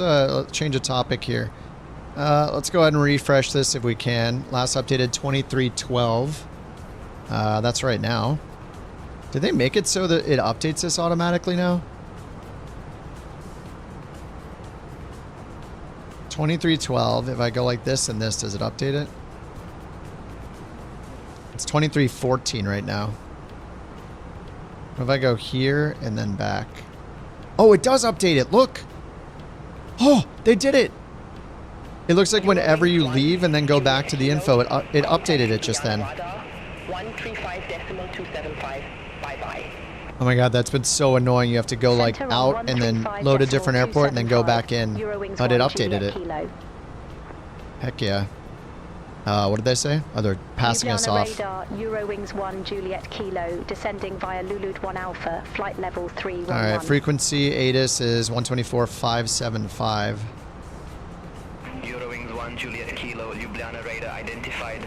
change a topic here. Let's go ahead and refresh this if we can. Last updated 2312. That's right now. Did they make it so that it updates this automatically now? 2312. If I go like this and this, does it update it? It's 2314 right now. What if I go here and then back? Oh, it does update it. Look. Oh, they did it. It looks like whenever you leave and then go back to the info, it updated it just then. 135.275. Bye-bye. Oh my God, that's been so annoying. You have to go like out and then load a different airport and then go back in. But it updated it. Heck yeah. What did they say? Oh, they're passing us off. Radar, Eurowings 1 Juliet Kilo, descending via Lulu 1 Alpha, flight level 3, run Alright, 1. frequency ATIS is 124.575. Eurowings 1 Juliet Kilo, Ljubljana radar identified.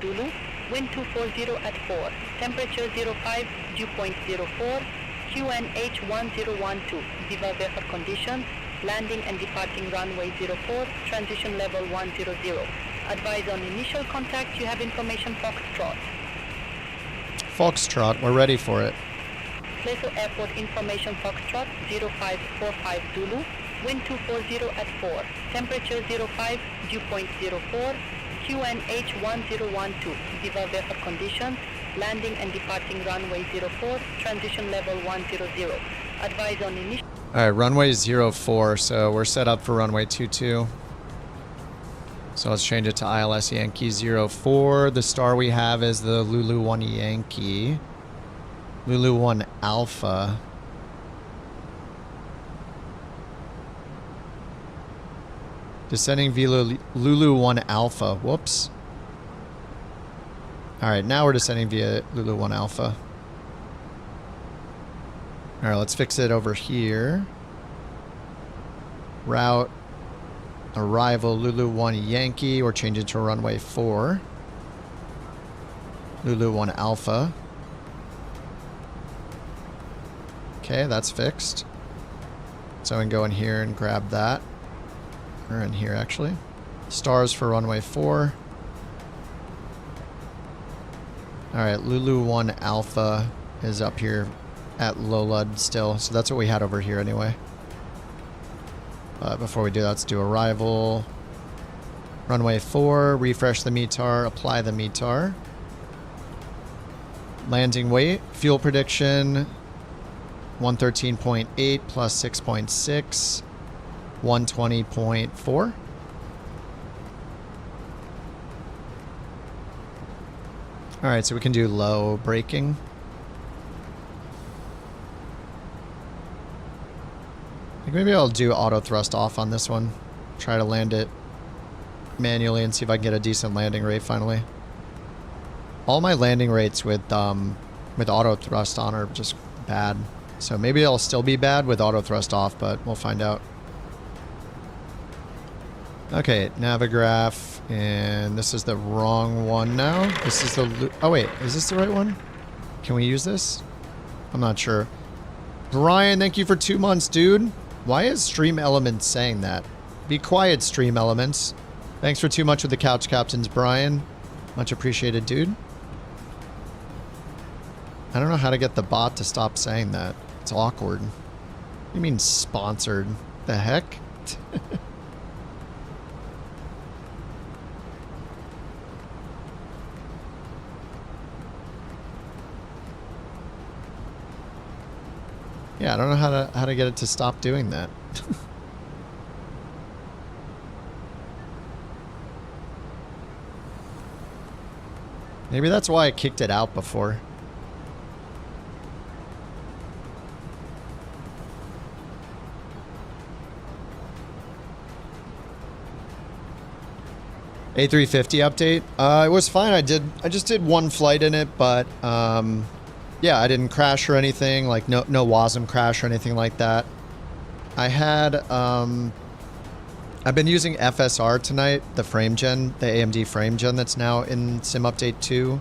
Zulu, wind 240 at 4, temperature 05, dew point 04, QNH 1012, Viva Weather conditions, landing and departing runway 04, transition level 100. Advise on initial contact, you have information Foxtrot. Foxtrot, we're ready for it. Placer Airport information Foxtrot 0545 Zulu, wind 240 at 4, temperature 05, dew point 04, QNH 1012, Viva Weather conditions, landing and departing runway 04, transition level 100. Advise on initial... Alright, runway 04, so we're set up for runway 22. So let's change it to ILS Yankee 04. The star we have is the Lulu 1 Yankee. Lulu 1 Alpha. Descending via Lulu 1 Alpha. Whoops. Alright, now we're descending via Lulu 1 Alpha. Alright, let's fix it over here. Route. Arrival Lulu 1 Yankee. We're changing to runway 4. Lulu 1 Alpha. Okay, that's fixed. So I can go in here and grab that. Or in here, actually. Stars for runway 4. Alright, Lulu 1 Alpha is up here at Lolud still. So that's what we had over here anyway. But before we do that, let's do arrival. Runway 4, refresh the METAR, apply the METAR. Landing weight, fuel prediction, 113.8 plus 6.6, 120.4. Alright, so we can do low braking. I think maybe I'll do auto thrust off on this one. Try to land it manually and see if I can get a decent landing rate finally. All my landing rates with auto thrust on are just bad. So maybe it'll still be bad with auto thrust off, but we'll find out. Okay, Navigraph, and this is the wrong one now. This is the... Oh wait, is this the right one? Can we use this? I'm not sure. Brian, thank you for 2 months, dude. Why is Stream Elements saying that? Be quiet, Stream Elements. Thanks for too much with the Couch Captains, Brian. Much appreciated, dude. I don't know how to get the bot to stop saying that. It's awkward. What do you mean sponsored? The heck? Yeah, I don't know how to get it to stop doing that. Maybe that's why I kicked it out before. A350 update. It was fine. I just did one flight in it, but yeah, I didn't crash or anything. Like no WASM crash or anything like that. I had I've been using FSR tonight, the frame gen, the AMD frame gen that's now in Sim Update 2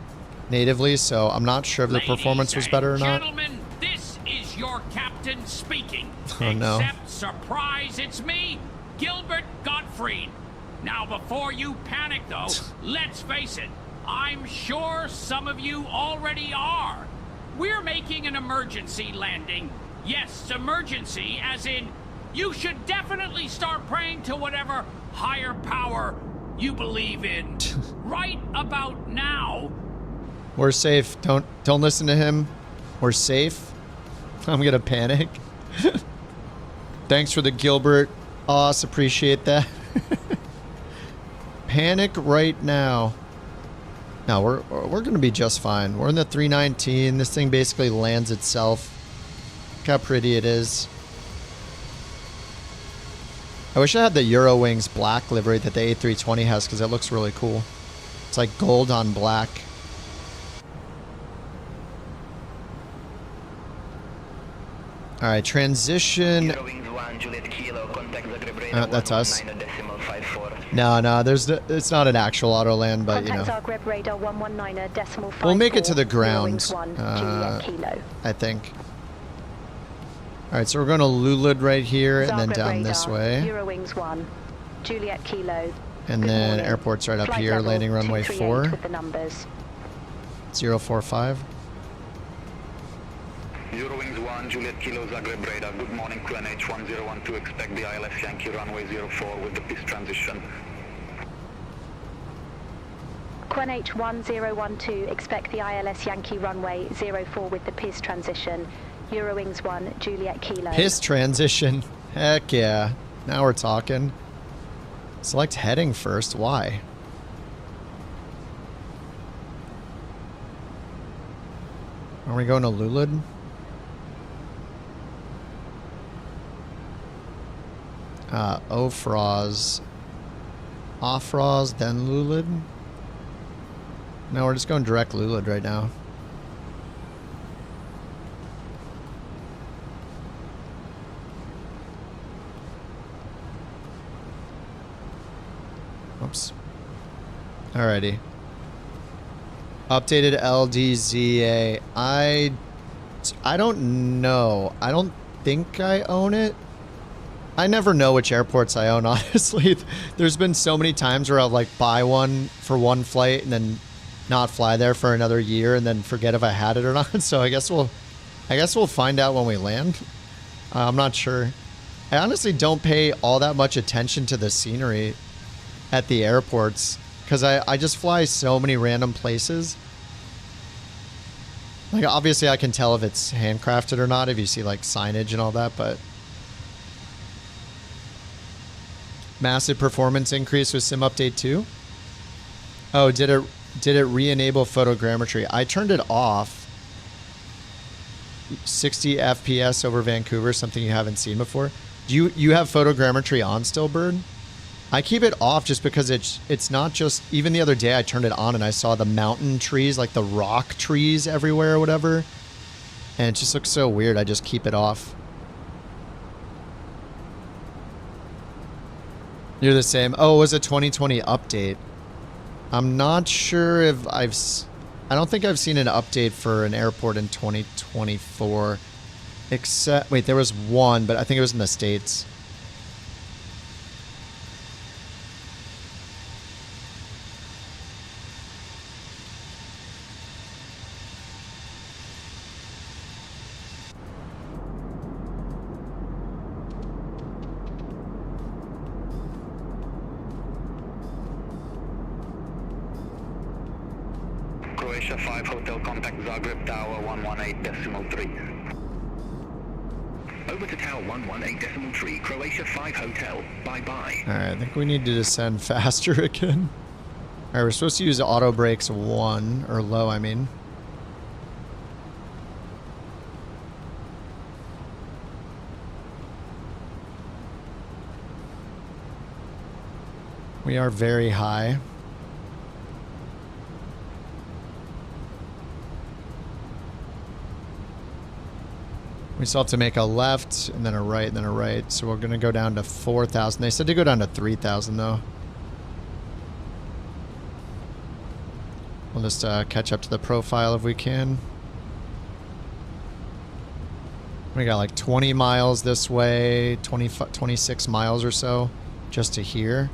natively, so I'm not sure if the performance was better or not. Gentlemen, this is your captain speaking. Oh no. Except, surprise, it's me, Gilbert Gottfried. Now, before you panic, though, let's face it, I'm sure some of you already are. We're making an emergency landing. Yes, emergency, as in, you should definitely start praying to whatever higher power you believe in. Right about now. We're safe. Don't listen to him. We're safe. I'm gonna panic. Thanks for the Gilbert. Awesome, appreciate that. Panic right now. No, we're gonna be just fine. We're in the 319. This thing basically lands itself. Look how pretty it is. I wish I had the Eurowings black livery that the A320 has because it looks really cool. It's like gold on black. All right, transition. That's us. No, it's not an actual auto land, but you know. We'll make it to the ground. I think. All right, so we're going to Lulud right here and then down this way. Eurowings 1, Juliet Kilo. And then airport's right up here, landing runway 4. With the numbers. 045. Eurowings 1, Juliet Kilo, Zagreb radar. Good morning, QNH 1012. Expect the ILS Yankee runway 04 with the PIS transition. QNH 1012. Expect the ILS Yankee runway 04 with the PIS transition. Eurowings 1, Juliet Kilo. PIS transition. Heck yeah. Now we're talking. Select heading first. Why? Are we going to Lulud? Ofraz. Offraz, then Lulud? No, we're just going direct Lulud right now. Oops. Alrighty. Updated LDZA. I don't know. I don't think I own it. I never know which airports I own, honestly. There's been so many times where I'll like buy one for one flight and then not fly there for another year and then forget if I had it or not. So I guess we'll find out when we land. I'm not sure. I honestly don't pay all that much attention to the scenery at the airports because I just fly so many random places. Like obviously I can tell if it's handcrafted or not if you see like signage and all that, but massive performance increase with Sim Update 2. Oh, did it re-enable photogrammetry? I turned it off. 60 FPS over Vancouver, something you haven't seen before. Do you have photogrammetry on still, Bird? I keep it off just because it's not just, even the other day I turned it on and I saw the mountain trees, like the rock trees everywhere or whatever. And it just looks so weird. I just keep it off. You're the same. Oh, it was a 2020 update. I'm not sure if I don't think I've seen an update for an airport in 2024. Except, wait, there was one, but I think it was in the States. Croatia 5 Hotel, contact Zagreb Tower 118.3. Over to Tower 118.3, Croatia 5 Hotel. Bye-bye. Alright, I think we need to descend faster again. Alright, we're supposed to use auto brakes 1, or low, I mean. We are very high. We still have to make a left, and then a right, and then a right. So we're going to go down to 4,000. They said to go down to 3,000, though. We'll just catch up to the profile if we can. We got like 20 miles this way, 26 miles or so, just to here,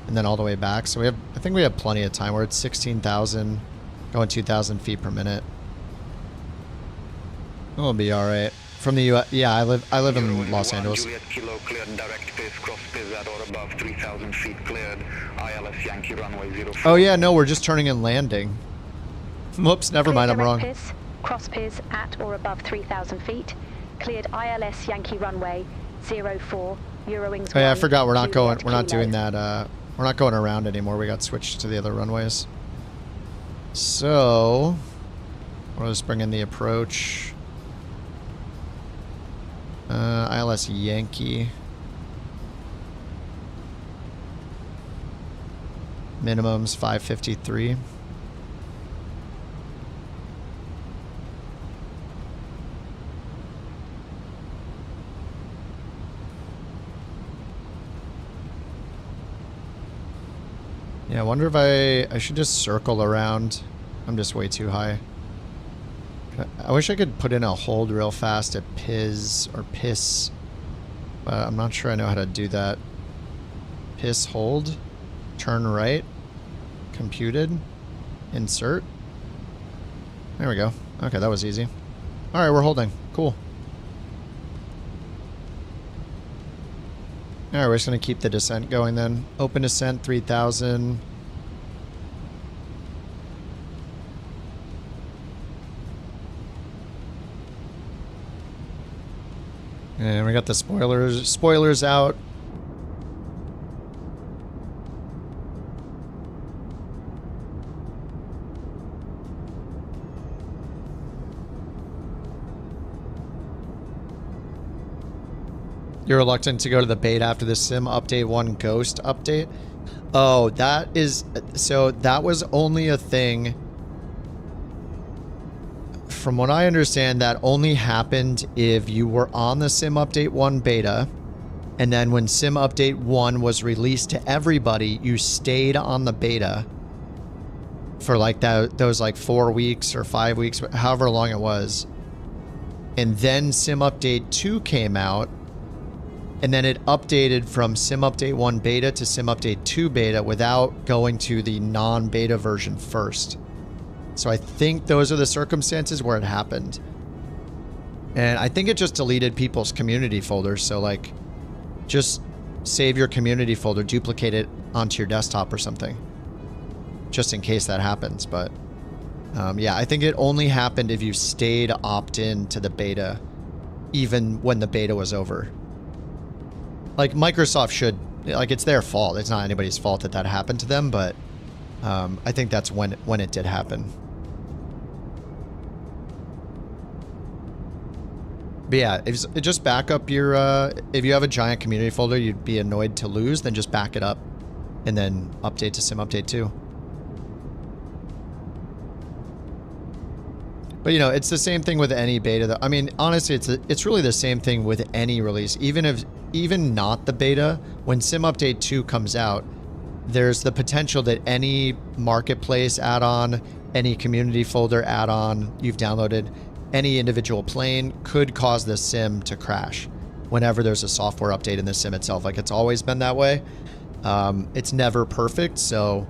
and then all the way back. So I think we have plenty of time. We're at 16,000, going 2,000 feet per minute. We'll be all right. From the U.S., yeah, I live in Los Angeles. Juliet Kilo cleared direct piss, cross piss at or above 3,000 feet cleared. ILS Yankee runway 04. Oh yeah, no, we're just turning and landing. Whoops, never mind, I'm wrong. Piss, cross piss at or above 3,000 feet. Cleared ILS Yankee runway 04. Eurowings. Oh yeah, I forgot we're not going. We're not doing that. We're not going around anymore. We got switched to the other runways. So we'll just bring in the approach. ILS Yankee. Minimum's 553. Yeah, I wonder if I should just circle around. I'm just way too high. I wish I could put in a hold real fast at Piz or Piss, but I'm not sure I know how to do that. Piss hold, turn right, computed, insert. There we go. Okay, that was easy. All right, we're holding. Cool. All right, we're just gonna keep the descent going then. Open descent 3,000. And we got the spoilers out. You're reluctant to go to the beta after the Sim Update 1 Ghost update? Oh, that is... So that was only a thing... From what I understand, that only happened if you were on the Sim Update 1 beta, and then when Sim Update 1 was released to everybody, you stayed on the beta for like those like 4 weeks or 5 weeks, however long it was. And then Sim Update 2 came out, and then it updated from sim update 1 beta to sim update 2 beta without going to the non-beta version first. So I think those are the circumstances where it happened. And I think it just deleted people's community folders. So like, just save your community folder, duplicate it onto your desktop or something, just in case that happens. But yeah, I think it only happened if you stayed opt-in to the beta, even when the beta was over. Like, Microsoft should, like, it's their fault. It's not anybody's fault that that happened to them, but I think that's when it did happen. But yeah, just back up your, if you have a giant community folder you'd be annoyed to lose, then just back it up and then update to sim update 2. But you know, it's the same thing with any beta. I mean, honestly, it's really the same thing with any release. Even not the beta, when sim update 2 comes out, there's the potential that any marketplace add-on, any community folder add-on you've downloaded, any individual plane could cause the sim to crash whenever there's a software update in the sim itself. Like, it's always been that way. It's never perfect, so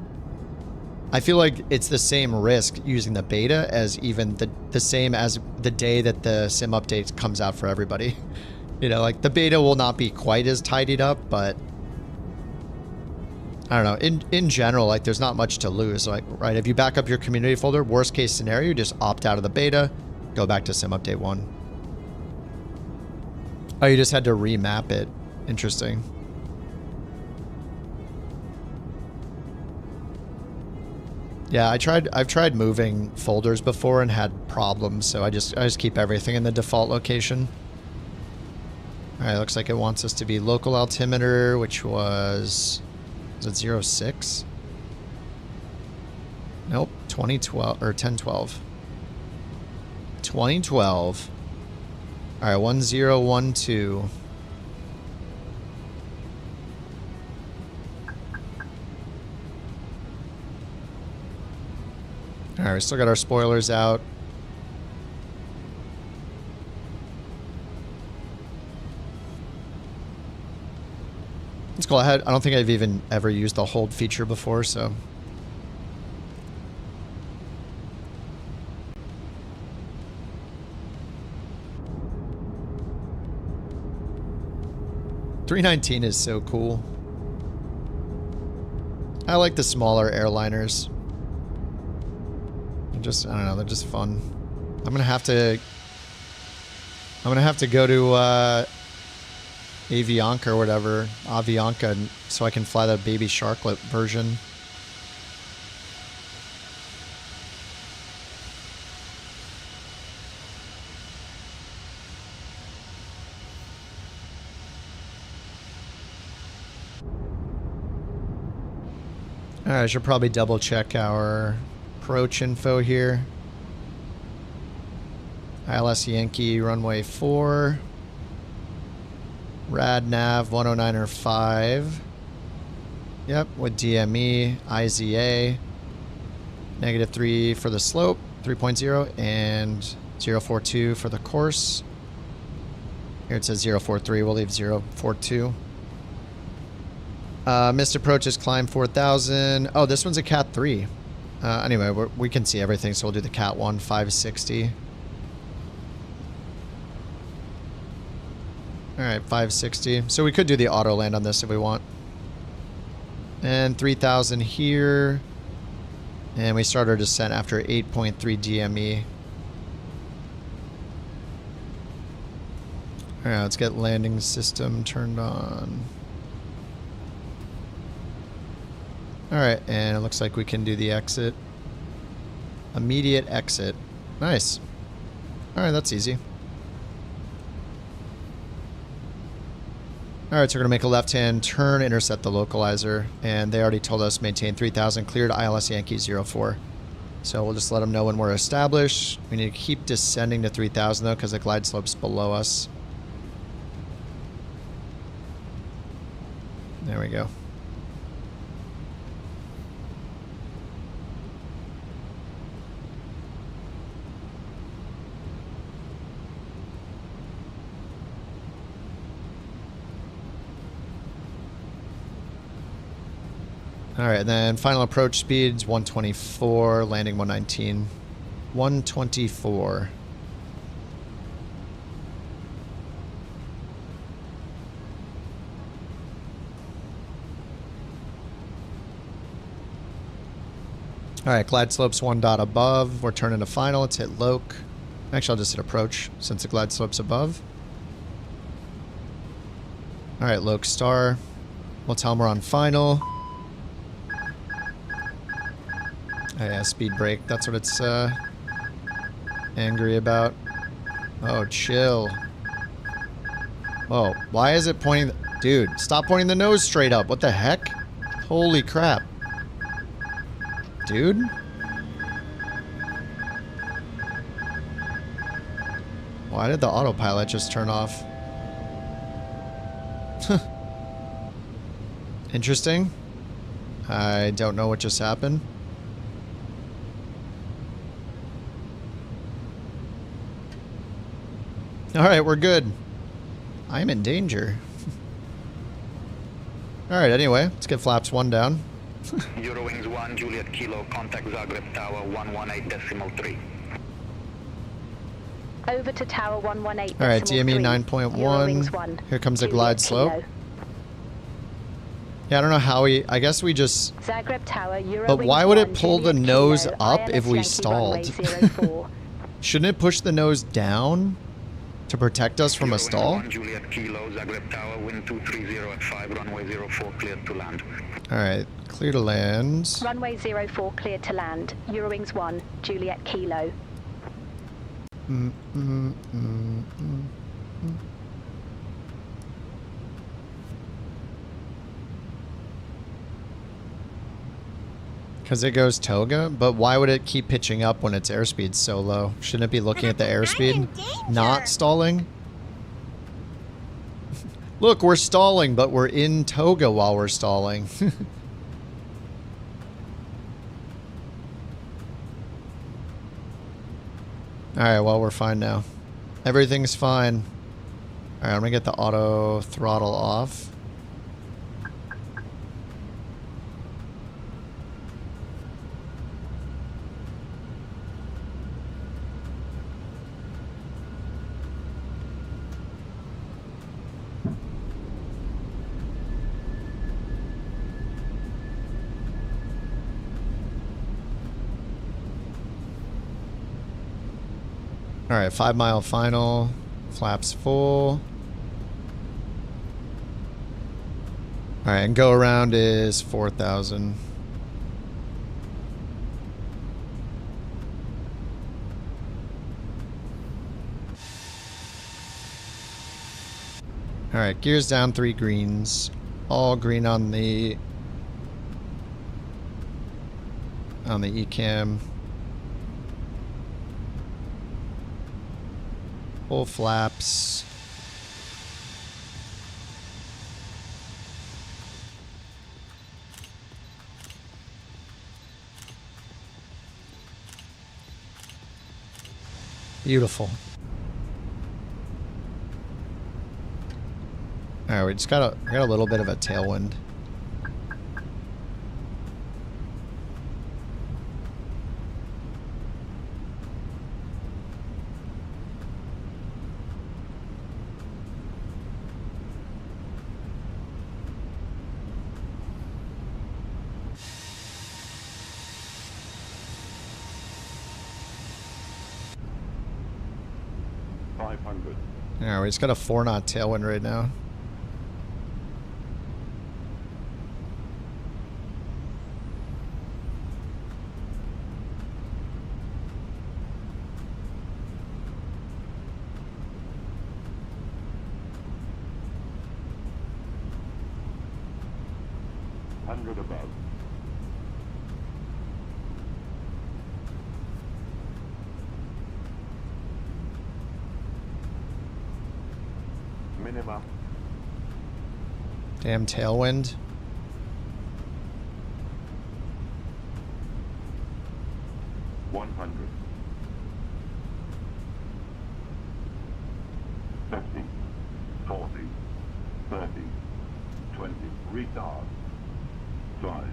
I feel like it's the same risk using the beta as even the same as the day that the sim update comes out for everybody. You know, like, the beta will not be quite as tidied up, but I don't know. In general, like, there's not much to lose. Like, right, if you back up your community folder, worst case scenario, you just opt out of the beta, go back to sim update 1. Oh, you just had to remap it. Interesting. Yeah, I've tried moving folders before and had problems, so I just keep everything in the default location. All right, looks like it wants us to be local altimeter, which was it 06? Nope, 2012 or 1012. 2012. All right, 1012. All right, we still got our spoilers out. It's cool. I don't think I've even ever used the hold feature before, so. $319 is so cool. I like the smaller airliners. I don't know, they're just fun. I'm gonna have to go to Avianca or whatever, Avianca, so I can fly the baby sharklet version. Alright, I should probably double check our approach info here. ILS Yankee runway 4. Rad nav 109.5. Yep, with DME, IZA. -3 for the slope, 3.0, and 042 for the course. Here it says 043, we'll leave 042. Missed approach is climb 4,000. Oh, this one's a Cat 3. Anyway, we can see everything, so we'll do the Cat 1, 560. Alright, 560. So we could do the auto land on this if we want. And 3,000 here. And we start our descent after 8.3 DME. Alright, let's get landing system turned on. Alright, and it looks like we can do the exit. Immediate exit. Nice. Alright, that's easy. Alright, so we're going to make a left-hand turn, intercept the localizer, and they already told us maintain 3,000, cleared ILS Yankee 04. So we'll just let them know when we're established. We need to keep descending to 3,000 though, because the glide slope's below us. There we go. All right, then final approach speeds 124, landing 119. 124. All right, glide slope's 1 dot above. We're turning to final. Let's hit loc. Actually, I'll just hit approach since the glide slope's above. All right, loc star. We'll tell them we're on final. Oh yeah, speed brake. That's what it's angry about. Oh, chill. Oh, why is it pointing? Dude, stop pointing the nose straight up. What the heck? Holy crap. Dude? Why did the autopilot just turn off? Interesting. I don't know what just happened. Alright, we're good. I'm in danger. Alright, anyway, let's get flaps 1 down. Eurowings 1, Juliet Kilo, contact Zagreb Tower 118.3. Over to Tower 118. Alright, DME 9.1. Here comes the glide slope. Yeah, I don't know how I guess we just... Zagreb Tower, but why would it pull the nose up if we stalled? Shouldn't it push the nose down to protect us from a stall? 1, Juliet Kilo, Zagreb Tower, wind 230 at 5, runway 04, cleared to land. Alright, clear to land. Runway 04, cleared to land. Eurowings 1, Juliet Kilo. Because it goes toga? But why would it keep pitching up when its airspeed's so low? Shouldn't it be looking at the airspeed? Not stalling? Look, we're stalling, but we're in toga while we're stalling. Alright, well, we're fine now. Everything's fine. Alright, I'm gonna get the auto throttle off. Alright, 5 mile final. Flaps full. Alright, and go around is 4,000. Alright, gears down 3 greens. All green on the ECAM. Full flaps. Beautiful. Alright, we just got a little bit of a tailwind. Yeah, we just got a 4 knot tailwind right now. Above. Minimum. Damn tailwind. $100. 50, 40, 30, 20, retard. 5,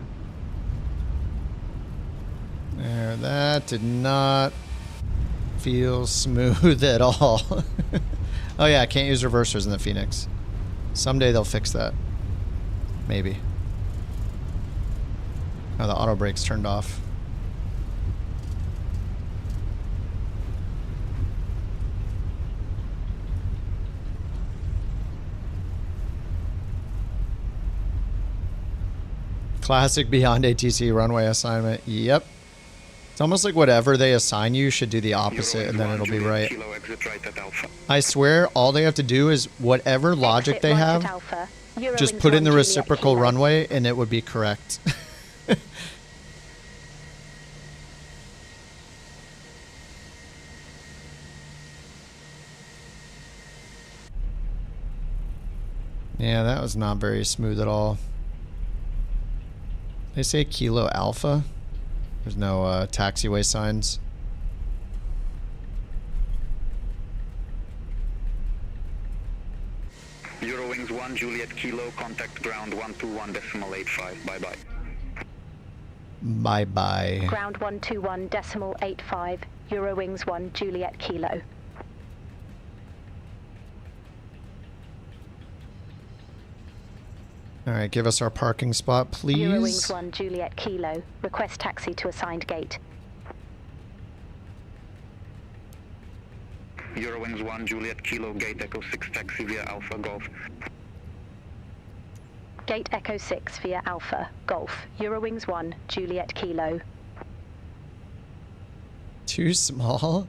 That did not feel smooth at all. Oh yeah, I can't use reversers in the Phoenix. Someday they'll fix that. Maybe. Oh, the auto brake's turned off. Classic Beyond ATC runway assignment. Yep. It's almost like whatever they assign you should do the opposite and then it'll be right. I swear all they have to do is whatever logic they have, just put in the reciprocal runway and it would be correct. Yeah, that was not very smooth at all. They say Kilo Alpha. There's no taxiway signs. Eurowings 1, Juliet Kilo, contact ground 121.85. Bye-bye. Bye-bye. Ground 121.85, Eurowings 1, Juliet Kilo. Alright, give us our parking spot, please. Eurowings 1, Juliet Kilo. Request taxi to assigned gate. Eurowings 1, Juliet Kilo, gate Echo 6, taxi via Alpha Golf. Gate Echo 6 via Alpha Golf. Eurowings 1, Juliet Kilo. Too small?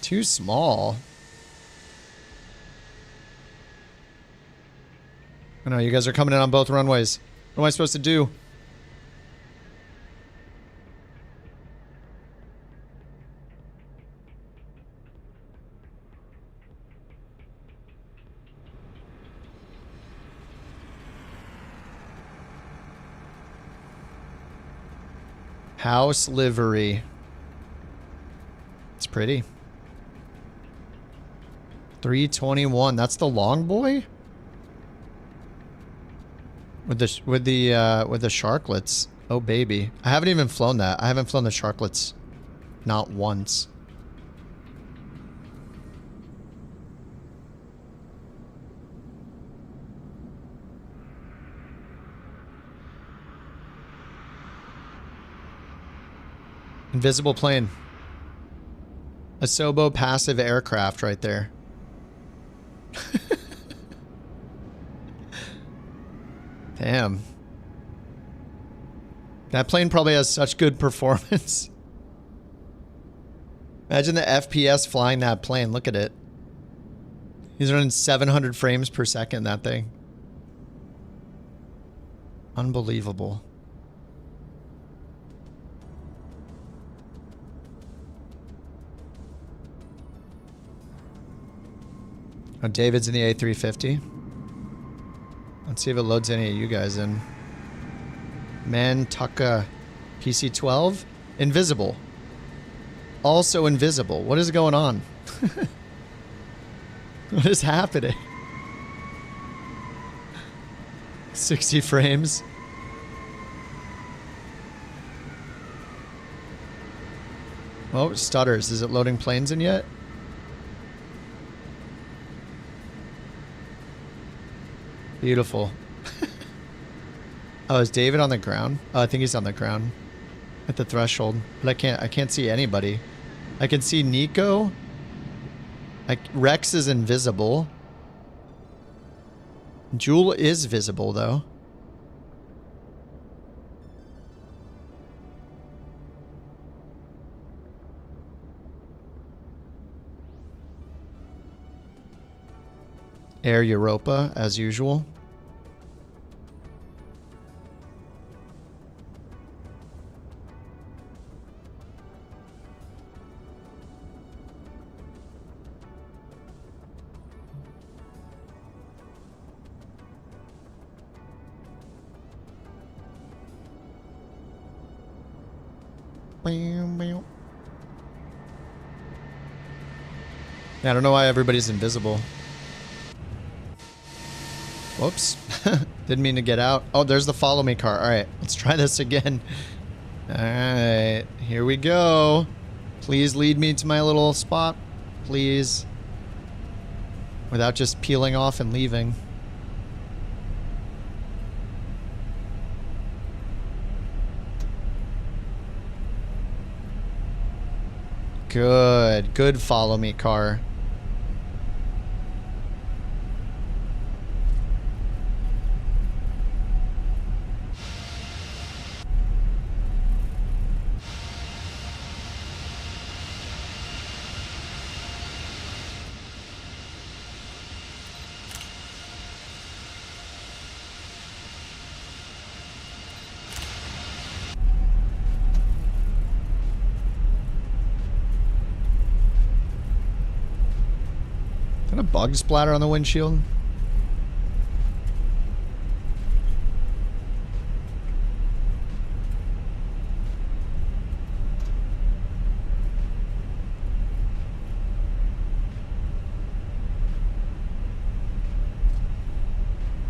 Too small? I know, you guys are coming in on both runways. What am I supposed to do? House livery. It's pretty. 321. That's the long boy? With the sharklets. Oh baby. I haven't even flown that. I haven't flown the sharklets. Not once. Invisible plane. Asobo passive aircraft right there. Damn. That plane probably has such good performance. Imagine the FPS flying that plane. Look at it. He's running 700 frames per second, that thing. Unbelievable. Oh, David's in the A350. Let's see if it loads any of you guys in. Mantucca PC-12. Invisible. Also invisible. What is going on? What is happening? 60 frames. Oh, it stutters. Is it loading planes in yet? Beautiful. Oh, is David on the ground? Oh, I think he's on the ground. At the threshold. But I can't see anybody. I can see Nico. Rex is invisible. Jewel is visible, though. Air Europa, as usual. Yeah, I don't know why everybody's invisible. Whoops. Didn't mean to get out. Oh, there's the follow me car. All right, let's try this again. All right, here we go. Please lead me to my little spot. Please. Without just peeling off and leaving. Good. Good follow me car. Is that a bug splatter on the windshield?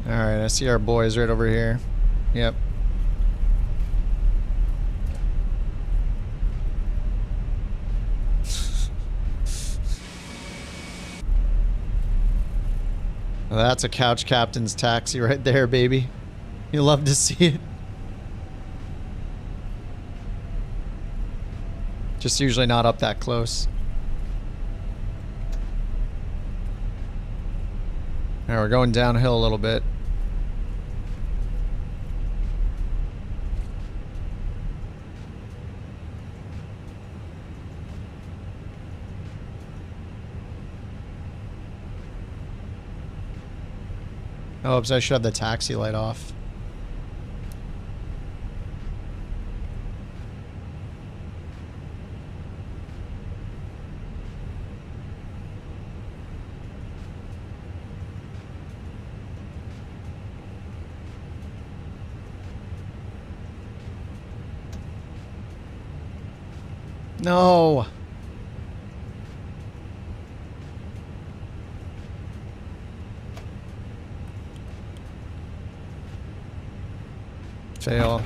Alright, I see our boys right over here. Yep. Well, that's a couch captain's taxi right there, baby. You love to see it. Just usually not up that close. Alright, we're going downhill a little bit. Oh, so I should have the taxi light off. No. Fail.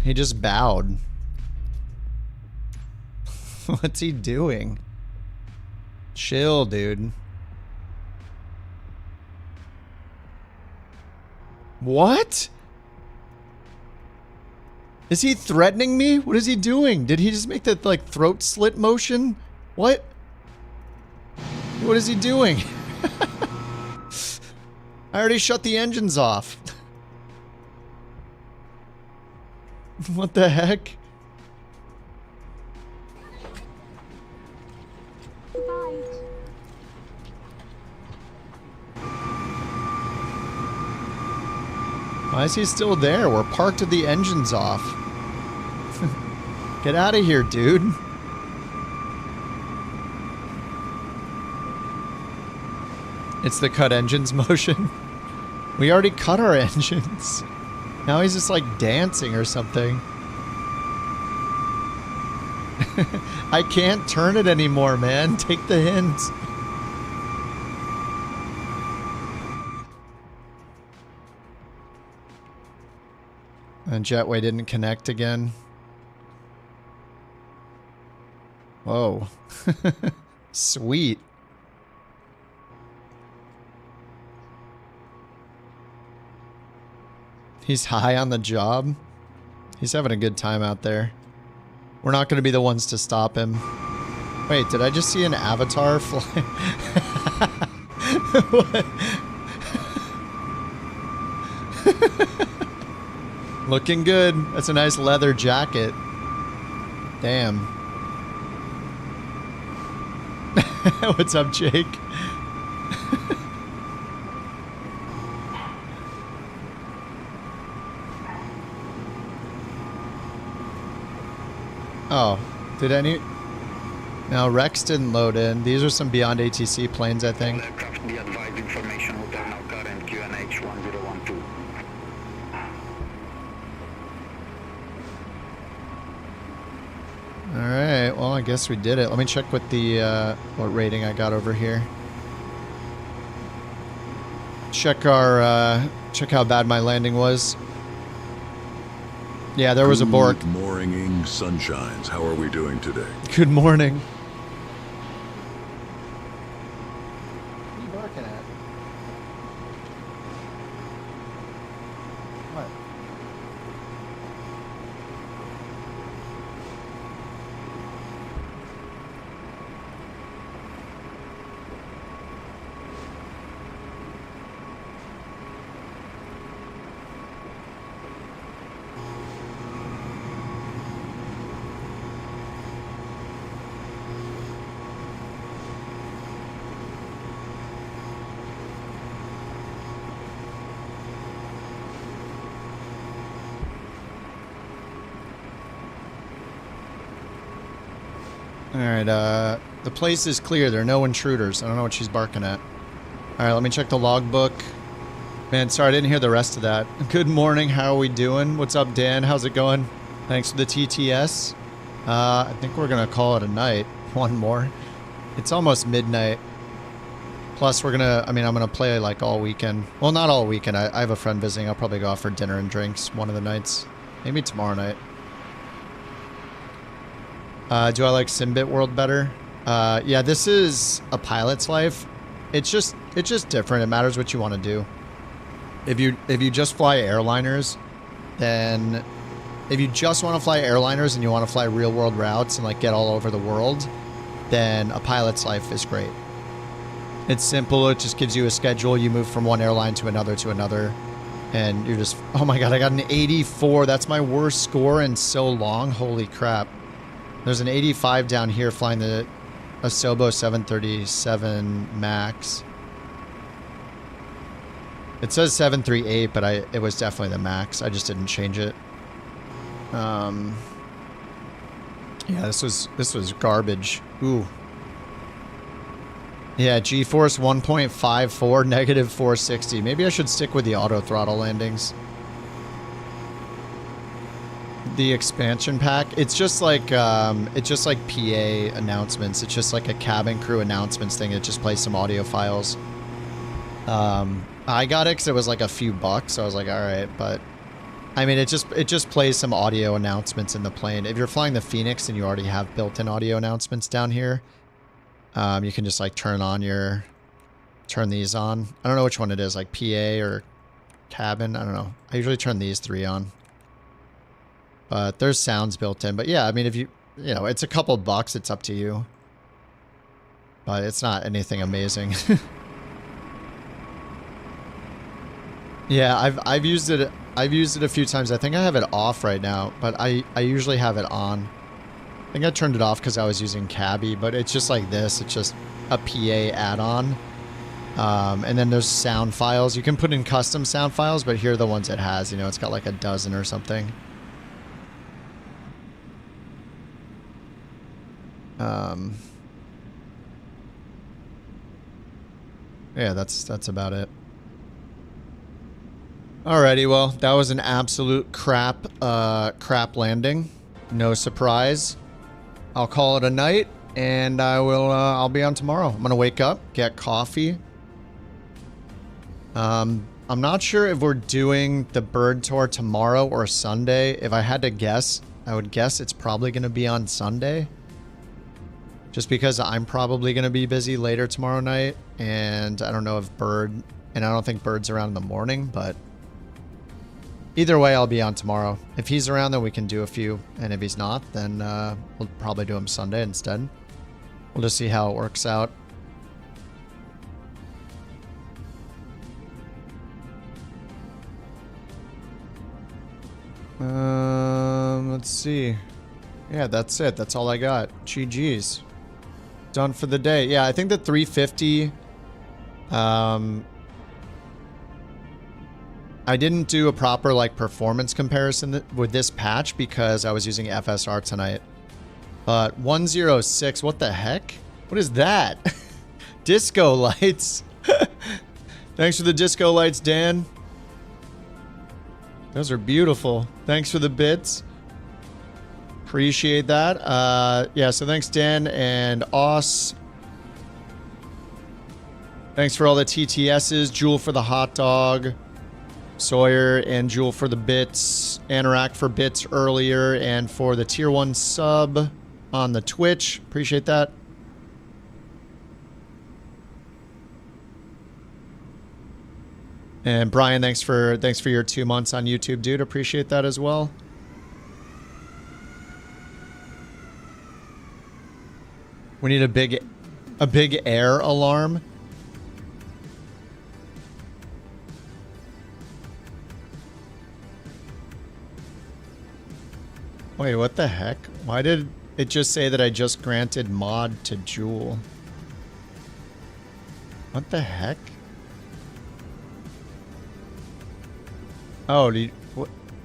He just bowed. What's he doing? Chill, dude. What? Is he threatening me? What is he doing? Did he just make that, like, throat slit motion? What? What is he doing? I already shut the engines off. What the heck? Why is he still there? We're parked with the engines off. Get out of here, dude. It's the cut engines motion. We already cut our engines. Now he's just like dancing or something. I can't turn it anymore, man. Take the hint. And jetway didn't connect again. Whoa. Sweet. He's high on the job. He's having a good time out there. We're not going to be the ones to stop him. Wait, did I just see an avatar fly? What? Looking good. That's a nice leather jacket. Damn. What's up, Jake? Oh, did any... No, Rex didn't load in. These are some Beyond ATC planes, I think. Alright, well, I guess we did it. Let me check what the, what rating I got over here. Check our, check how bad my landing was. Yeah, there was a Bork. Good morning, sunshines. How are we doing today? Good morning. What are you barking at? What? Alright, the place is clear. There are no intruders. I don't know what she's barking at. Alright, let me check the logbook. Man, sorry, I didn't hear the rest of that. Good morning, how are we doing? What's up, Dan? How's it going? Thanks for the TTS. I think we're gonna call it a night. One more. It's almost midnight. Plus, we're gonna, I'm gonna play like all weekend. Well, not all weekend. I have a friend visiting. I'll probably go out for dinner and drinks one of the nights. Maybe tomorrow night. Do I like Simbit World better? Yeah, this is a pilot's life. It's just different. It matters what you want to do. If you just fly airliners, then if you just want to fly airliners and you want to fly real world routes and like get all over the world, then a pilot's life is great. It's simple. It just gives you a schedule. You move from one airline to another, and you're just, oh my god, I got an 84. That's my worst score in so long. Holy crap. There's an 85 down here flying the Asobo 737 Max. It says 738, but it was definitely the Max. I just didn't change it. Yeah, this was garbage. Ooh. Yeah, G-force 1.54, negative 460. Maybe I should stick with the auto throttle landings. The expansion pack, it's just like PA announcements. It's just like a cabin crew announcements thing. It just plays some audio files. I got it because it was like a few bucks, so I was like, all right. But I mean, it just plays some audio announcements in the plane. If you're flying the Phoenix and you already have built-in audio announcements down here, you can just like turn these on. I don't know which one it is, like PA or cabin. I don't know. I usually turn these three on. But there's sounds built in. But yeah, I mean, if you know, it's a couple bucks. It's up to you. But it's not anything amazing. Yeah, I've used it. I've used it a few times. I think I have it off right now, but I usually have it on. I think I turned it off because I was using Cabby, but it's just like this. It's just a PA add-on. And then there's sound files. You can put in custom sound files, but here are the ones it has. You know, it's got like a dozen or something. Yeah, that's about it. Alrighty, well, that was an absolute crap landing. No surprise. I'll call it a night, and I'll be on tomorrow. I'm gonna wake up, get coffee. I'm not sure if we're doing the bird tour tomorrow or Sunday. If I had to guess, I would guess it's probably gonna be on Sunday. Just because I'm probably going to be busy later tomorrow night, and I don't know if and I don't think Bird's around in the morning, but either way, I'll be on tomorrow. If he's around, then we can do a few, and if he's not, then we'll probably do him Sunday instead. We'll just see how it works out. Let's see. Yeah, that's it. That's all I got. GG's. Done for the day. Yeah, I think the 350, I didn't do a proper like performance comparison with this patch because I was using FSR tonight. But 106, what the heck? What is that? Disco lights. Thanks for the disco lights, Dan. Those are beautiful. Thanks for the bits. Appreciate that. Yeah, so thanks, Dan and Oss. Thanks for all the TTSs. Jewel for the hot dog. Sawyer and Jewel for the bits. Anorak for bits earlier. And for the tier 1 sub on the Twitch. Appreciate that. And Brian, thanks for your 2 months on YouTube, dude. Appreciate that as well. We need a big air alarm. Wait, what the heck? Why did it just say that I just granted mod to Jewel? What the heck? Oh,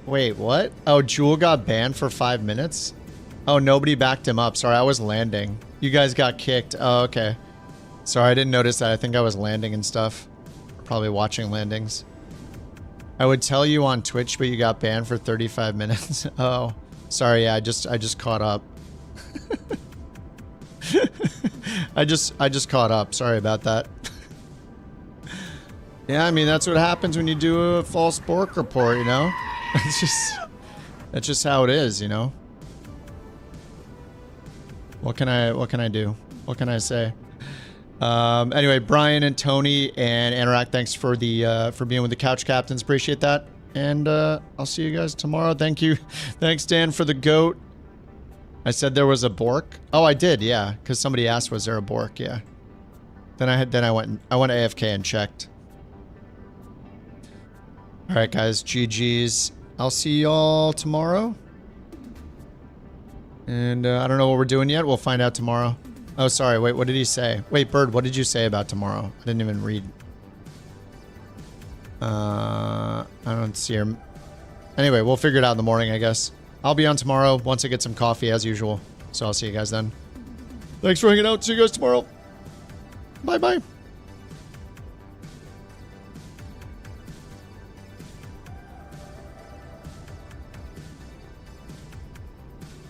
wait, what? Oh, Jewel got banned for 5 minutes? Oh, nobody backed him up. Sorry, I was landing. You guys got kicked. Oh, okay. Sorry, I didn't notice that. I think I was landing and stuff. Probably watching landings. I would tell you on Twitch, but you got banned for 35 minutes. Oh, sorry. Yeah, I just caught up. I just caught up. Sorry about that. Yeah, I mean, that's what happens when you do a false Bork report, you know? That's just how it is, you know? What can I do? What can I say? Anyway, Brian and Tony and Anorak, thanks for being with the Couch Captains. Appreciate that. And I'll see you guys tomorrow. Thank you. Thanks, Dan, for the goat. I said there was a Bork. Oh, I did, yeah. Because somebody asked, was there a Bork? Yeah. Then I went AFK and checked. All right, guys. GG's. I'll see y'all tomorrow. And I don't know what we're doing yet. We'll find out tomorrow. Oh, sorry. Wait, what did he say? Wait, Bird, what did you say about tomorrow? I didn't even read. I don't see her. Anyway, we'll figure it out in the morning, I guess. I'll be on tomorrow once I get some coffee, as usual. So I'll see you guys then. Thanks for hanging out. See you guys tomorrow. Bye-bye.